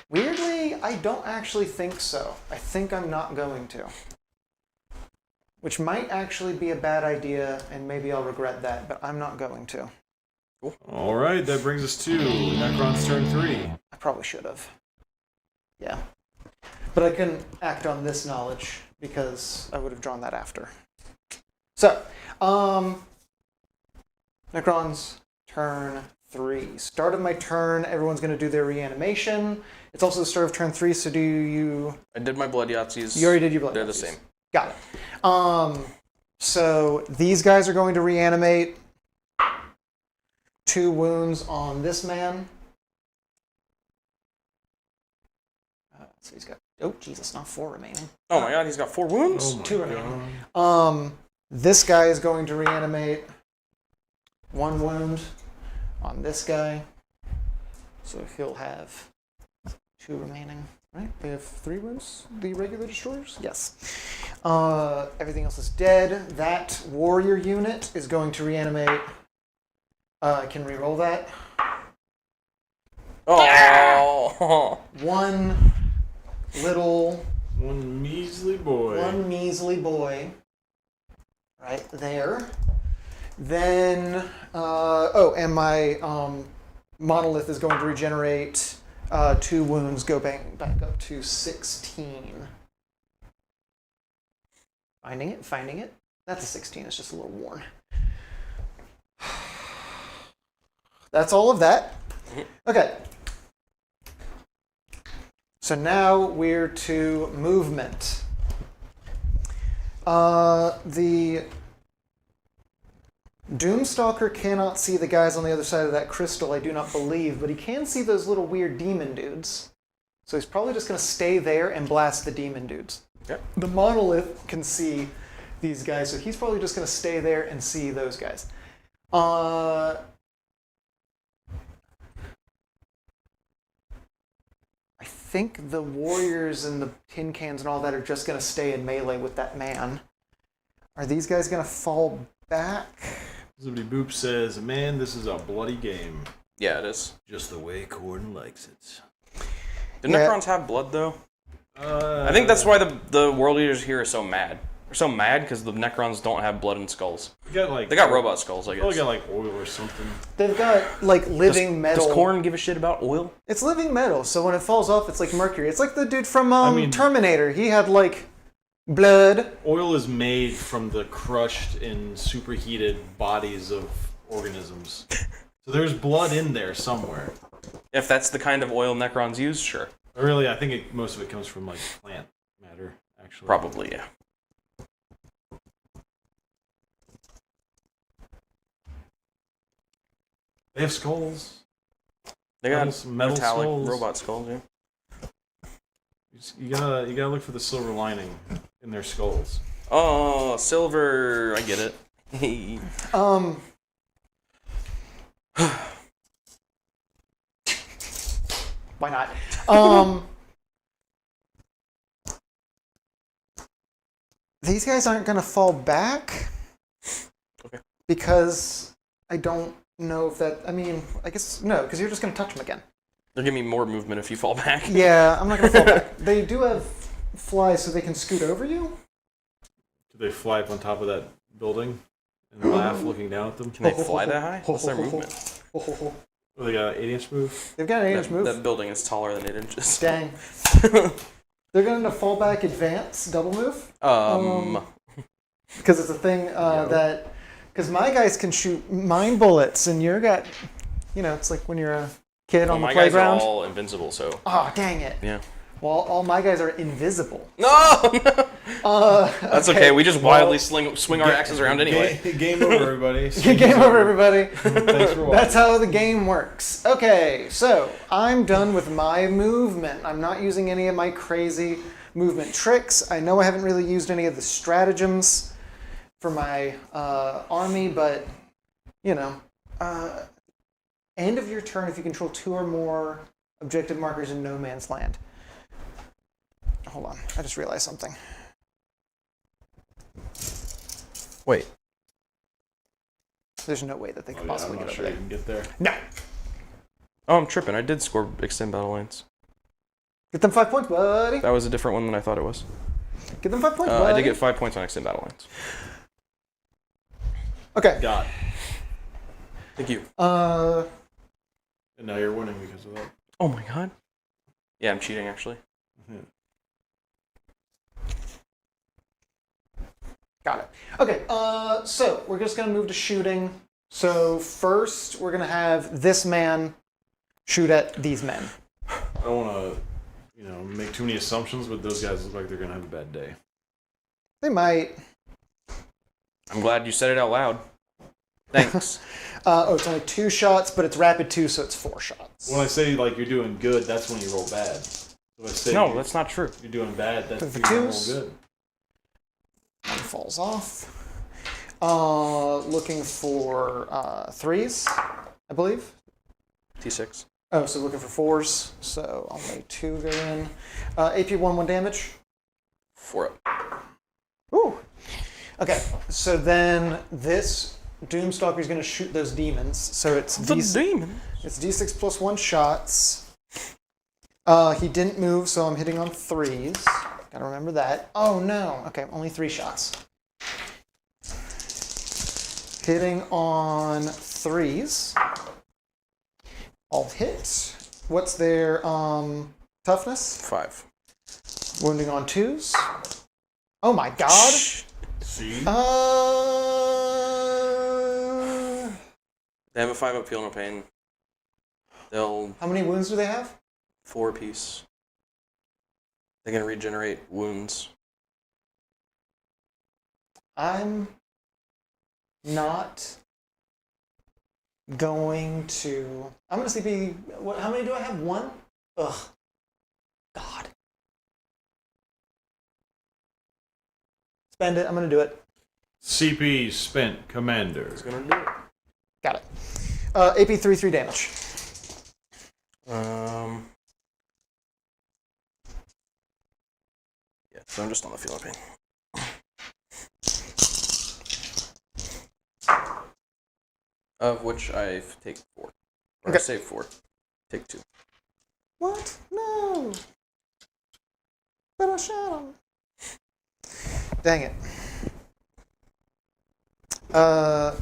A: Weirdly, I don't actually think so. I think I'm not going to. Which might actually be a bad idea, and maybe I'll regret that, but I'm not going to.
B: Cool.
C: All right, that brings us to Necron's turn 3.
A: I probably should have. Yeah. But I couldn't act on this knowledge because I would have drawn that after. So, Necron's turn 3. Start of my turn, everyone's going to do their reanimation. It's also the start of turn 3, so do you...
B: I did my blood Yahtzees.
A: You already did your blood.
B: They're the
A: Yahtzees.
B: same.
A: Got it. So these guys are going to reanimate 2 wounds on this man. So he's got... Oh, Jesus, not 4 remaining.
B: Oh my god, he's got 4 wounds?
C: Oh my
A: 2
C: God.
A: remaining. This guy is going to reanimate 1 wound on this guy. So he'll have 2 remaining. Right? They have 3 wounds? The regular destroyers? Yes. Everything else is dead. That warrior unit is going to reanimate. I can reroll that.
B: Oh!
A: 1 little...
C: One measly boy.
A: One measly boy. Right there. Then... and my monolith is going to regenerate 2 wounds, go back up to 16. Finding it. That's a 16, it's just a little worn. That's all of that. Okay. So now we're to movement. The Doomstalker cannot see the guys on the other side of that crystal, I do not believe, but he can see those little weird demon dudes. So he's probably just going to stay there and blast the demon dudes.
B: Yep.
A: The monolith can see these guys, so he's probably just going to stay there and see those guys. I think the warriors and the tin cans and all that are just going to stay in melee with that man. Are these guys going to fall back?
C: Zibbity Boop says, man, this is a bloody game.
B: Yeah, it is.
C: Just the way Corden likes it.
B: Do Necrons have blood, though? I think that's why the World Eaters here are so mad. They're so mad because the Necrons don't have blood and skulls.
C: They
B: got robot skulls, I guess.
C: They got like oil or something.
A: They've got like living metal.
B: Does Korn give a shit about oil?
A: It's living metal, so when it falls off, it's like mercury. It's like the dude from Terminator. He had like blood.
C: Oil is made from the crushed and superheated bodies of organisms. So there's blood in there somewhere.
B: If that's the kind of oil Necrons use, sure.
C: Really, I think most of it comes from like plant matter, actually.
B: Probably, yeah.
C: They have skulls.
B: They got
C: metal
B: metallic
C: skulls.
B: robot skulls, yeah.
C: You gotta look for the silver lining in their skulls.
B: Oh, silver! I get it.
A: Why not? These guys aren't gonna fall back.
B: Okay.
A: Because I don't know if that. I mean, I guess no, because you're just gonna touch them again.
B: They'll give me more movement if you fall back.
A: Yeah, I'm not gonna fall back. They do have flies, so they can scoot over you.
C: Do they fly up on top of that building and laugh looking down at them?
B: Can they fly that high? What's their movement?
C: Oh, they got an 8-inch move?
A: They've got an 8-inch move.
B: That building is taller than 8 inches.
A: Dang. They're going to fall back advance double move. Because it's a thing that... Because my guys can shoot mine bullets, and you're got... You know, it's like when you're a kid on the playground.
B: My guys are all invincible, so...
A: Oh, dang it.
B: Yeah.
A: Well, all my guys are invisible.
B: No! That's okay. We just wildly swing our axes around anyway.
C: Game over, everybody.
A: Game over, everybody.
C: Thanks for watching.
A: That's how the game works. Okay, so I'm done with my movement. I'm not using any of my crazy movement tricks. I know I haven't really used any of the stratagems for my army, but, you know, end of your turn if you control 2 or more objective markers in no man's land. Hold on, I just realized something.
B: Wait.
A: There's no way that they could possibly
C: I'm
A: get
C: not
A: over
C: sure you can get there.
A: No!
B: Oh, I'm tripping. I did score extend battle lines.
A: Get them 5 points, buddy!
B: That was a different one than I thought it was.
A: Get them 5 points, buddy!
B: I did get 5 points on extend battle lines.
A: Okay.
C: Got.
B: Thank you.
C: And now you're winning because of that.
B: Oh my god. Yeah, I'm cheating, actually.
C: Mm-hmm.
A: Got it. Okay, so we're just going to move to shooting. So first, we're going to have this man shoot at these men.
C: I don't want to, make too many assumptions, but those guys look like they're going to have a bad day.
A: They might.
B: I'm glad you said it out loud. Thanks.
A: It's only 2 shots, but it's rapid 2, so it's 4 shots.
C: When I say, you're doing good, that's when you roll bad. So I say
B: no, that's not true.
C: You're doing bad, that's
A: For
C: when you roll
A: twos?
C: good.
A: One falls off. Looking for 3s, I believe.
B: T6.
A: Oh, so looking for 4s. So only 2 go in. AP 1 damage.
B: 4 up.
A: Ooh. Okay, so then this Doomstalker is going to shoot those demons. So it's
B: demon.
A: It's D6 plus 1 shots. He didn't move, so I'm hitting on 3s. Gotta remember that. Oh no. Okay, only 3 shots. Hitting on 3s. All hit. What's their toughness?
B: 5.
A: Wounding on 2s. Oh my god.
C: See?
B: They have a 5 up, feel no pain. They'll
A: How many wounds do they have?
B: 4 apiece. They can regenerate wounds.
A: I'm not going to... I'm going to CP... How many do I have? 1? Ugh. God. Spend it. I'm going to do it.
C: CP spent, Commander.
B: Who's gonna do it?
A: Got it. AP 3 damage.
B: Yeah, so I'm just on the field of pain. Of which I take 4. Or
A: Okay.
B: I save 4. Take 2.
A: What? No. But I shot him. Dang it.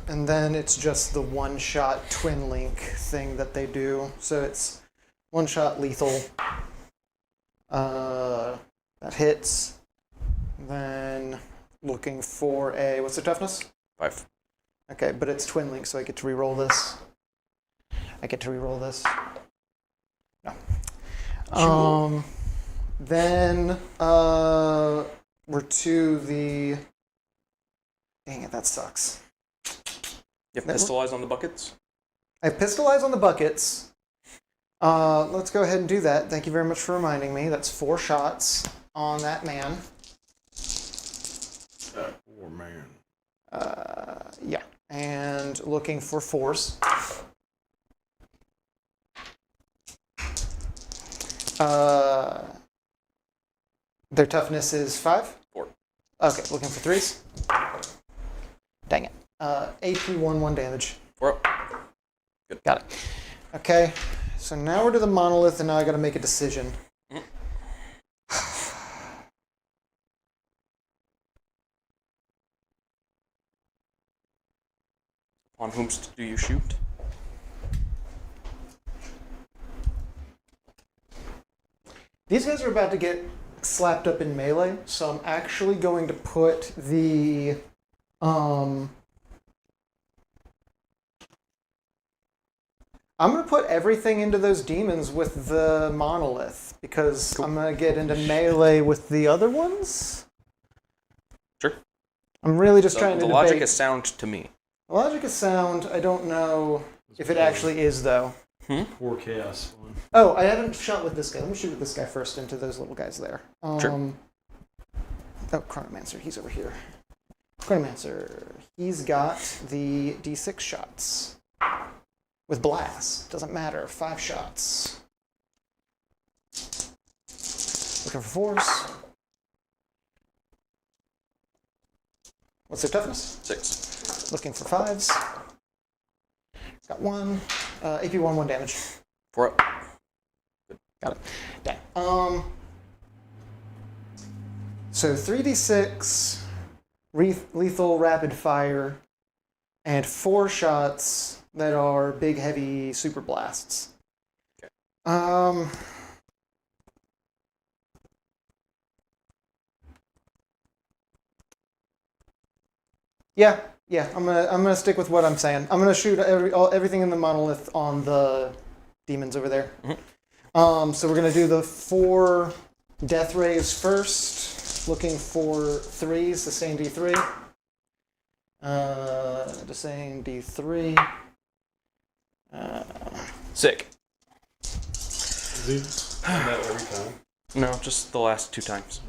A: And then it's just the one-shot twin link thing that they do. So it's one-shot lethal. That hits. Then looking for a... What's the toughness?
B: 5.
A: Okay, but it's twin link, so I get to reroll this. No. Then we're to the... Dang it, that sucks.
B: You have pistolize on the buckets?
A: I have pistolize on the buckets. Let's go ahead and do that. Thank you very much for reminding me. That's 4 shots on that man.
C: Poor man.
A: Yeah. And looking for 4s. Their toughness is 5?
B: 4.
A: Okay, looking for 3s. Dang it. AP 1 damage.
B: 4 up. Good.
A: Got it. Okay, so now we're to the monolith, and now I gotta make a decision.
B: On whom do you shoot?
A: These guys are about to get slapped up in melee, so I'm actually going to put the I'm going to put everything into those demons with the monolith, because I'm going to get into melee with the other ones.
B: Sure.
A: I'm really just trying to
B: The
A: debate.
B: logic is sound to me.
A: The logic is sound. I don't know if it actually is, though.
C: Poor chaos one.
A: Oh, I haven't shot with this guy. Let me shoot with this guy first into those little guys there.
B: Sure.
A: Oh, Chronomancer, he's over here. Chronomancer, he's got the D6 shots. With blast, doesn't matter, 5 shots. Looking for 4s. What's their toughness?
B: 6.
A: Looking for 5s. Got 1. AP 1 damage.
B: 4 up.
A: Got it. Dang. So 3d6, lethal rapid fire, and 4 shots that are big, heavy super blasts.
B: Okay.
A: Yeah. I'm gonna stick with what I'm saying. I'm gonna shoot everything in the monolith on the demons over there.
B: Mm-hmm.
A: So we're gonna do the 4 death rays first. Looking for 3s, sustain D3. Sustain D3.
B: Sick.
C: Is he done that every time?
B: No, just the last 2 times.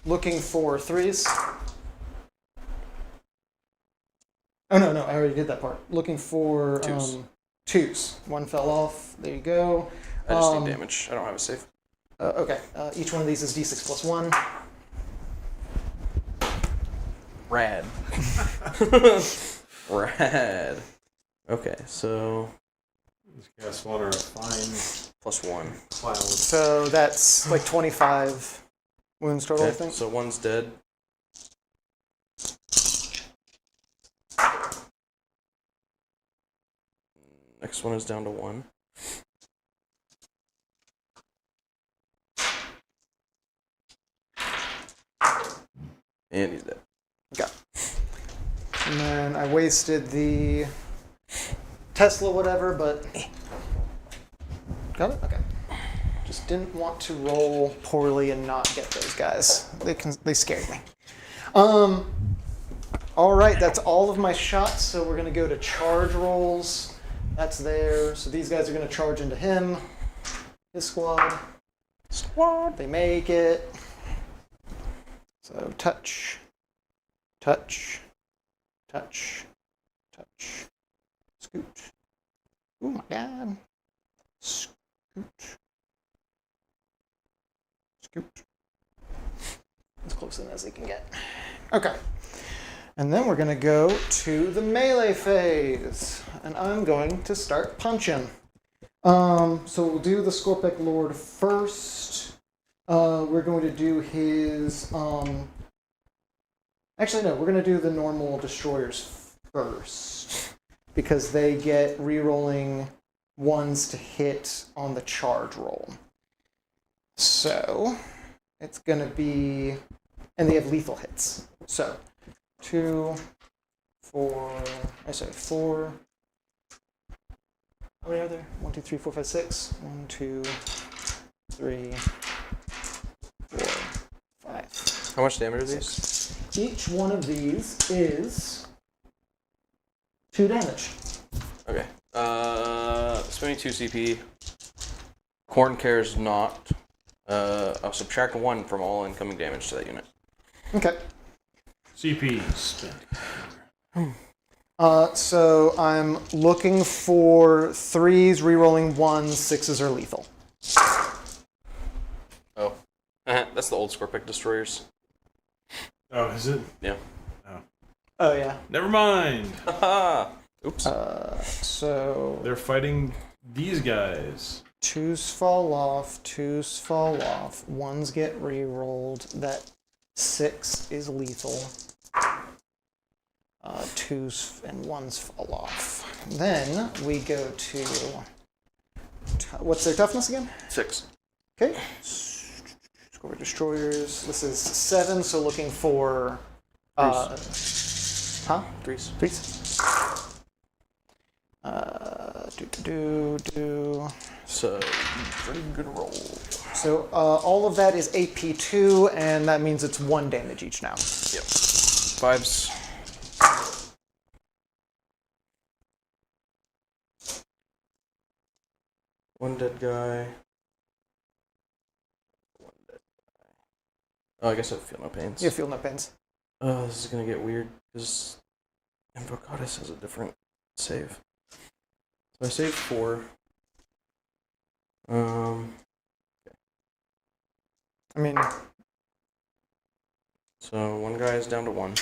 A: Looking for 3s. Oh no, I already did that part. Looking for
B: 2s.
A: 2s. 1 fell off. There you go.
B: I just need damage. I don't have a save.
A: Okay. Each one of these is D6 plus 1.
B: Rad. Rad. Okay, so
C: These chaos one are a fine
B: +1.
C: cloud.
A: So that's like 25 wounds total, I
B: Okay,
A: think.
B: so 1's dead. Next one is down to 1. And he's dead.
A: Okay. And then I wasted the Tesla whatever, but... Got it? Okay. Just didn't want to roll poorly and not get those guys. They scared me. All right, that's all of my shots. So we're gonna go to charge rolls. That's there. So these guys are gonna charge into him. His squad. They make it. So touch, touch, touch, touch, scoot. Oh my god. Scoot. Scoot. As close in as they can get. Okay. And then we're going to go to the melee phase. And I'm going to start punching. So we'll do the Scorpic Lord first. We're going to do his... Actually, no. We're going to do the normal destroyers first. Because they get rerolling ones to hit on the charge roll. So, it's going to be... And they have lethal hits. So, 2, 4... I say 4... How many are there? 1, 2, 3, 4, 5, 6. 1, 2, 3, 4, 5.
B: How much damage are these?
A: Each one of these is 2 damage.
B: Okay. Spending 2 CP. Corn cares not. I'll subtract 1 from all incoming damage to that unit.
A: Okay.
C: CP spent.
A: So I'm looking for 3s, rerolling 1s, 6s are lethal.
B: Oh. That's the old Scorpic destroyers.
C: Oh, is it?
B: Yeah.
C: Oh.
A: Oh, yeah.
C: Never mind.
B: Haha! Oops.
A: So...
C: They're fighting these guys.
A: 2s fall off, 2s fall off, 1s get rerolled, that 6 is lethal. 2s and 1s fall off. Then we go to... What's their toughness again?
B: 6.
A: Okay. Scorpic Destroyers. This is 7, so looking for... Huh?
B: 3s.
A: 3s.
B: So, pretty good roll.
A: So all of that is AP2, and that means it's 1 damage each now.
B: Yep. 5s. One dead guy. One dead guy. Oh, I guess I feel no pains.
A: You feel no pains.
B: Oh, this is gonna get weird because Invocatus has a different save. So I saved 4.
A: I mean,
B: So one guy is down to 1.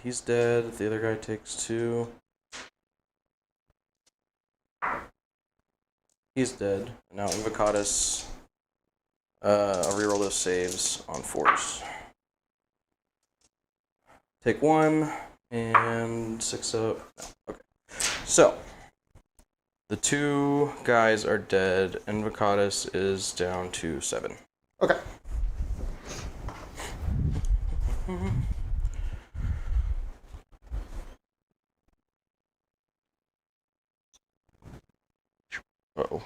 B: He's dead. The other guy takes 2. He's dead. And now Invocatus. I'll reroll those saves on 4s. Take 1 and 6 up. No. Okay. So the 2 guys are dead. Invocatus is down to 7.
A: okay.
B: Uh-oh.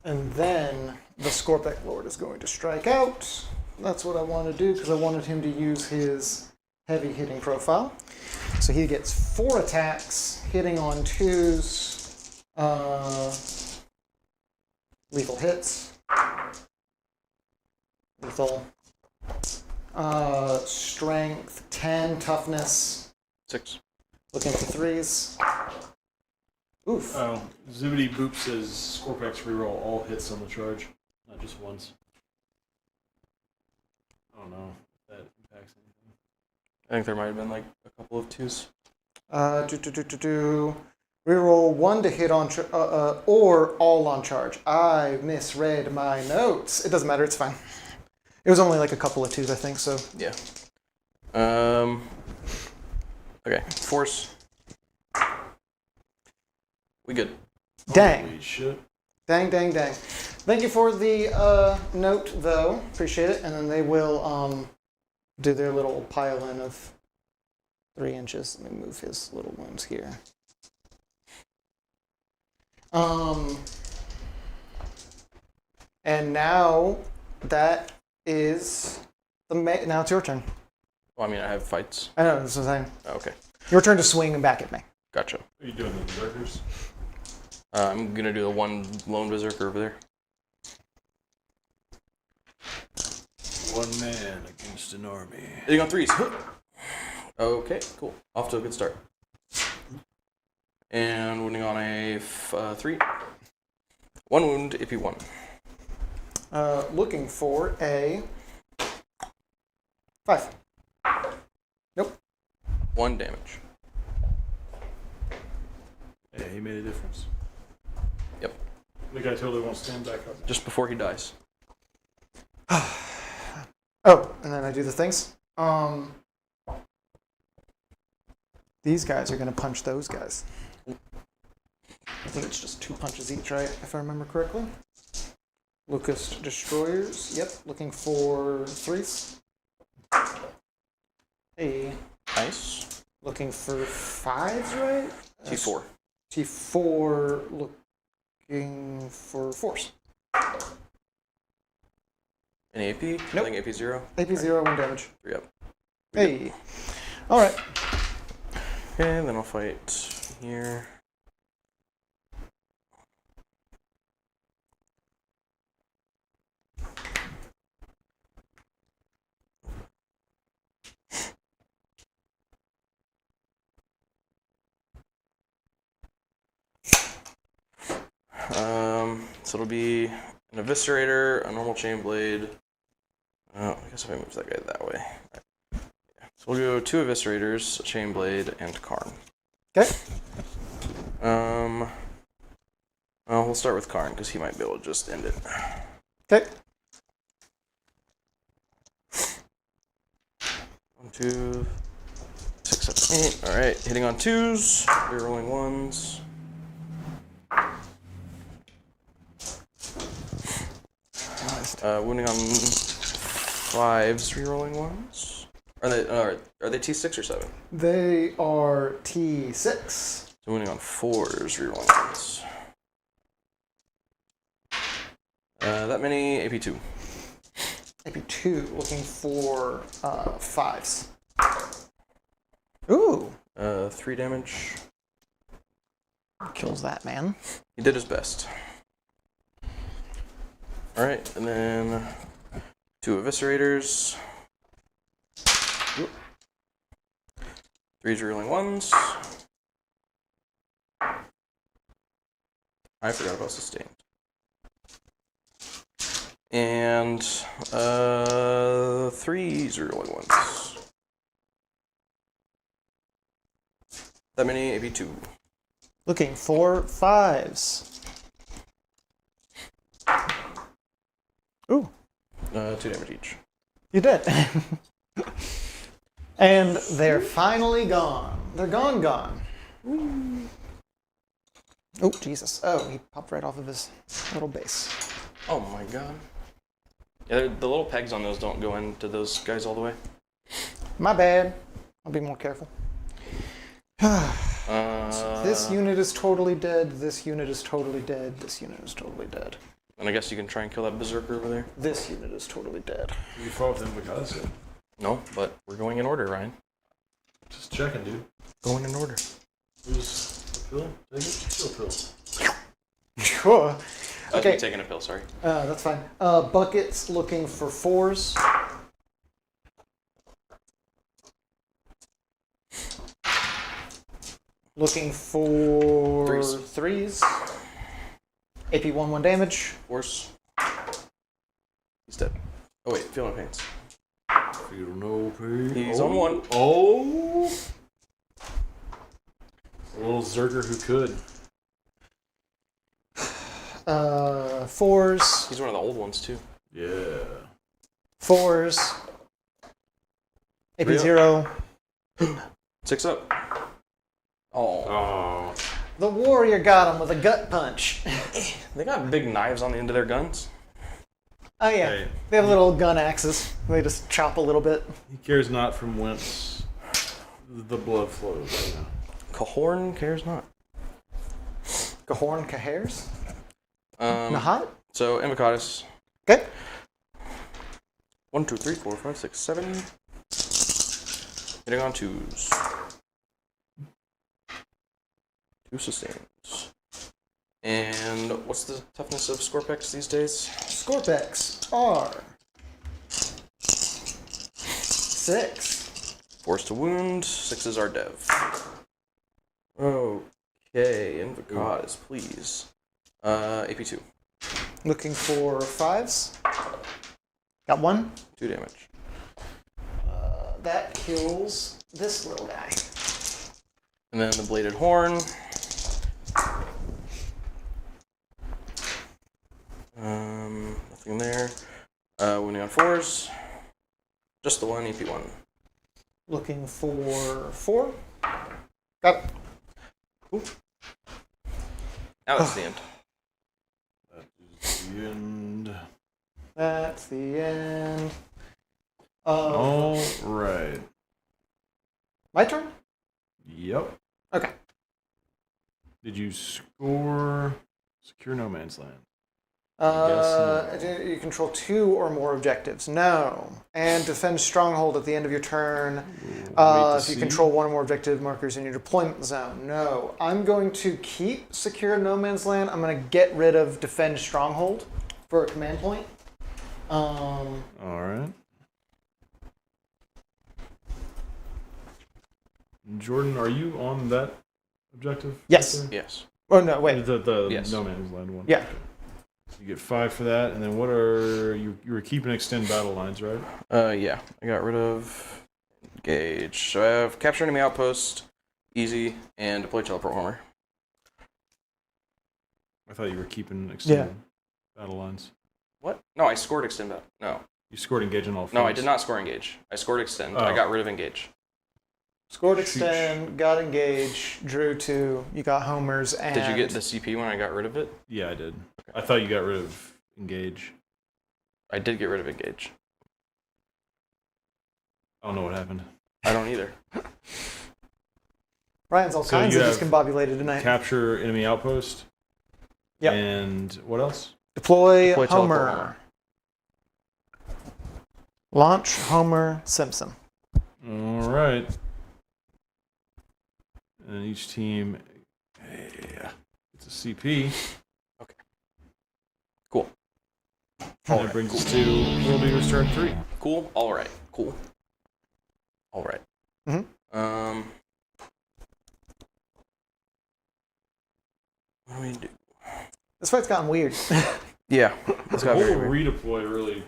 A: And then the Scorpic Lord is going to strike out. That's what I want to do because I wanted him to use his heavy hitting profile. So he gets 4 attacks, hitting on 2s, lethal hits, lethal, strength 10, toughness,
B: 6.
A: looking for 3s. Oof.
C: Oh, Zibbity Boop says Scorpex reroll all hits on the charge, not just once. I don't know if that impacts anything.
B: I think there might have been like a couple of 2s.
A: Reroll 1 to hit on, or all on charge. I misread my notes. It doesn't matter, it's fine. It was only like a couple of 2s, I think, so.
B: Yeah. Okay. Force. We good.
A: Dang.
C: Holy shit.
A: Dang. Thank you for the note, though. Appreciate it. And then they will do their little pile-in of 3 inches. Let me move his little wounds here. And now that is now it's your turn.
B: Well, I mean, I have fights.
A: I know, that's what I'm saying.
B: Oh, okay.
A: Your turn to swing and back at me.
B: Gotcha.
C: What are you doing, the Berserkers?
B: I'm gonna do the one lone berserker over there.
C: One man against an army.
B: Hitting on 3s. Okay, cool. Off to a good start. And wounding on a 3. 1 wound, AP 1.
A: Looking for a 5. Nope.
B: 1 damage.
C: Yeah, he made a difference.
B: Yep.
C: The guy totally won't stand back up.
B: Just before he dies.
A: Oh, and then I do the things. These guys are gonna punch those guys. I think it's just 2 punches each, right? If I remember correctly. Locust Destroyers. Yep, looking for 3s. Hey.
B: Nice.
A: Looking for 5s, right?
B: T4.
A: T4 looking for 4s.
B: Any AP?
A: Nope.
B: Nothing AP 0?
A: AP 0, 1 damage.
B: 3 up.
A: Hey. Alright.
B: Okay, then I'll fight here. So it'll be an Eviscerator, a normal Chain Blade. Oh, I guess if I move that guy that way. Right. So we'll go 2 Eviscerators, a Chain Blade, and Karn.
A: Okay.
B: Well, we'll start with Karn, because he might be able to just end it.
A: Okay.
B: 1, 2, 6, 7, 8. Alright, hitting on 2s, rerolling 1s. Wounding on 5s, rerolling 1s. Are they T6 or 7?
A: They are T6.
B: So wounding on 4s, rerolling 1s. That many, AP2.
A: AP2 looking for 5s. Ooh.
B: 3 damage.
A: Kills that man.
B: He did his best. Alright, and then 2 Eviscerators. 3s rerolling 1s. I forgot about sustained. And 3s rerolling 1s. That many, AP2.
A: Looking for 5s. Ooh.
B: 2 damage each.
A: You did. And they're finally gone. They're gone. Oh, Jesus. Oh, he popped right off of his little base.
B: Oh my god. Yeah, the little pegs on those don't go into those guys all the way.
A: My bad. I'll be more careful. So this unit is totally dead. This unit is totally dead. This unit is totally dead.
B: And I guess you can try and kill that Berserker over there.
A: This unit is totally dead.
C: You fought with him because of it.
B: No, but we're going in order, Ryan.
C: Just checking, dude.
B: Going in order.
C: Use a pill? Take it? Chill pill.
A: Sure.
B: Okay. Taking a pill, sorry.
A: That's fine. Buckets looking for 4s. Looking for 3s. AP 1 damage.
B: Force. He's dead. Oh wait, feel no pains.
C: Feel no pain.
B: He's on 1.
C: Oh! A little Zerker who could.
A: 4s.
B: He's one of the old ones too.
C: Yeah.
A: 4s. AP
B: 3 up.
A: 0.
B: 6 up. Oh.
C: Oh.
A: The warrior got him with a gut punch.
B: They got big knives on the end of their guns.
A: Oh yeah,
C: Hey.
A: they have little gun axes. They just chop a little bit.
C: He cares not from whence the blood flows right now.
B: Cahorn cares not.
A: Cahorn, Cahairs.
B: Um,
A: Nahat.
B: So Invocatus.
A: Okay.
B: 1, 2, 3, 4, 5, 6, 7. Hitting on 2s. 2 sustains. And what's the toughness of Scorpex these days?
A: Scorpex are 6.
B: Force to wound. 6s are dev. Okay, Invocatus, please. AP2.
A: Looking for 5s. Got 1.
B: 2 damage.
A: That kills this little guy.
B: And then the Bladed Horn. Nothing there. Wounding on 4s. Just the 1, AP1.
A: Looking for 4. Got it.
B: Cool. Now that's the end.
C: That is the end.
A: That's the end.
C: All right.
A: My turn?
C: Yep.
A: Okay.
C: Did you score Secure No Man's Land?
A: You control 2 or more objectives. No. And defend stronghold at the end of your turn. If you control 1 or more objective markers in your deployment zone. No. I'm going to keep Secure No Man's Land. I'm going to get rid of defend stronghold for a command point.
C: All right. Jordan, are you on that objective?
A: Yes.
C: right there?
B: Yes.
A: Oh, no, wait.
C: The
B: Yes.
C: No Man's Land one.
A: Yeah.
C: Okay. So you get 5 for that, and then what are you were keeping extend battle lines, right?
B: Yeah. I got rid of engage. So I have capture enemy outpost, easy, and deploy teleport homer.
C: I thought you were keeping extend battle lines.
B: What? No, I scored extend battle. No.
C: You scored engage on all 4s.
B: No, I did not score engage. I scored extend. I
C: Oh.
B: got rid of engage.
A: Scored extend, got engage, drew 2, you got homers, and...
B: Did you get the CP when I got rid of it?
C: Yeah, I did. I thought you got rid of engage.
B: I did get rid of engage.
C: I don't know what happened.
B: I don't either.
A: Ryan's all
C: So
A: kinds
C: you
A: of
C: have
A: discombobulated tonight.
C: Capture enemy outpost.
A: Yep.
C: And what else?
A: Deploy
B: Deploy teleport
A: Homer.
B: Homer.
A: Launch Homer Simpson.
C: All right. And each team gets a CP.
B: Okay. Cool.
C: And that brings us to World Eaters turn 3.
B: Cool. All right. Cool. All right.
A: Mhm.
B: What do we do?
A: This fight's gotten weird.
B: Yeah. It's
C: The
B: got
C: whole
B: very weird.
C: redeploy really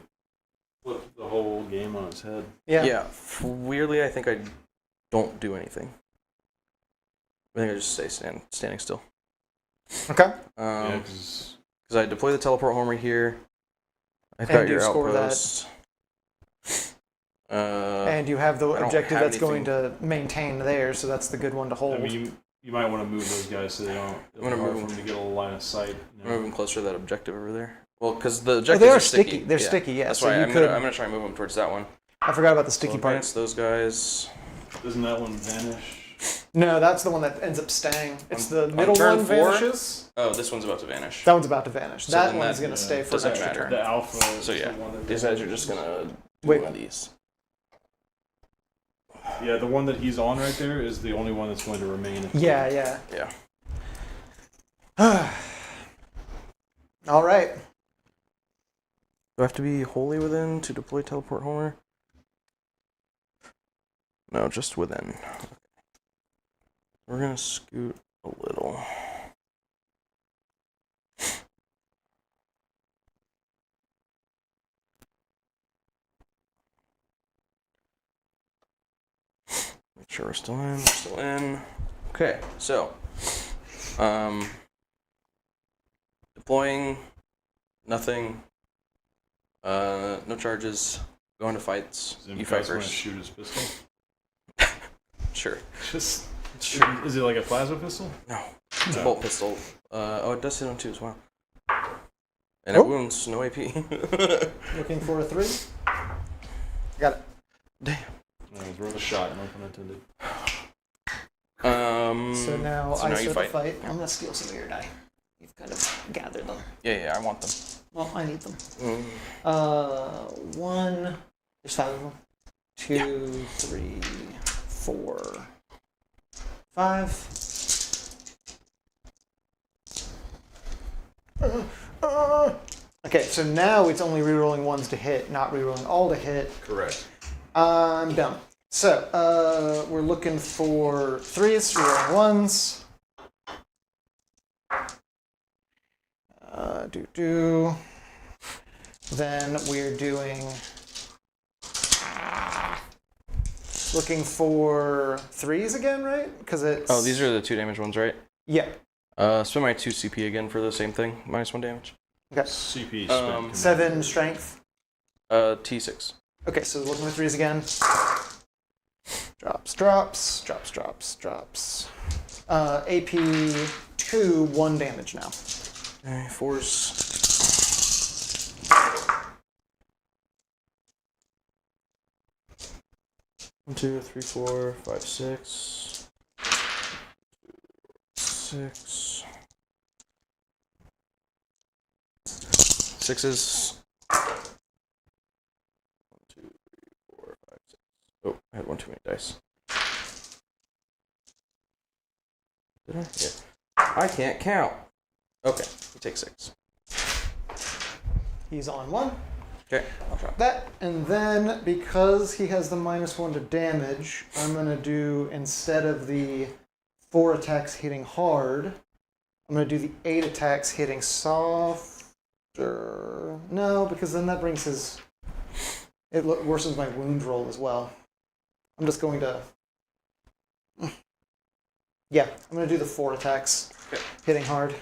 C: flipped the whole game on its head.
A: Yeah.
B: Weirdly, I think I don't do anything. I think I just stay standing still.
A: Okay.
C: Yeah, because
B: Because I deploy the teleport homer here. I've
A: And
B: got your
A: you score that.
B: outpost.
A: And you have the
B: I don't
A: objective
B: have
A: that's going to maintain there, so that's the good one to hold.
C: I mean, you might want to move those guys so they don't. It'll
B: I'm
C: be
B: gonna
C: hard
B: move
C: for them to get a line of sight.
B: I'm moving closer to that objective over there. Well, because the
A: Oh,
B: objectives
A: they are
B: are
A: sticky. They're sticky, yeah.
B: That's
A: so
B: why
A: you
B: I'm
A: could.
B: gonna try and move them towards that one.
A: I forgot about the sticky
B: So
A: part.
B: advance those guys.
C: Doesn't that one vanish?
A: No, that's the one that ends up staying. It's the
B: On
A: middle
B: turn
A: one
B: 4?
A: vanishes.
B: Oh, this one's about to vanish.
A: That one's about to vanish.
B: So
A: that
B: then
A: one's
B: that,
A: going to stay for an
B: doesn't
A: extra
B: matter.
A: turn.
C: The alpha.
B: So
C: is
B: yeah,
C: the one that
B: these guys are just gonna do
A: Wait.
B: one of these.
C: Yeah, the one that he's on right there is the only one that's going to remain.
A: Yeah.
B: Yeah.
A: All right.
B: Do I have to be wholly within to deploy teleport homer? No, just within. We're gonna scoot a little. Make sure we're still in. We're still in. Okay, so deploying, nothing. No charges. Going to fights. You fight first.
C: Shoot his pistol.
B: Sure.
C: Just
B: Sure.
C: Is it like a plasma pistol?
B: No. It's a bolt pistol. Oh, it does hit on 2 as well. And
A: Oh.
B: it wounds, no AP.
A: Looking for a 3. Got it.
B: Damn.
C: That was worth a shot, no pun intended.
A: So now
B: so
A: I
B: now you
A: start the
B: fight.
A: fight. I'm going to steal some of your die. gather them.
B: Yeah, I want them.
A: Well, I need them.
B: Mm.
A: 1. There's 5 of them. 2, 3, 4, 5. Okay, so now it's only rerolling 1s to hit, not rerolling all to hit.
C: Correct.
A: I'm done. So, we're looking for 3s, rerolling 1s. Then we're doing... looking for 3s again, right? Because it's...
B: Oh, these are the 2 damage ones, right?
A: Yeah.
B: Spend my 2 CP again for the same thing. -1 damage.
A: Okay.
C: CP spent.
A: 7 strength.
B: T6.
A: Okay, so looking for 3s again. Drops. AP 2, 1 damage now.
B: Okay, 4s. 1, 2, 3, 4, 5, 6. 6. 6s. 1, 2, 3, 4, 5, 6. Oh, I had one too many dice. Did I? Yeah. I can't count. Okay, we take 6.
A: He's on 1.
B: Okay.
A: I'll drop that. And then, because he has the -1 to damage, I'm going to do, instead of the 4 attacks hitting hard, I'm going to do the 8 attacks hitting softer. No, because then that brings his... it worsens my wound roll as well. I'm just going to... yeah, I'm going to do the 4 attacks hitting hard.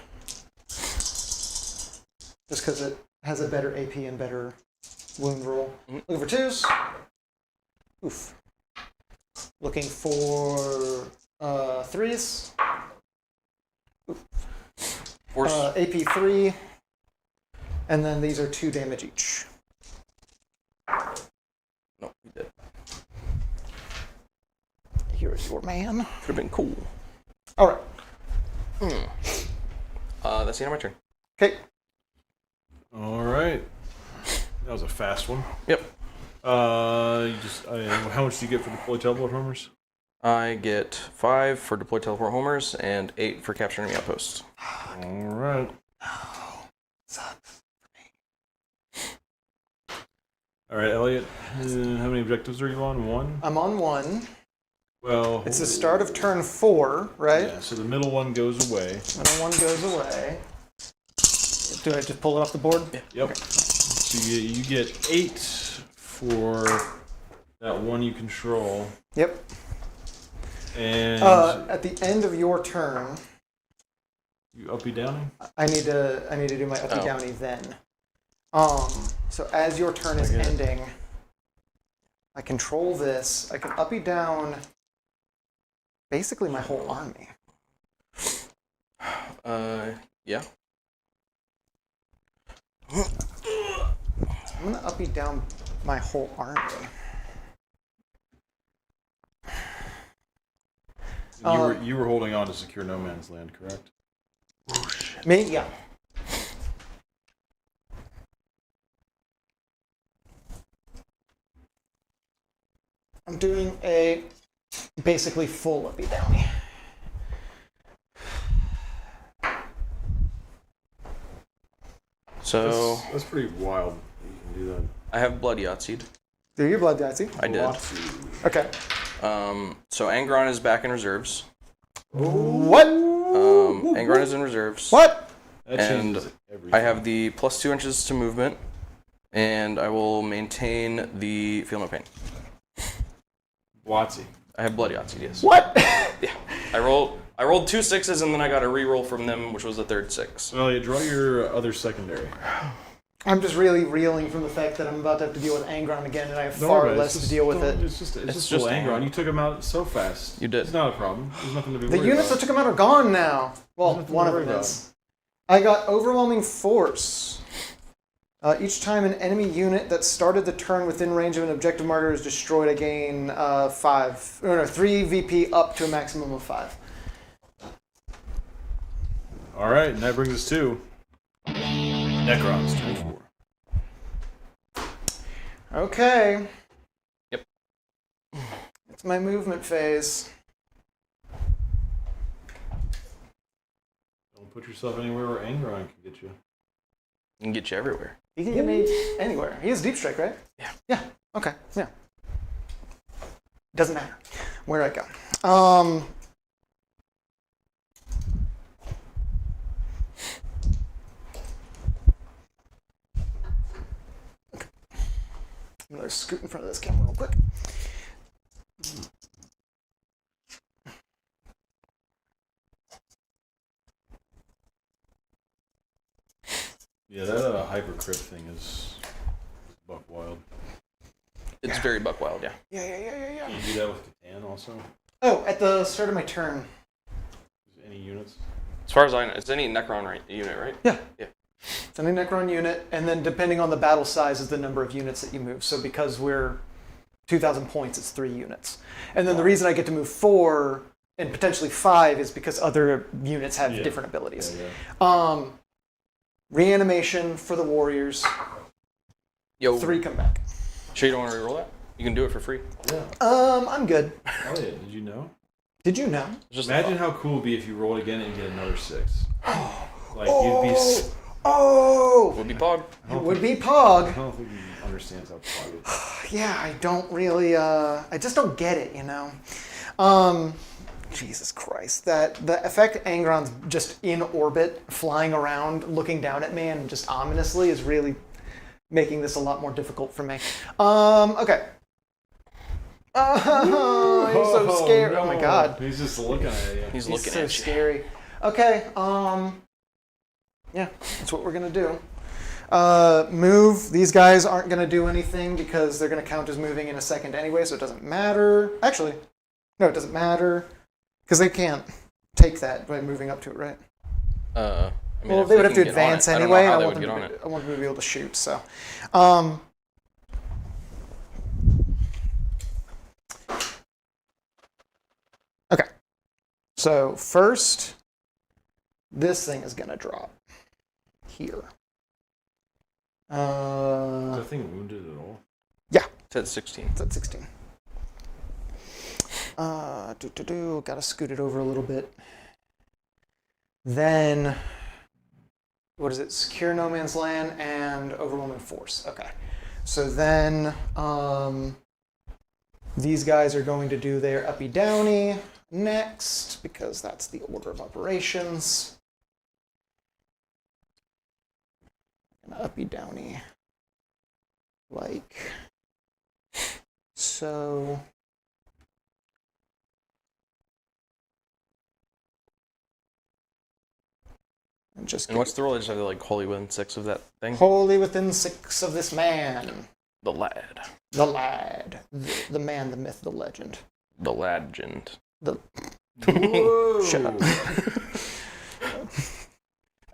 A: Just because it has a better AP and better wound roll. Looking for 2s. Oof. Looking for 3s. Oof.
B: 4s.
A: AP 3. And then these are 2 damage each.
B: No, we did.
A: Here's your man.
B: Could have been cool.
A: All right.
B: That's the end of my turn.
A: Okay.
C: All right. That was a fast one.
B: Yep.
C: How much do you get for deploy teleport homers?
B: I get 5 for deploy teleport homers and 8 for capture enemy outposts.
C: All right.
A: Sucks.
C: All right, Elliot. How many objectives are you on? 1?
A: I'm on 1.
C: Well,
A: It's the start of turn 4, right?
C: yeah. So the middle one goes away.
A: Middle one goes away. Do I just pull it off the board?
B: Yeah.
C: Yep.
A: Okay.
C: So you get 8 for that one you control.
A: Yep.
C: And
A: At the end of your turn,
C: you uppy downy?
A: I need to do my uppy downy then. So as your turn is ending, I control this. I can uppy down basically my whole army.
B: Yeah.
A: I'm gonna uppy down my whole army.
C: You were holding on to secure no man's land, correct?
A: Me? Yeah. I'm doing a basically full uppy downy.
B: So
C: That's pretty wild. You can do that.
B: I have blood Yahtzeed.
A: Do your blood, Yahtzee?
B: I did.
A: Okay.
B: So Angron is back in reserves.
A: What?
B: Angron is in reserves.
A: What?
C: That
B: And
C: changes everything.
B: I have the +2 inches to movement, and I will maintain the feel no pain.
C: Watsy.
B: I have blood Yahtzeed, yes.
A: What?
B: Yeah. I rolled 2 6s, and then I got a reroll from them, which was the third 6.
C: Well, you draw your other secondary.
A: I'm just really reeling from the fact that I'm about to have to deal with Angron again, and I have far less to deal with it.
C: It's just full Angron. You took him out so fast.
B: You did.
C: It's not a problem. There's nothing to be
A: The
C: worried
A: units
C: about.
A: that took him out are gone now. Well,
C: nothing to
A: one of
C: worry
A: them
C: about.
A: is. I got overwhelming force. Each time an enemy unit that started the turn within range of an objective marker is destroyed, I gain 3 VP up to a maximum of 5.
C: All right, and that brings us to Necrons, turn 4.
A: Okay.
B: Yep.
A: It's my movement phase.
C: Don't put yourself anywhere where Angron can get you.
B: He can get you everywhere.
A: He can get me anywhere. He has deep strike, right?
B: Yeah.
A: Yeah. Okay. Yeah. Doesn't matter where I go. Okay. I'm gonna scoot in front of this camera real quick.
C: Yeah, that Hypercrypt thing is buck wild.
B: It's very buck wild, yeah.
A: Yeah.
C: Can you do that with Catan also?
A: Oh, at the start of my turn.
C: Any units?
B: As far as I know, it's any Necron unit, right?
A: Yeah.
B: Yeah.
A: It's any Necron unit, and then depending on the battle size is the number of units that you move. So because we're 2,000 points, it's 3 units. And then the reason I get to move 4 and potentially 5 is because other units have different abilities.
C: Yeah.
A: Reanimation for the warriors.
B: Yo.
A: 3 come back.
B: Sure you don't want to reroll that? You can do it for free.
C: Yeah.
A: I'm good.
C: Oh yeah, did you know?
A: Did you know?
B: Just
C: Imagine how cool it would be if you rolled again and get another 6. Like,
A: Oh!
C: you'd be...
B: would be Pog.
A: It would be Pog.
C: I don't think he understands how Pog is.
A: Yeah, I don't really, I just don't get it, you know? Jesus Christ. The effect Angron's just in orbit, flying around, looking down at me, and just ominously is really making this a lot more difficult for me. Okay. Oh, he's so scary. Oh my god.
C: He's just looking at you.
B: He's
A: He's
B: looking
A: so
B: at you.
A: scary. Okay, yeah, that's what we're gonna do. Move. These guys aren't gonna do anything because they're gonna count as moving in a second anyway, so it doesn't matter. Actually, no, it doesn't matter because they can't take that by moving up to it, right?
B: I mean,
A: Well,
B: if
A: they would have
B: can
A: to
B: get on
A: advance
B: it,
A: anyway.
B: I
A: I
B: don't know how
A: want
B: they
A: them
B: would get on it.
A: I want them to be able to shoot. So, okay. So first, this thing is gonna drop here.
C: Is that thing wounded at all?
A: Yeah,
B: It's at 16.
A: it's at 16. Gotta scoot it over a little bit. Then, what is it? Secure no man's land and overwhelming force. Okay. So then, these guys are going to do their uppy downy next because that's the order of operations. Uppy downy, like so.
B: And what's the roll? I just have to like wholly within 6 of that thing.
A: Wholly within 6 of this man,
B: The lad.
A: the lad, the man, the myth, the legend.
B: The legend.
A: The
C: Whoa!
A: shut up.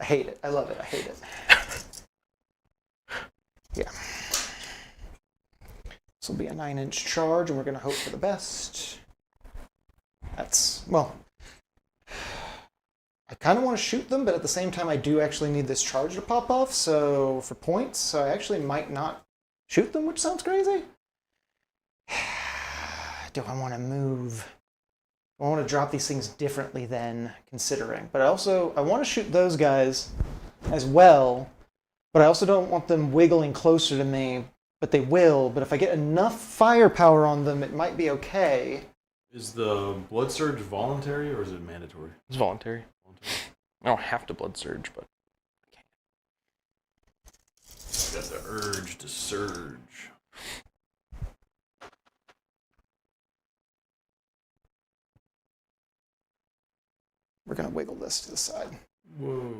A: I hate it. I love it. I hate it. Yeah. This will be a 9-inch charge, and we're gonna hope for the best. That's well. I kind of want to shoot them, but at the same time, I do actually need this charge to pop off. So for points, so I actually might not shoot them, which sounds crazy. Do I want to move? I want to drop these things differently than considering, but I want to shoot those guys as well. But I also don't want them wiggling closer to me. But they will. But if I get enough firepower on them, it might be okay.
C: Is the blood surge voluntary or is it mandatory?
B: It's voluntary. I don't have to blood surge, but
C: Got the urge to surge.
A: We're going to wiggle this to the side.
C: Whoa.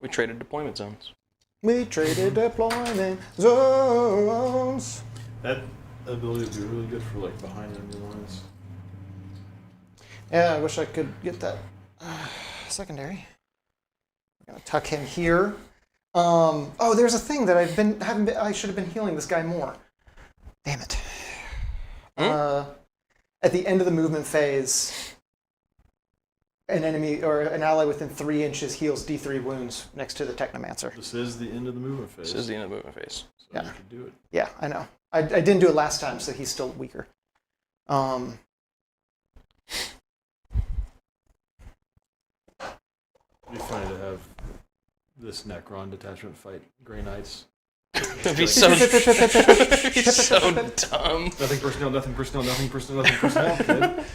B: we traded deployment zones.
A: We traded deployment zones.
C: That ability would be really good for like behind enemy lines.
A: Yeah, I wish I could get that secondary. I'm going to tuck him here. Oh, there's a thing that I should have been healing this guy more. Damn it. At the end of the movement phase, an enemy or an ally within 3 inches heals D3 wounds next to the Technomancer.
C: This is the end of the movement phase.
B: This is the end of the movement phase.
C: So
A: Yeah.
C: you should do it.
A: Yeah, I know. I didn't do it last time, so he's still weaker.
C: It'd be funny to have this Necron detachment fight Grey Knights.
B: It'd be so, so dumb.
C: Nothing personnel, nothing personnel, nothing personnel, nothing personnel, kid.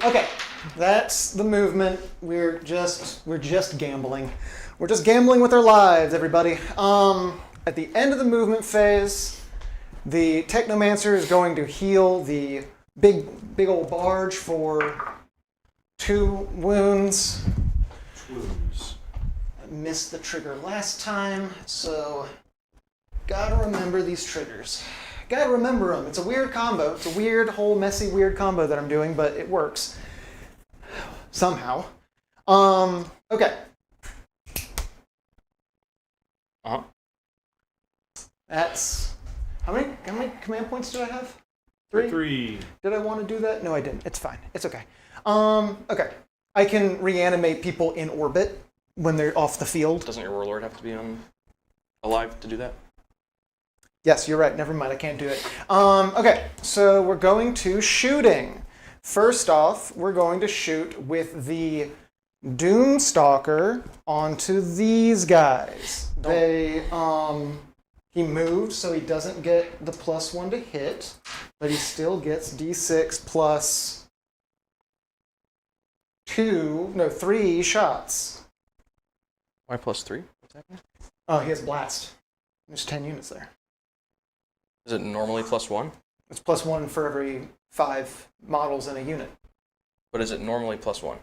A: Okay, that's the movement. We're just gambling. We're just gambling with our lives, everybody. At the end of the movement phase, the Technomancer is going to heal the big old barge for 2 wounds.
C: Wounds.
A: I missed the trigger last time, so gotta remember these triggers. Gotta remember them. It's a weird combo. It's a weird, whole messy, weird combo that I'm doing, but it works. Somehow. Okay.
B: Uh-huh.
A: That's... How many command points did I have? 3?
C: 3.
A: Did I want to do that? No, I didn't. It's fine. It's okay. Okay. I can reanimate people in orbit when they're off the field.
B: Doesn't your warlord have to be alive to do that?
A: Yes, you're right. Never mind. I can't do it. Okay, so we're going to shooting. First off, we're going to shoot with the Doomstalker onto these guys. He moved, so he doesn't get the +1 to hit, but he still gets D6 plus 3 shots.
B: Why +3? What's happening?
A: Oh, he has blast. There's 10 units there.
B: Is it normally +1?
A: It's +1 for every 5 models in a unit.
B: But is it normally +1?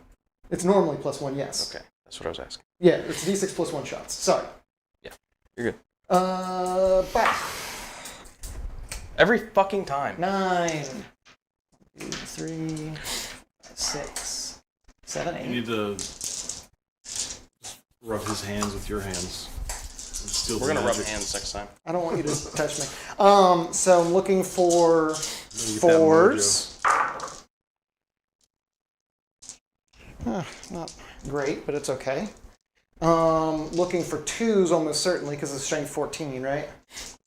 A: It's normally +1, yes.
B: Okay, that's what I was asking.
A: Yeah, it's D6 plus 1 shots. Sorry.
B: Yeah, you're good.
A: Back.
B: Every fucking time.
A: 9, 2, 3, 6, 7, 8.
C: You need to rub his hands with your hands.
B: We're gonna rub hands next time.
A: I don't want you to touch me. So I'm looking for
C: Get that
A: 4s. Not great, but it's okay. Looking for 2s almost certainly because it's strength 14, right?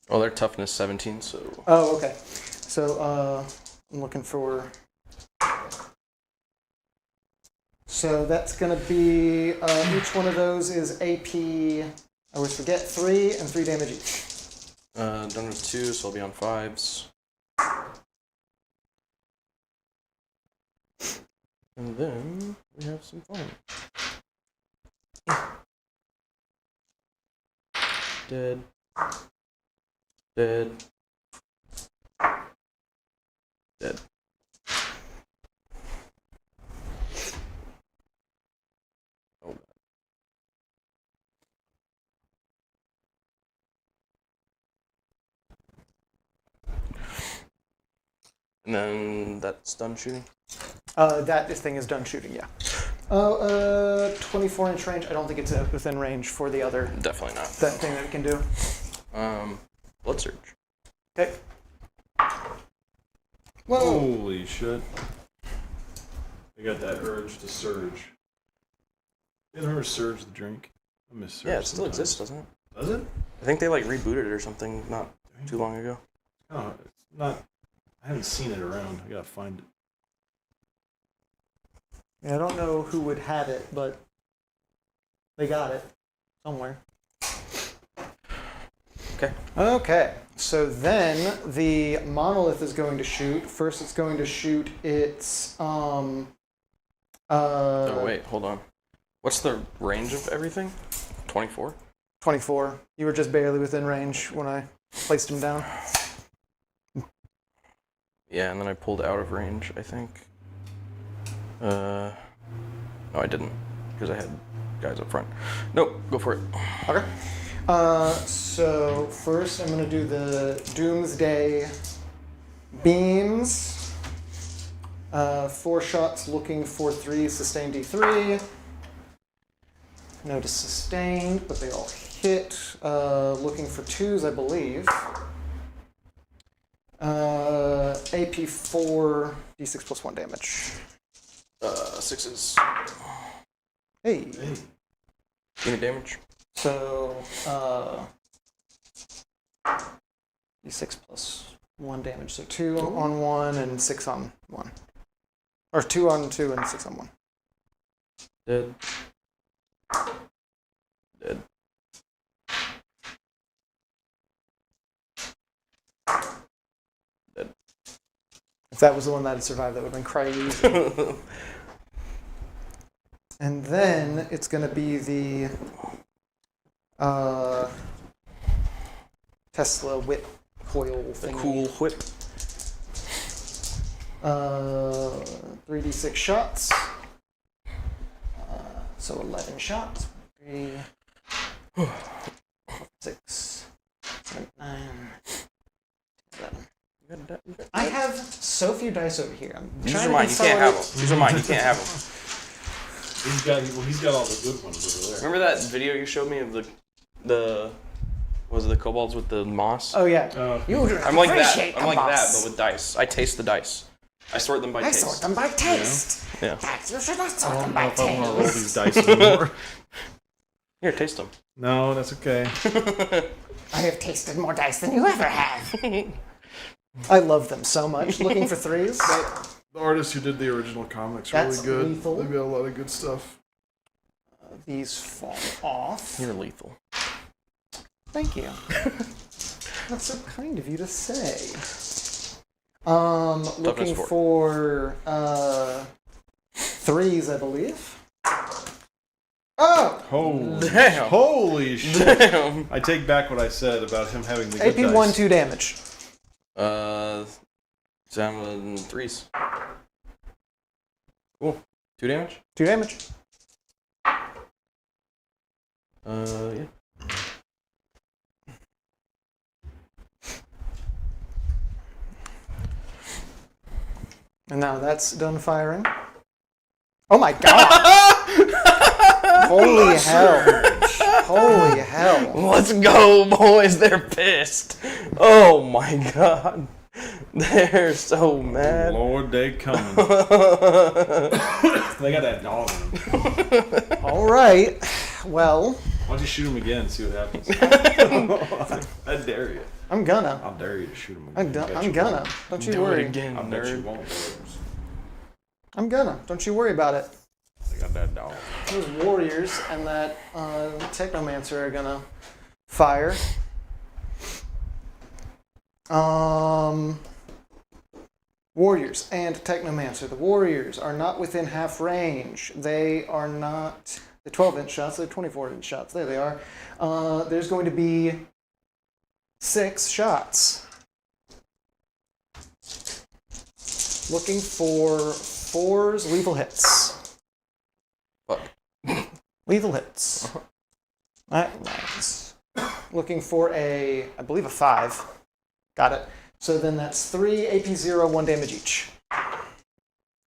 B: Oh, they're toughness 17, so...
A: Oh, okay. So I'm looking for... So that's going to be, each one of those is AP, I always forget, 3 and 3 damage each.
B: Done with 2, so I'll be on 5s. And then we have some fun. Dead. Dead. Dead. Oh god. And then that's done shooting?
A: This thing is done shooting, yeah. 24-inch range. I don't think it's within range for the other...
B: Definitely not.
A: That thing that it can do.
B: Blood Surge.
A: Okay. Whoa!
C: Holy shit. I got that urge to surge. You ever heard Surge the drink? I miss Surge.
B: Yeah, it still
C: sometimes.
B: exists, doesn't it?
C: Does it?
B: I think they like rebooted it or something not too long ago.
C: Oh, it's not... I haven't seen it around. I gotta find it.
A: Yeah, I don't know who would have it, but they got it somewhere.
B: Okay.
A: Okay, so then the monolith is going to shoot. First, it's going to shoot its
B: Oh wait, hold on. What's the range of everything? 24?
A: 24. You were just barely within range when I placed him down.
B: Yeah, and then I pulled out of range, I think. No, I didn't, because I had guys up front. Nope, go for it.
A: Okay. So first I'm going to do the Doomsday beams. 4 shots looking for 3 sustained D3. Notice sustained, but they all hit, looking for 2s, I believe. AP 4, D6 plus 1 damage.
B: 6s.
A: Hey.
B: Give me damage.
A: So, D6 plus 1 damage. So 2 on 1 and 6 on 1. Or 2 on 2 and 6 on 1.
B: Dead. Dead. Dead.
A: If that was the one that had survived, that would have been crazy. And then it's going to be the Tesla whip coil thing.
B: The cool whip.
A: 3d6 shots. So 11 shots. 3, 6, 7, 9, 11. I have so few dice over here.
B: These are mine. You can't have them. These are mine. You can't have them.
C: He's got all the good ones over there.
B: Remember that video you showed me of the was it the kobolds with the moss?
A: Oh yeah.
B: I'm like that. I'm like that, but with dice. I taste the dice. I sort them by taste.
D: I sort them by taste.
B: Yeah.
D: Perhaps you should not sort them
C: I
D: by
C: don't know if I want to roll
D: taste.
C: these dice anymore.
B: Here, taste them.
C: No, that's okay.
D: I have tasted more dice than you ever have.
A: I love them so much. Looking for 3s.
C: The artist who did the original comics
A: That's
C: really good.
A: lethal.
C: They've got a lot of good stuff.
A: These fall off.
B: You're lethal.
A: Thank you. That's so kind of you to say. Looking
B: Toughness
A: for 3s, I believe. Oh!
C: Holy,
B: Damn.
C: holy shit!
B: Damn.
C: I take back what I said about him having the good
A: AP
C: dice.
A: 1, 2 damage.
B: 7 3s. Cool. 2 damage?
A: 2 damage.
B: Yeah.
A: And now that's done firing. Oh my god! Holy hell. Holy hell.
B: Let's go, boys. They're pissed. Oh my god. They're so mad.
C: Lord, they coming. They got that dog in them.
A: Alright. Well,
C: Why don't you shoot him again and see what happens? I dare you.
A: I'm gonna.
C: I'll dare you to shoot him again.
A: I'm gonna. Don't you
B: Do
A: worry.
B: it again,
C: I bet you
B: nerd.
C: won't.
A: I'm gonna. Don't you worry about it.
C: They got that dog.
A: Those warriors and that technomancer are gonna fire. Warriors and technomancer. The warriors are not within half range. They are not the 12-inch shots. They're 24-inch shots. There they are. There's going to be 6 shots. Looking for 4s, lethal hits.
B: Fuck.
A: Lethal hits. Nice. Looking for I believe a 5. Got it. So then that's 3 AP 0, 1 damage each.
B: How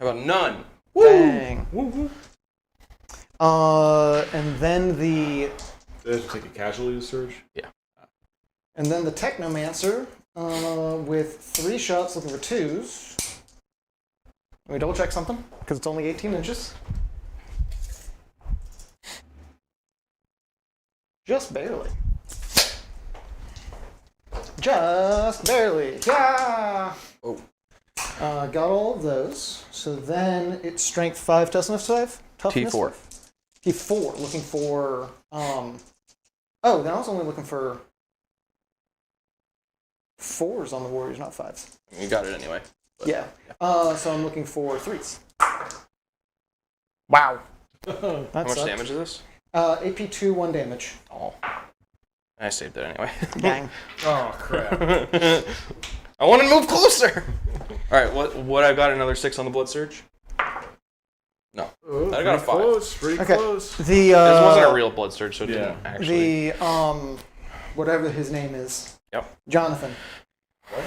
B: about none?
A: Bang. And then
C: They have to take a casualty surge?
B: Yeah.
A: and then the technomancer with 3 shots, looking for 2s. Let me double check something because it's only 18 inches. Just barely. Just barely. Yeah.
B: Oh.
A: Got all of those. So then it's strength 5, toughness 5? Toughness
B: T4.
A: 5? T4. Looking for. Oh, then I was only looking for 4s on the warriors, not 5s.
B: You got it anyway. But,
A: Yeah. So I'm looking for 3s. Wow.
B: How much damage is this?
A: AP 2, 1 damage.
B: Oh. I saved it anyway.
A: Dang.
C: Oh, crap.
B: I want to move closer. All right. What? I got another 6 on the blood surge. No.
C: Oh,
B: I got a 5.
C: Close, pretty
A: Okay.
C: close.
A: The
B: This wasn't a real blood surge, so it didn't
C: Yeah.
B: actually.
A: the whatever his name is.
B: Yep.
A: Jonathan.
C: What?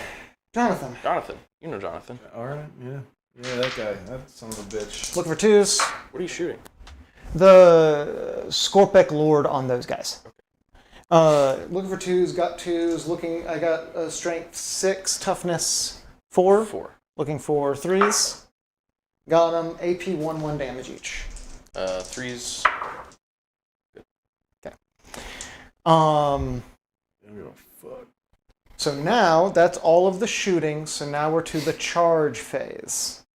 A: Jonathan.
B: Jonathan. You know Jonathan.
C: All right, yeah. Yeah, that guy. That son of a bitch.
A: Looking for 2s.
B: What are you shooting?
A: The Scorpec Lord on those guys. Looking for twos, got twos. I got strength 6, toughness 4.
B: 4.
A: Looking for threes. Got them. AP 1 damage each.
B: 3s.
A: Um.
C: Oh, fuck.
A: So now that's all of the shooting. So now we're to the charge phase.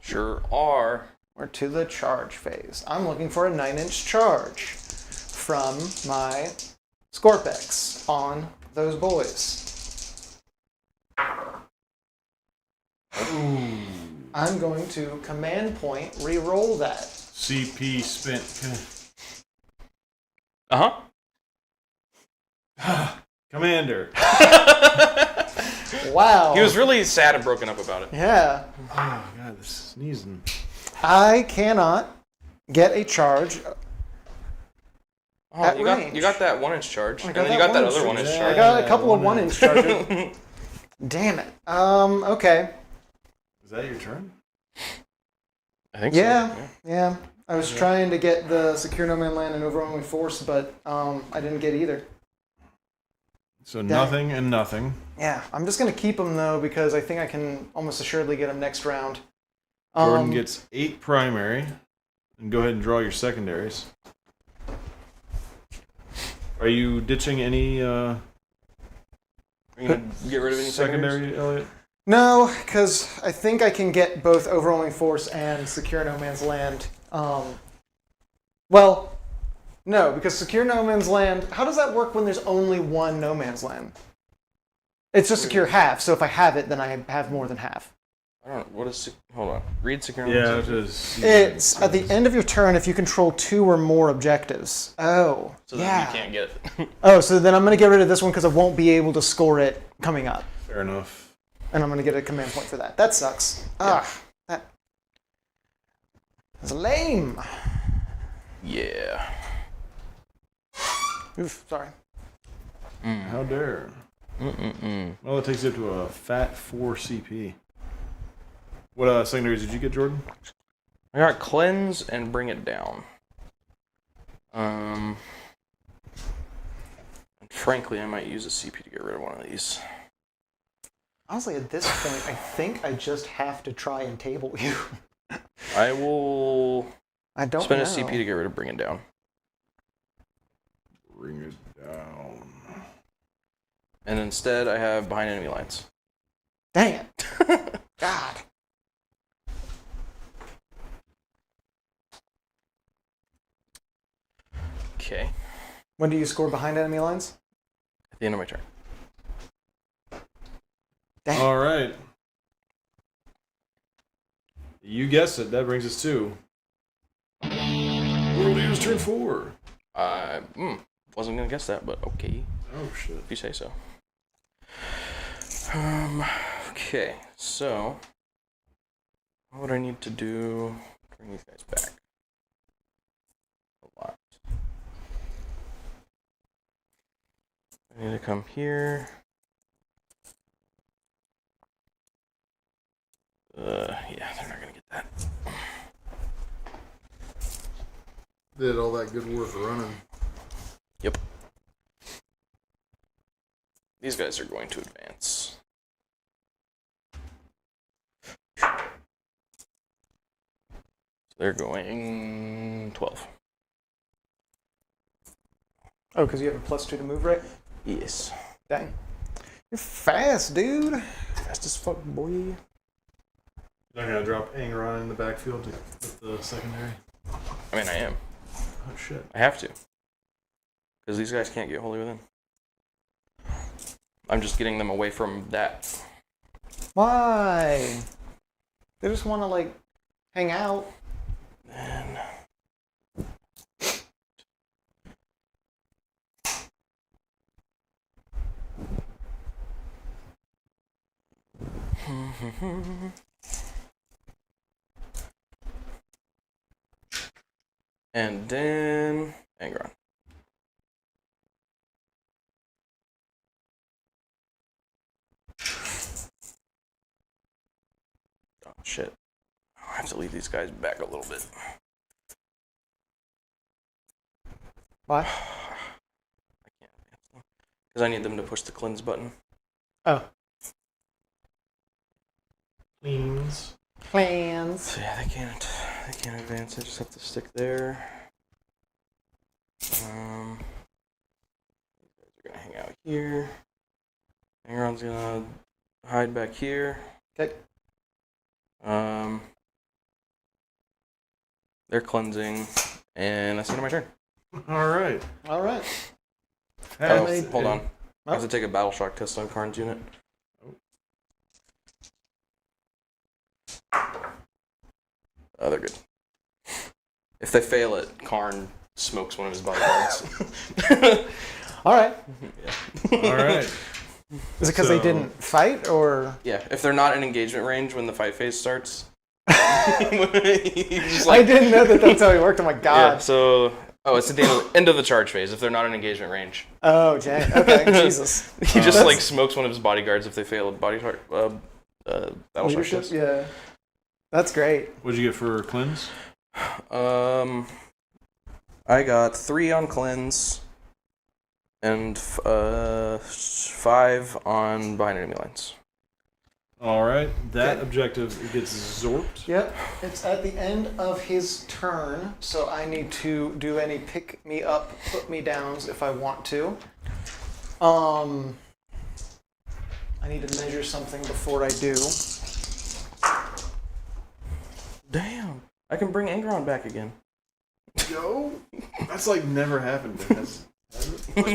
B: Sure are.
A: We're to the charge phase. I'm looking for a 9-inch charge from my Scorpex on those boys.
C: Ooh.
A: I'm going to command point re-roll that.
C: CP spent. Commander.
A: Wow.
B: He was really sad and broken up about it.
A: Yeah.
C: Oh, God, this is sneezing.
A: I cannot get a charge.
B: Oh,
A: At
B: you
A: range.
B: got that 1-inch charge,
A: I
B: and
A: got
B: then you
A: that
B: got that
A: 1-inch
B: other
A: charge.
B: 1-inch
A: I
B: charge.
A: got a couple of
C: 1-inch.
A: 1-inch charges. Damn it. Okay.
C: Is that your turn?
B: I think
A: Yeah.
B: so.
A: Yeah. I was trying to get the Secure No Man Land and Overwhelming Force, but I didn't get either.
C: So nothing and nothing.
A: Yeah. I'm just going to keep them, though, because I think I can almost assuredly get them next round.
C: Jordan gets 8 primary. And go ahead and draw your secondaries. Are you ditching any
B: Are you gonna get rid of any secondaries?
C: secondary, Elliot?
A: No, because I think I can get both Overwhelming Force and Secure No Man's Land. Well, no, because Secure No Man's Land, how does that work when there's only one No Man's Land? It's just secure half, so if I have it, then I have more than half.
B: I don't know. What is... Hold on. Read secure.
C: Yeah, it is.
A: It's at the end of your turn if you control 2 or more objectives. Oh,
B: So then
A: yeah.
B: you can't get it.
A: Oh, so then I'm going to get rid of this one because I won't be able to score it coming up.
C: Fair enough.
A: And I'm going to get a command point for that. That sucks. That's lame.
B: Yeah.
A: Oof, sorry.
C: How dare. Well, it takes you up to a fat 4 CP. What secondaries did you get, Jordan?
B: I got cleanse and bring it down. And frankly, I might use a CP to get rid of one of these.
A: Honestly, at this point, I think I just have to try and table you.
B: I will
A: I don't
B: spend
A: know.
B: a CP to get rid of bring it down.
C: Bring it down.
B: And instead, I have behind enemy lines.
A: Dang it. God.
B: Okay.
A: When do you score behind enemy lines?
B: At the end of my turn.
A: Dang.
C: All right. You guessed it. That brings us to World Eaters turn 4.
B: Wasn't gonna guess that, but okay.
C: Oh shit.
B: If you say so. Okay, so what would I need to do to bring these guys back? A lot. I need to come here. Yeah, they're not gonna get that.
C: Did all that good work running.
B: Yep. These guys are going to advance. So they're going 12.
A: Oh, because you have a +2 to move, right?
B: Yes.
A: Dang. You're fast, dude. Fast as fuck, boy.
C: You're not gonna drop Angron in the backfield with the secondary?
B: I mean, I am.
C: Oh shit.
B: I have to. Because these guys can't get wholly within. I'm just getting them away from that.
A: Why? They just want to, like, hang out.
B: And and then Angron. Oh shit. I have to leave these guys back a little bit.
A: Why?
B: Because I need them to push the cleanse button.
A: Oh.
C: Cleans.
A: Plans.
B: So yeah, they can't advance. I just have to stick there. They're gonna hang out here. Necron's gonna hide back here.
A: Okay.
B: They're cleansing, and that's the end of my turn.
C: All right.
A: All right.
B: Oh, hold on.
A: Oh.
B: I have to take a battle shock test on Karn's unit. Oh, they're good. If they fail it, Karn smokes one of his bodyguards.
A: All right.
B: Yeah.
C: All right.
A: Is it because they didn't fight, or?
B: Yeah, if they're not in engagement range when the fight phase starts. Just
A: I didn't know that that's how it worked. Oh my god.
B: Yeah, so... Oh, it's at the end of the charge phase if they're not in engagement range.
A: Oh, Jay. Okay, Jesus.
B: He just like smokes one of his bodyguards if they fail a battle shock
A: Leadership?
B: test.
A: Yeah. That's great.
C: What'd you get for cleanse?
B: I got 3 on cleanse and 5 on behind enemy lines.
C: All right. That
A: Okay.
C: objective gets zorped.
A: Yep. It's at the end of his turn, so I need to do any pick me up, put me downs if I want to. I need to measure something before I do.
B: Damn. I can bring Angron back again.
C: Yo, that's like never happened. Has it?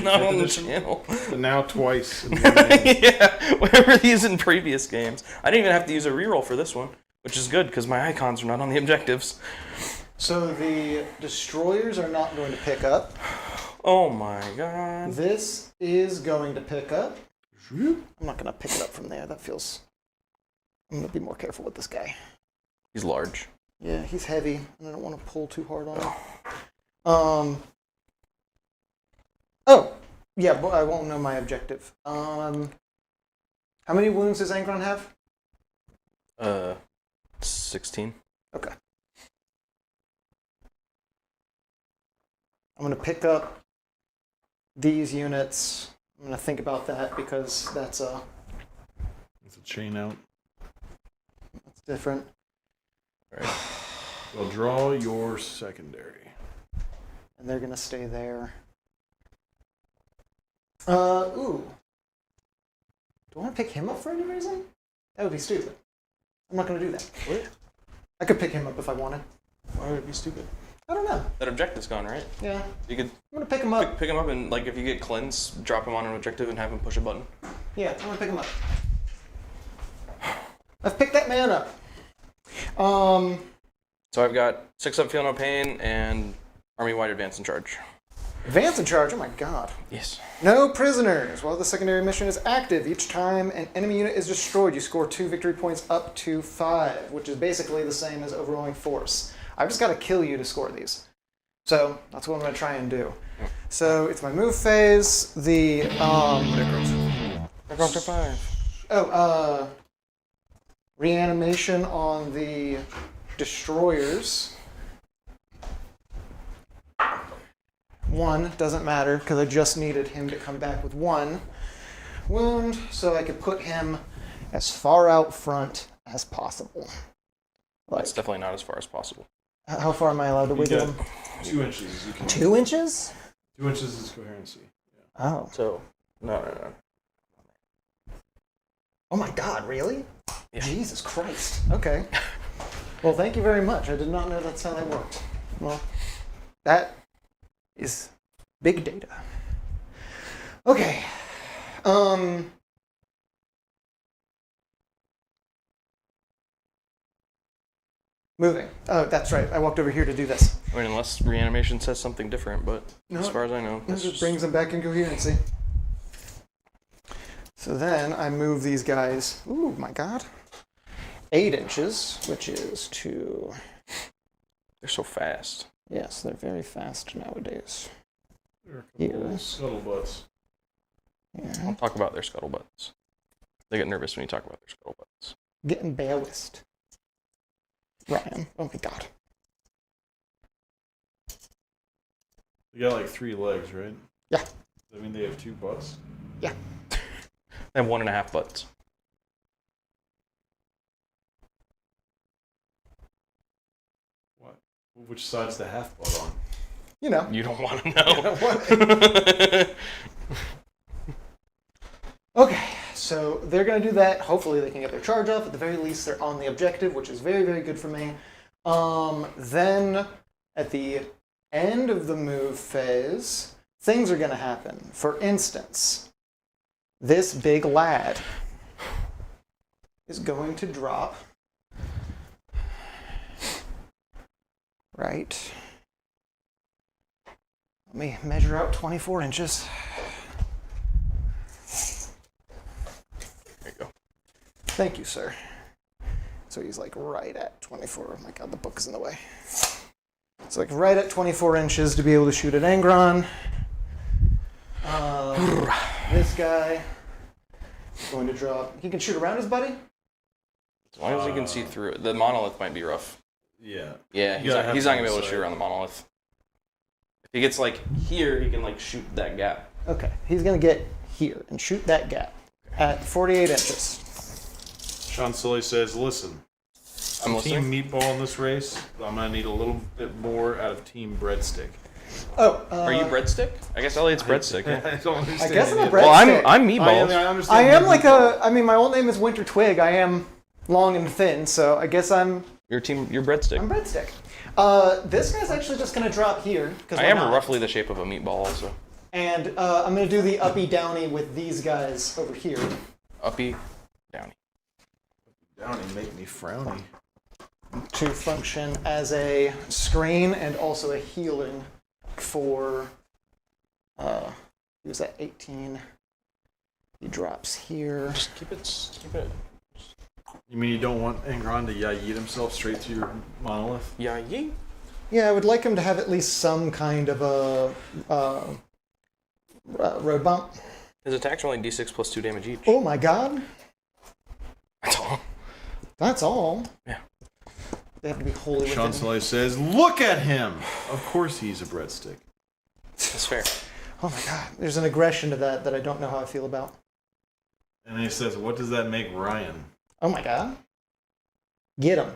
B: Not on the channel.
C: But now twice. In one game.
B: Yeah, whatever these in previous games. I didn't even have to use a reroll for this one, which is good because my icons are not on the objectives.
A: So the destroyers are not going to pick up.
B: Oh my god.
A: This is going to pick up. I'm not going to pick it up from there. That feels... I'm going to be more careful with this guy.
B: He's large.
A: Yeah, he's heavy, and I don't want to pull too hard on him. Oh, yeah, but I won't know my objective. How many wounds does Angron have?
B: 16.
A: Okay. I'm going to pick up these units. I'm going to think about that because that's
C: It's a chain out.
A: different.
B: Right.
C: Well, draw your secondary.
A: And they're going to stay there. Ooh. Do I want to pick him up for any reason? That would be stupid. I'm not going to do that.
B: What?
A: I could pick him up if I wanted.
B: Why would it be stupid?
A: I don't know.
B: That objective's gone, right?
A: Yeah.
B: You could
A: I'm going to pick him up.
B: pick him up and, like, if you get cleanse, drop him on an objective and have him push a button.
A: Yeah, I'm going to pick him up. I've picked that man up.
B: So I've got 6 up, feel no pain, and army-wide advance and charge.
A: Advance in charge. Oh my god.
B: Yes.
A: No prisoners. While the secondary mission is active, each time an enemy unit is destroyed, you score 2 victory points up to 5, which is basically the same as overwhelming force. I've just got to kill you to score these. So that's what I'm going to try and do. So it's my move phase. The
B: Necrons. Necrons are 5.
A: Reanimation on the destroyers. 1 doesn't matter because I just needed him to come back with 1 wound, so I could put him as far out front as possible.
B: That's definitely not as far as possible.
A: How far am I allowed to wiggle him?
C: 2 inches. You can.
A: 2 inches?
C: 2 inches is coherency.
A: Oh.
B: So, no.
A: Oh my god, really?
B: Yeah.
A: Jesus Christ. Okay. Well, thank you very much. I did not know that's how that worked. Well, that is big data. Okay. Moving. Oh, that's right. I walked over here to do this.
B: I mean, unless reanimation says something different, but
A: No,
B: as far as I know,
A: This
B: it's
A: just
B: just...
A: brings them back in coherency. So then I move these guys, ooh, my god, 8 inches, which is to...
B: They're so fast.
A: Yes, they're very fast nowadays.
C: There are a
A: Here.
C: couple scuttlebutts.
A: Yeah.
B: Don't talk about their scuttlebutts. They get nervous when you talk about their scuttlebutts.
A: Getting Beowist. Ryan, oh my god.
C: You got like 3 legs, right?
A: Yeah.
C: I mean, they have 2 butts.
D: Yeah.
B: And 1.5 butts.
C: What? Which side's the half butt on?
A: You know.
B: You don't want to know.
A: Okay, so they're going to do that. Hopefully they can get their charge off. At the very least, they're on the objective, which is very, very good for me. Then, at the end of the move phase, things are going to happen. For instance, this big lad is going to drop right. Let me measure out 24 inches.
B: There you go.
A: Thank you, sir. So he's like right at 24. Oh my god, the book is in the way. It's like right at 24 inches to be able to shoot at Angron. This guy is going to drop. He can shoot around his buddy?
B: As long as you can see through it. The monolith might be rough.
C: Yeah.
B: Yeah, he's not going to be able to shoot around the monolith. If he gets like here, he can like shoot that gap.
A: Okay, he's going to get here and shoot that gap at 48 inches.
C: Sean Sully says, listen,
B: I'm listening.
C: Team Meatball in this race, but I'm going to need a little bit more out of Team Breadstick.
A: Oh,
B: are you breadstick? I guess Elliot's breadstick.
C: I don't understand.
A: I guess I'm a
C: any of
A: breadstick.
B: Well, I'm meatballs.
C: I understand.
A: I am like a. I mean, my old name is Winter Twig. I am long and thin, so I guess I'm
B: You're breadstick.
A: breadstick. This guy's actually just gonna drop here because
B: I am roughly the shape of a meatball, also.
A: And I'm gonna do the uppy downy with these guys over here.
B: Uppy, downy.
C: Downy make me frowny.
A: To function as a screen and also a healing for. He was at 18. He drops here.
B: Just keep it.
C: You mean you don't want Angron to yeet himself straight to your monolith?
B: Yeah, yee.
A: Yeah, I would like him to have at least some kind of a road bump.
B: His attacks are only d6 plus 2 damage each.
A: Oh my god.
B: That's all.
A: That's all.
B: Yeah.
A: They have to be wholly
C: Sean
A: within.
C: Sully says, look at him! Of course he's a breadstick.
B: That's fair.
A: Oh my god. There's an aggression to that I don't know how I feel about.
C: And then he says, what does that make Ryan?
A: Oh my god. Get him.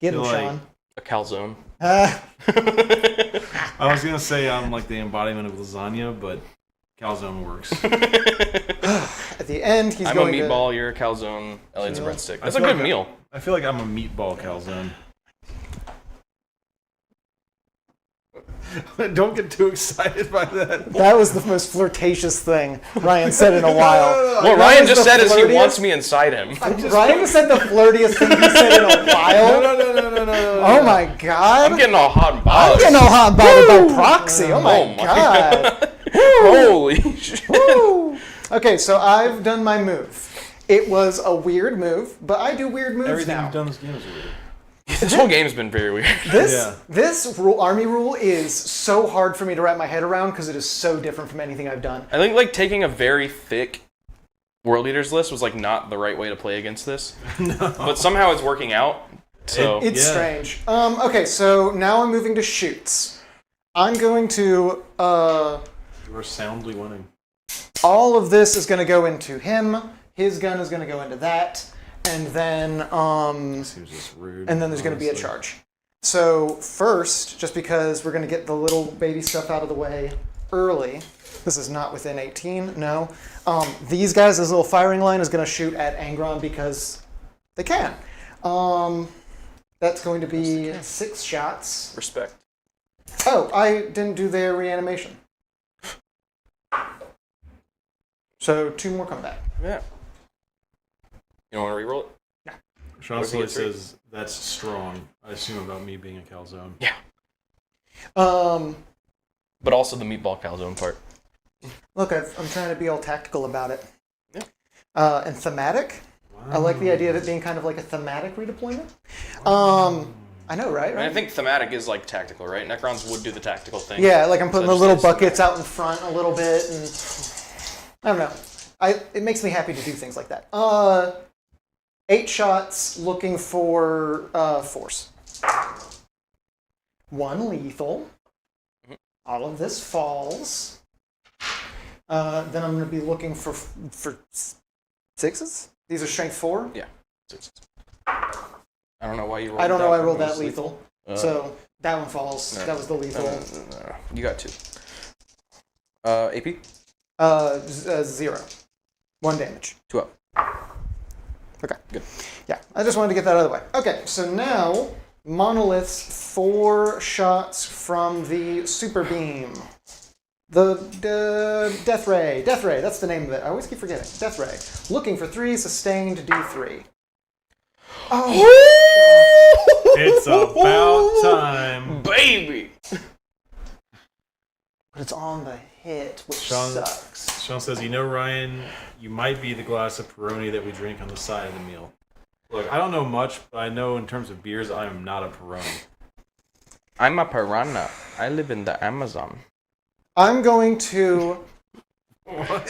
A: Get him,
C: You're like-
A: Sean.
B: A calzone.
A: Ah.
C: I was going to say I'm like the embodiment of lasagna, but calzone works.
A: At the end, he's
B: I'm a
A: going
B: meatball, you're a calzone, Elliot's a
A: Meal.
B: breadstick.
C: I
B: That's a
C: feel
B: good
C: like
B: meal.
C: I feel like I'm a meatball calzone. Don't get too excited by that.
A: That was the most flirtatious thing Ryan said in a while.
B: What
A: That
B: Ryan
A: was
B: just
A: the
B: said is he
A: flirtiest-
B: wants me inside him.
A: Ryan just said the flirtiest thing he said in a while.
C: No.
A: Oh my god.
B: I'm getting all hot and
A: I'm
B: bothered.
A: getting all hot and bothered by proxy. Oh my god.
B: Holy shit.
A: Woo. Okay, so I've done my move. It was a weird move, but I do weird moves
C: Everything
A: now.
C: you've done this game is weird.
B: This whole game's been very weird.
A: This army rule is so hard for me to wrap my head around because it is so different from anything I've done.
B: I think like taking a very thick World Eaters list was like not the right way to play against this. No. But somehow it's working out. So
A: It's strange. Okay, so now I'm moving to shoots. I'm going to
C: You are soundly winning.
A: all of this is going to go into him. His gun is going to go into that. And then,
C: Seems just rude.
A: and then there's going to be a charge. So first, just because we're going to get the little baby stuff out of the way early, this is not within 18, no. These guys, this little firing line is going to shoot at Angron because they can. That's going to be 6 shots.
B: respect.
A: Oh, I didn't do their reanimation. So 2 more come back.
B: Yeah. You don't want to reroll it?
C: Sean
B: What if he
C: Sully
B: gets 3?
C: says, that's strong. I assume about me being a calzone.
B: Yeah. But also the meatball calzone part.
A: Look, I'm trying to be all tactical about it.
B: Yeah.
A: And thematic.
C: Wow.
A: I like the idea of it being kind of like a thematic redeployment. I know, right?
B: And I think thematic is like tactical, right? Necrons would do the tactical thing.
A: Yeah, like I'm putting
B: So
A: the
B: just
A: little
B: is
A: buckets out in front a little bit, and I don't know. It makes me happy to do things like that. 8 shots, looking for force. 1 lethal. All of this falls. Then I'm going to be looking for sixes. These are strength 4.
B: Yeah. 6. I don't know why you rolled.
A: I don't know. I rolled
B: It was
A: that lethal. So that one falls.
B: No.
A: That was the lethal.
B: No. You got 2. AP?
A: 0. 1 damage.
B: 2 up.
A: Okay.
B: Good.
A: Yeah, I just wanted to get that out of the way. Okay, so now monoliths 4 shots from the super beam. The death ray. Death ray. That's the name of it. I always keep forgetting. Death ray. Looking for 3 sustained D3. Oh.
C: It's about time.
B: Baby!
A: But it's on the hit, which
C: Sean-
A: sucks.
C: Sean says, you know, Ryan, you might be the glass of Peroni that we drink on the side of the meal. Look, I don't know much, but I know in terms of beers, I am not a Peroni.
B: I'm a piranha. I live in the Amazon.
A: I'm going to...
C: What?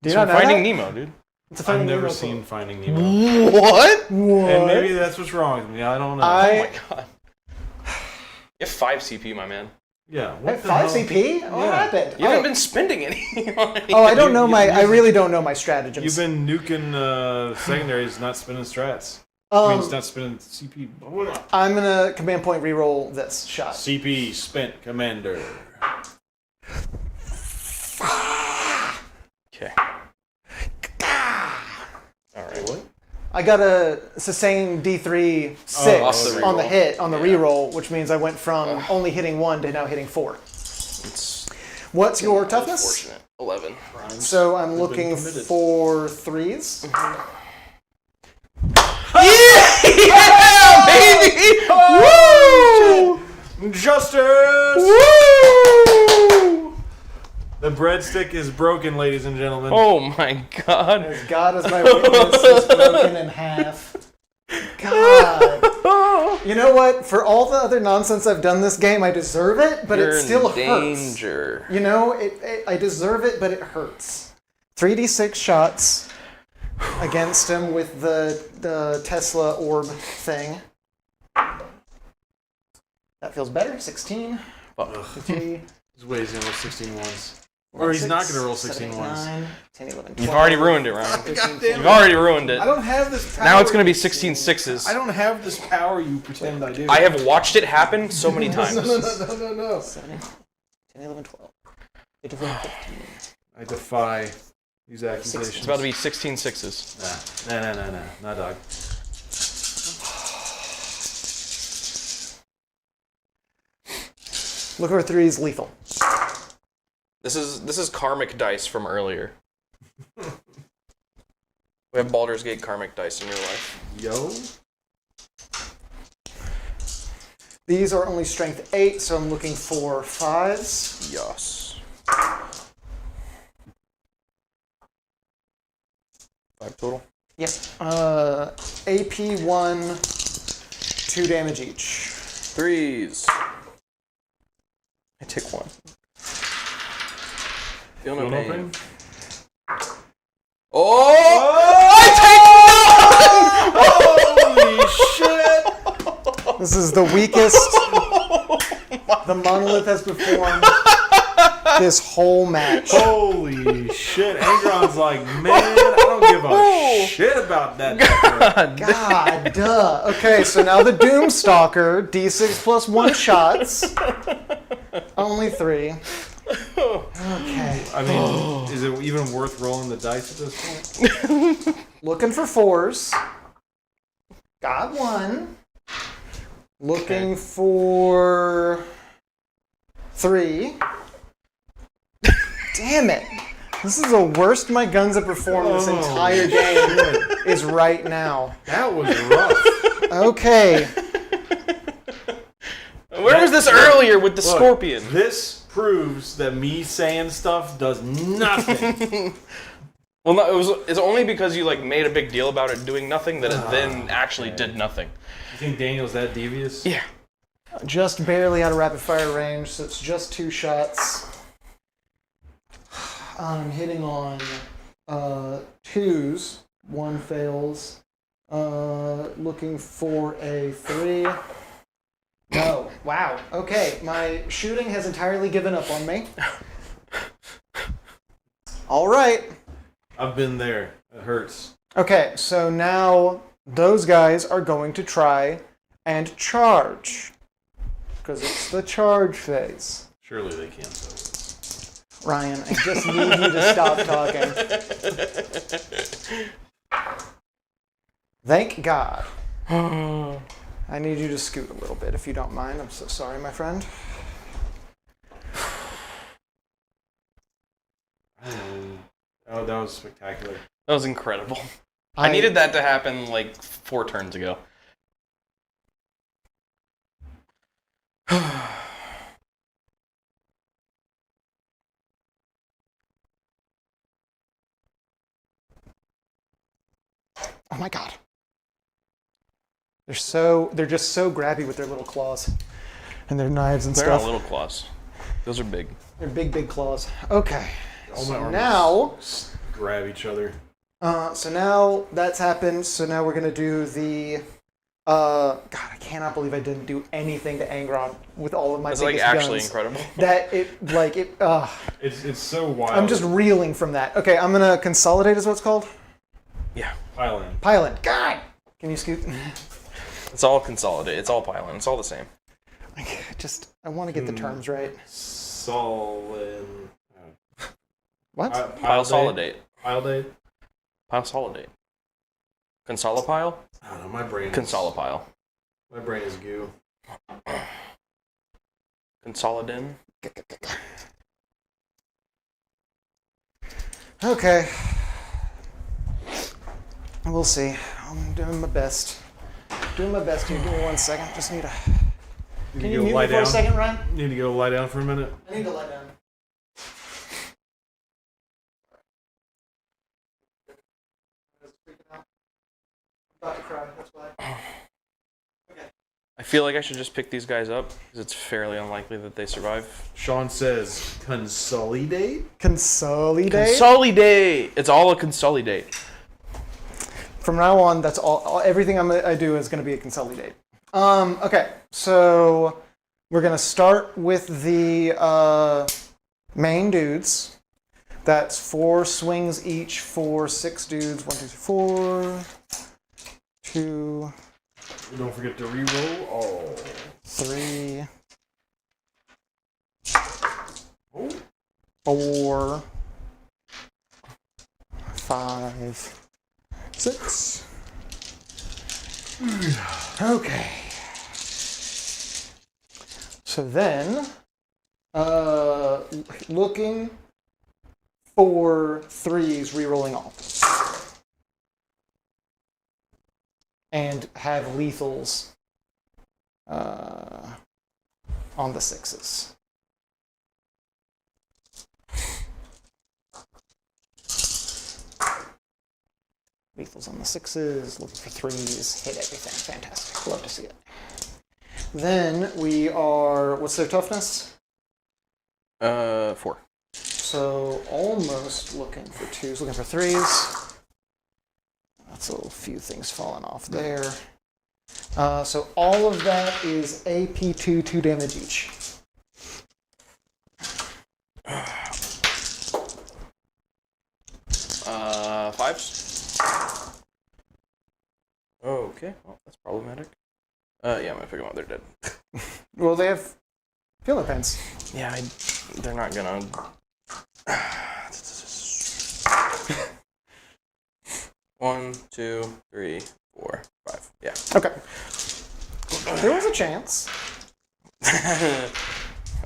A: Do you not know
B: Finding
A: that?
B: Nemo, dude.
A: It's a
C: I've
A: Finding
C: never
A: Nemo
C: seen
A: quote.
C: Finding Nemo.
B: What?
C: And maybe that's what's wrong with me. I don't know.
B: Oh my god. You have 5 CP, my man.
C: Yeah. What
A: Hey,
C: the
A: 5
C: hell?
A: CP? What
C: Yeah.
A: happened?
B: You haven't been spending any on anything.
A: Oh, I don't know
C: you-
A: I really don't know my stratagems.
C: You've been nuking secondaries, not spinning strats. Means not spinning CP.
A: I'm gonna command point reroll this shot.
C: CP spent commander.
B: Okay. Alright.
C: What?
A: I got a sustained D3 6
B: off the
A: on the
B: reroll.
A: hit, on the
B: Yeah.
A: reroll, which means I went from only hitting 1 to now hitting 4.
B: It's
A: What's your toughness?
B: unfortunate. 11.
A: So I'm
C: been
A: looking
C: committed.
A: for 3s.
B: Yeah, baby!
C: Woo! Justice!
B: Woo!
C: The breadstick is broken, ladies and gentlemen.
B: Oh my god.
A: As God is my witness, is broken in half. God. You know what? For all the other nonsense I've done this game, I deserve it, but
B: You're
A: it still
B: in
A: hurts.
B: danger.
A: You know, I deserve it, but it hurts. 3d6 shots against him with the Tesla orb thing. That feels better. 16.
B: Fuck.
A: 3,
C: He's wait, he's gonna roll 16 ones. Or he's not gonna roll 16 ones.
A: 9, 10, 11, 12.
B: You've already ruined it, Ryan.
A: 13,
B: You've already ruined it.
C: I don't have this power.
B: Now it's gonna be 16 sixes.
C: I don't have this power you pretend I do.
B: I have watched it happen so many times.
C: No.
A: 7, 10, 11, 12. 13, 15.
C: I defy these accusations.
B: It's about to be 16 sixes.
C: Nah, not dog.
A: Look over 3 is lethal.
B: This is karmic dice from earlier. We have Baldur's Gate karmic dice in your life.
C: Yo.
A: These are only strength 8, so I'm looking for 5s.
B: Yes. 5 total.
A: Yep. AP 1, 2 damage each.
B: 3s. I take 1. Feel no pain. Oh!
C: Holy shit!
A: This is the weakest the monolith has performed this whole match.
C: Holy shit! Angron's like, man, I don't give a shit about that.
A: God, duh. Okay, so now the Doomstalker, D6 plus 1 shots. Only 3. Okay.
C: I mean, is it even worth rolling the dice at this point?
A: Looking for 4s. Got 1. Looking for 3. Damn it. This is the worst my guns have performed this entire game is right now.
C: That was rough.
A: Okay.
B: Where was this earlier with the
C: Look,
B: scorpion?
C: This proves that me saying stuff does nothing.
B: Well, no, it's only because you like made a big deal about it doing nothing that it then actually did nothing.
C: You think Daniel's that devious?
B: Yeah.
A: Just barely out of rapid fire range, so it's just 2 shots. I'm hitting on 2s. 1 fails. Looking for a 3. No. Wow. Okay, my shooting has entirely given up on me. All right.
C: I've been there. It hurts.
A: Okay, so now those guys are going to try and charge. Because it's the charge phase.
C: Surely they can't settle this.
A: Ryan, I just need you to stop talking. Thank God. I need you to scoot a little bit, if you don't mind. I'm so sorry, my friend.
C: Oh, that was spectacular.
B: That was incredible. I needed that to happen like 4 turns ago.
A: Oh my God. They're just so grabby with their little claws and their knives and
B: They're
A: stuff.
B: not little claws. Those are big.
A: They're big, big claws. Okay.
C: All my
A: So
C: arms
A: now,
C: grab each other.
A: so now that's happened. So now we're gonna do the. God, I cannot believe I didn't do anything to Angron with all of my
B: That's
A: biggest
B: like actually
A: guns.
B: incredible.
C: It's so wild.
A: I'm just reeling from that. Okay, I'm gonna consolidate. Is what it's called.
B: Yeah.
C: Pile in.
A: Pile in. God, can you scoot?
B: It's all consolidated. It's all pylon. It's all the same.
A: I want to get the terms right.
C: Solid.
A: What?
B: Pile solidate.
C: Pile date?
B: Pile solidate. Consolipile?
C: I don't know, my brain.
B: Consolipile.
C: My brain is goo.
B: Consolidin.
A: Okay. We'll see. I'm doing my best. Doing my best here. Give me 1 second. Just need to. Can you mute me for a second, Ryan?
C: Need to go lie down for a minute.
A: I need to lie down. I'm about to cry. That's why.
B: I feel like I should just pick these guys up because it's fairly unlikely that they survive.
C: Sean says, consolidate?
A: Consolidate.
B: Consolidate! It's all a consolidate.
A: From now on, that's all everything I do is going to be a consolidate. Okay, so we're going to start with the main dudes. That's 4 swings each for 6 dudes. 1, 2, 3, 4. 2.
C: Don't forget to reroll all.
A: 3.
C: Oh.
A: 4. 5. 6. Okay. So then, looking for 3s, rerolling all. And have lethals on the 6s. Lethals on the 6s, looking for 3s, hit everything. Fantastic. Love to see it. Then we are, what's their toughness?
B: 4.
A: So almost looking for 2s, looking for 3s. That's a little few things falling off there. So all of that is AP2, 2 damage each.
B: Fives. Okay, well, that's problematic. Yeah, I'm gonna pick them up. They're dead.
A: Well, they have feeling pens.
B: Yeah, they're not gonna. 1, 2, 3, 4, 5. Yeah.
A: Okay. There was a chance.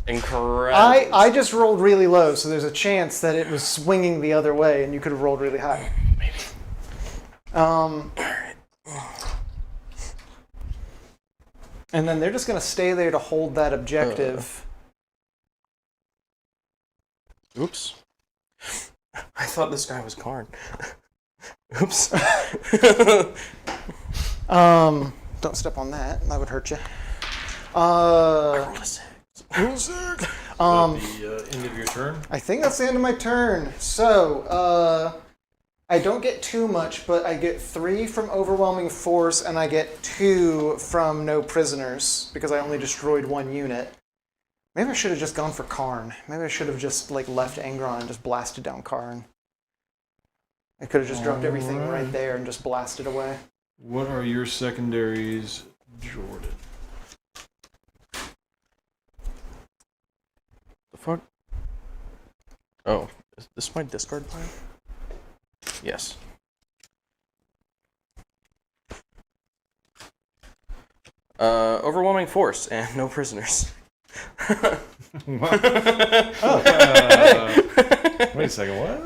B: Incredible.
A: I just rolled really low, so there's a chance that it was swinging the other way, and you could have rolled really high.
B: Maybe.
A: And then they're just going to stay there to hold that objective.
B: Oops. I thought this guy was Karn. Oops.
A: Don't step on that. That would hurt you.
B: I rolled a 6.
C: the end of your turn?
A: I think that's the end of my turn. So, I don't get too much, but I get 3 from overwhelming force, and I get 2 from no prisoners because I only destroyed 1 unit. Maybe I should have just gone for Karn. Maybe I should have just left Angron and just blasted down Karn. I could have just dropped everything right there and just blasted away.
C: What are your secondaries, Jordan?
B: The fuck? Oh, is this my discard pile? Yes. Overwhelming force and no prisoners.
C: Wait a second, what?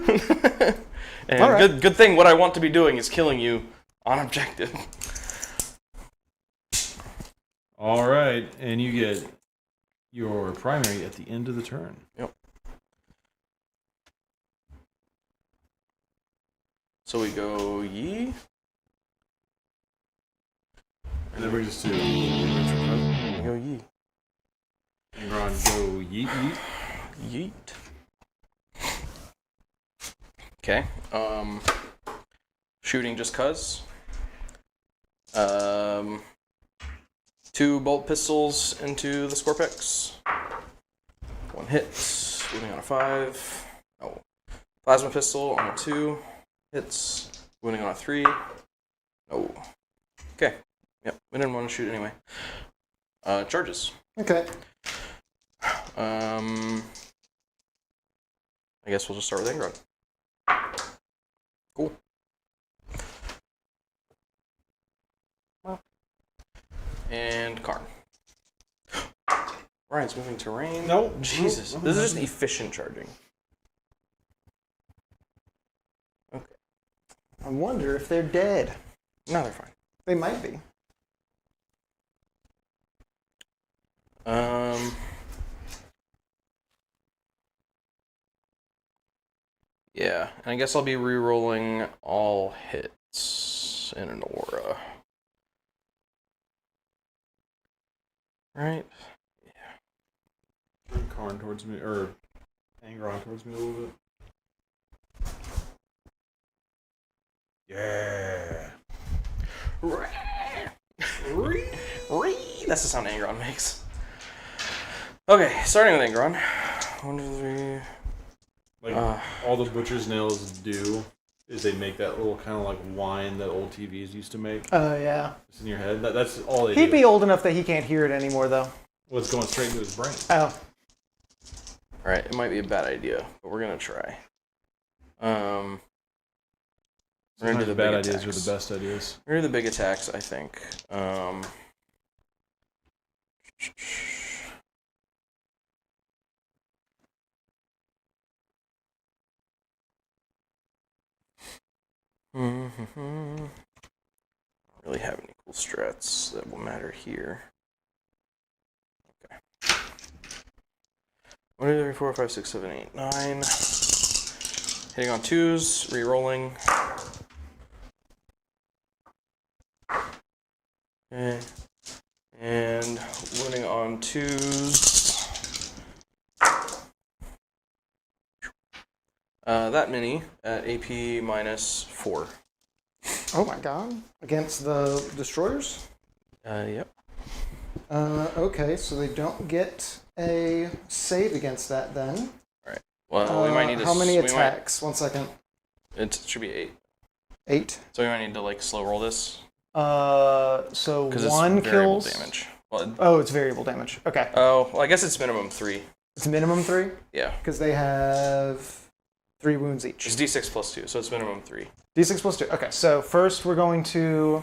B: And
A: All right.
B: good thing what I want to be doing is killing you on objective.
C: All right, and you get your primary at the end of the turn.
B: Yep. So we go Yi.
C: And that brings us to
B: We go Yi.
C: Necron, go yeet yeet.
B: Yeet. Okay. Shooting just cuz. 2 bolt pistols into the Scorpex. 1 hit. Wounding on a 5. Oh. Plasma pistol on a 2. Hits. Wounding on a 3. Oh. Okay. Yep. We didn't want to shoot anyway. Charges.
A: Okay.
B: I guess we'll just start with Angron. Cool. And Karn. Ryan's moving terrain.
C: Nope.
B: Jesus.
C: Nope.
B: This is just efficient charging. Okay.
A: I wonder if they're dead.
B: No, they're fine.
A: They might be.
B: Yeah, and I guess I'll be re-rolling all hits in an aura. Right?
C: Bring Karn towards me, or Angron towards me a little bit. Yeah.
B: That's the sound Angron makes. Okay, starting with Angron. 1, 2, 3.
C: Like, all the butcher's nails do is they make that little kind of like whine that old TVs used to make.
A: Oh, yeah.
C: It's in your head. That's all they do.
A: He'd be old enough that he can't hear it anymore, though.
C: Well, it's going straight into his brain.
A: Oh.
B: Alright, it might be a bad idea, but we're gonna try. We're gonna do
C: Sometimes
B: the
C: bad
B: big
C: ideas
B: attacks.
C: are the best ideas.
B: We're gonna do the big attacks, I think. Don't really have any cool strats that will matter here. Okay. 1, 2, 3, 4, 5, 6, 7, 8, 9. Hitting on 2s, re-rolling. Okay. And wounding on 2s. That many at AP -4.
A: Oh, my God. Against the destroyers?
B: Yep.
A: Okay, so they don't get a save against that then.
B: Alright. Well, we might need to...
A: How many
B: we might-
A: attacks? 1 second.
B: It should be 8.
A: 8.
B: So we might need to, like, slow roll this.
A: So
B: Because it's
A: 1
B: variable
A: kills...
B: damage. Well,
A: Oh, it's variable damage. Okay.
B: oh, well, I guess it's minimum 3.
A: It's minimum 3?
B: Yeah.
A: Because they have 3 wounds each.
B: It's D6 plus 2, so it's minimum 3.
A: D6 plus 2. Okay, so first we're going to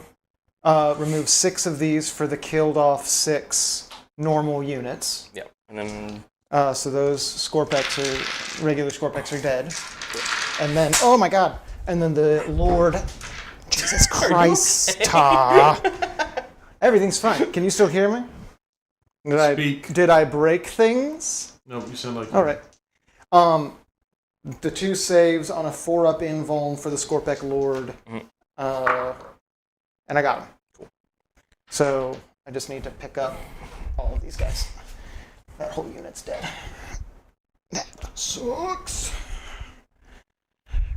A: remove 6 of these for the killed off 6 normal units.
B: Yeah. And then...
A: So those regular Scorpex are dead. And then, oh my God, and then the Lord, Jesus Christ, everything's fine. Can you still hear me?
C: Speak.
A: Did I break things?
C: Nope, you sound like...
A: All right. The 2 saves on a 4-up invuln for the Scorpec Lord. And I got him.
B: Cool.
A: So I just need to pick up all of these guys. That whole unit's dead. That sucks.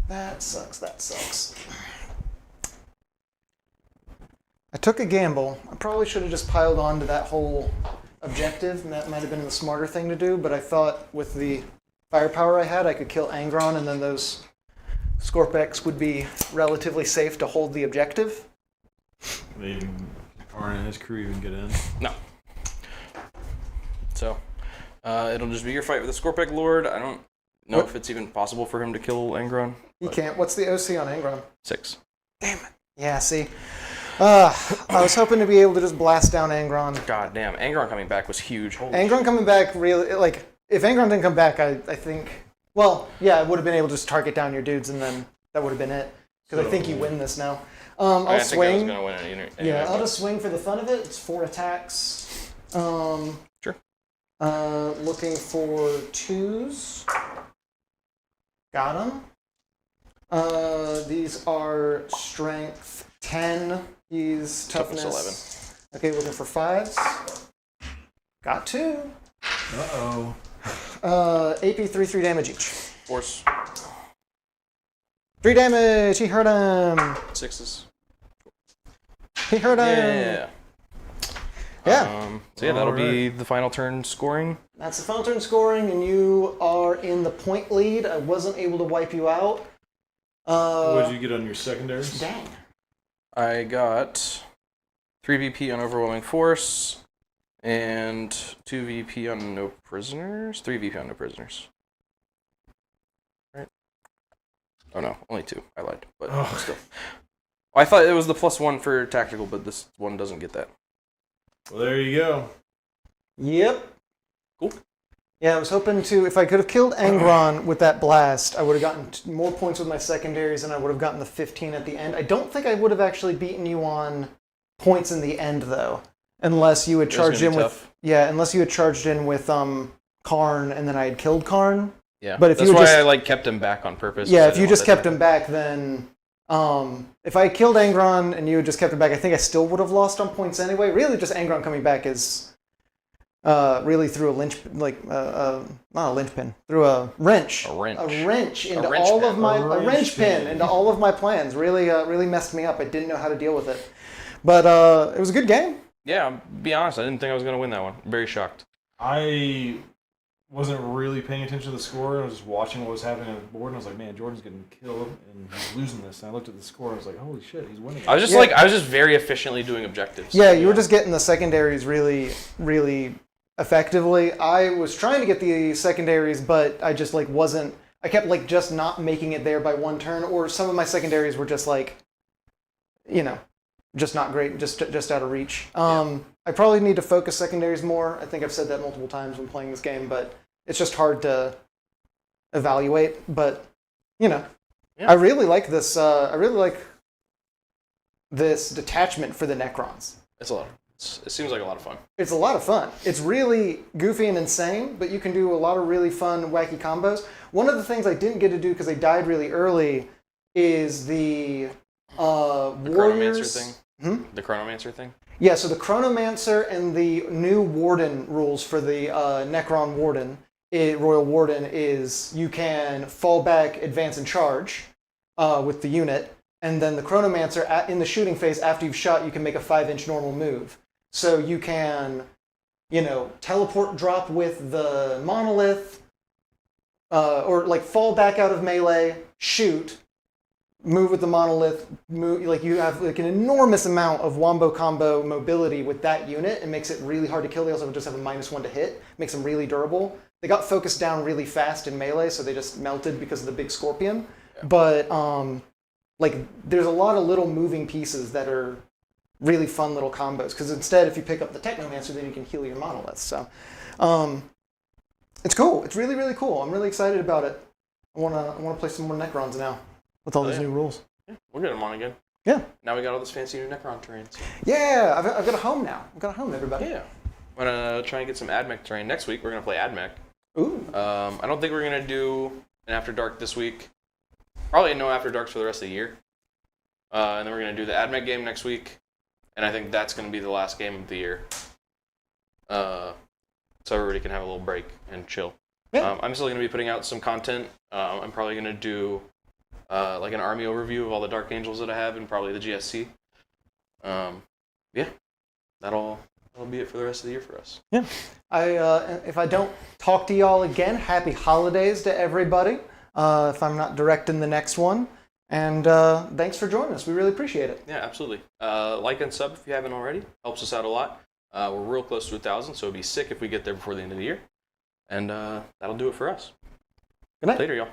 A: That sucks. I took a gamble. I probably should have just piled on to that whole objective, and that might have been the smarter thing to do, but I thought with the firepower I had, I could kill Angron, and then those Scorpex would be relatively safe to hold the objective.
C: Arn and his crew even get in?
B: No. So, it'll just be your fight with the Scorpeg Lord. I don't know if it's even possible for him to kill Angron.
A: You can't. What's the OC on Angron?
B: 6.
A: Damn it. Yeah, see. I was hoping to be able to just blast down Angron.
B: God damn, Angron coming back was huge. Holy
A: Angron coming back really, like, if Angron didn't come back, I think, well, yeah, I would have been able to just target down your dudes and then that would have been it. Because I think you win this now. I'll swing.
B: Think I was going to win it
A: Yeah, I'll just swing for the fun of it. It's 4 attacks.
B: Sure.
A: Looking for 2s. Got them. These are strength 10. He's toughness
B: 11.
A: Okay, looking for 5s. Got 2.
C: Uh-oh.
A: AP 3 damage each.
B: Force.
A: 3 damage. He hurt him.
B: 6s.
A: He hurt him.
B: Yeah.
A: Yeah.
B: So yeah, that'll be the final turn scoring.
A: That's the final turn scoring, and you are in the point lead. I wasn't able to wipe you out.
C: What did you get on your secondaries?
A: Dang.
B: I got 3 VP on Overwhelming Force, and 2 VP on No Prisoners. 3 VP on No Prisoners. Right? Oh no, only 2. I lied, but still. I thought it was the +1 for tactical, but this one doesn't get that.
C: Well, there you go.
A: Yep.
B: Cool.
A: Yeah, I was hoping to, if I could have killed Angron with that blast, I would have gotten more points with my secondaries and I would have gotten the 15 at the end. I don't think I would have actually beaten you on points in the end, though. Unless you had charged in with...
B: Tough.
A: Yeah, unless you had charged in with Karn and then I had killed Karn.
B: Yeah,
A: but if
B: that's
A: you
B: why
A: just,
B: I kept him back on purpose.
A: Yeah, if you just kept him back, then... if I killed Angron and you had just kept him back, I think I still would have lost on points anyway. Really, just Angron coming back is... really threw a not a linchpin, threw a wrench.
B: A wrench.
A: A wrench into
B: A wrench
A: all
B: pin.
A: of my
C: A
A: a
C: wrench
A: wrench pin
C: pin.
A: into all of my plans. Really messed me up. I didn't know how to deal with it. But it was a good game.
B: Yeah, I'll be honest, I didn't think I was going to win that one. I'm very shocked.
C: I wasn't really paying attention to the score. I was just watching what was happening on the board, and I was like, man, Jordan's getting killed, and he's losing this. And I looked at the score, and I was like, holy shit, he's winning.
B: I was just I was just very efficiently doing objectives.
A: Yeah, you were just getting the secondaries really effectively. I was trying to get the secondaries, but I just wasn't. I kept just not making it there by one turn, or some of my secondaries were just just not great, just out of reach. I probably need to focus secondaries more. I think I've said that multiple times when playing this game, but it's just hard to evaluate. But
B: Yeah.
A: I really like this. I really like this detachment for the Necrons.
B: It seems like a lot of fun.
A: It's a lot of fun. It's really goofy and insane, but you can do a lot of really fun, wacky combos. One of the things I didn't get to do because I died really early is the Warriors...
B: Chronomancer thing? The Chronomancer thing?
A: Yeah, so the Chronomancer and the new Warden rules for the Necron Warden, Royal Warden, is you can fall back, advance, and charge with the unit, and then the Chronomancer, in the shooting phase, after you've shot, you can make a 5-inch normal move. So you can, teleport drop with the Monolith, or fall back out of melee, shoot, move with the Monolith, you have an enormous amount of wombo combo mobility with that unit. It makes it really hard to kill. They also just have a -1 to hit. Makes them really durable. They got focused down really fast in melee, so they just melted because of the big scorpion. Yeah. But there's a lot of little moving pieces that are really fun little combos. Because instead, if you pick up the Technomancer, then you can heal your Monoliths. So it's cool. It's really, really cool. I'm really excited about it. I wanna play some more Necrons now. With all these new rules.
B: Yeah, we'll get them on again.
A: Yeah.
B: Now we got all this fancy new Necron terrain. So.
A: Yeah, I've got a home now. I've got a home, everybody.
B: Yeah. I'm going to try and get some AdMech terrain. Next week, we're going to play AdMech.
A: Ooh.
B: I don't think we're going to do an After Dark this week. Probably no After Darks for the rest of the year. And then we're going to do the AdMech game next week. And I think that's going to be the last game of the year. So everybody can have a little break and chill. Yeah. I'm still going to be putting out some content. I'm probably going to do... an army overview of all the Dark Angels that I have and probably the GSC. That'll be it for the rest of the year for us.
A: Yeah. If I don't talk to y'all again, happy holidays to everybody. if I'm not directing the next one. And thanks for joining us. We really appreciate it.
B: Yeah, absolutely. Like and sub if you haven't already. Helps us out a lot. We're real close to 1,000, so it'd be sick if we get there before the end of the year. And that'll do it for us.
A: Good night.
B: Later, y'all.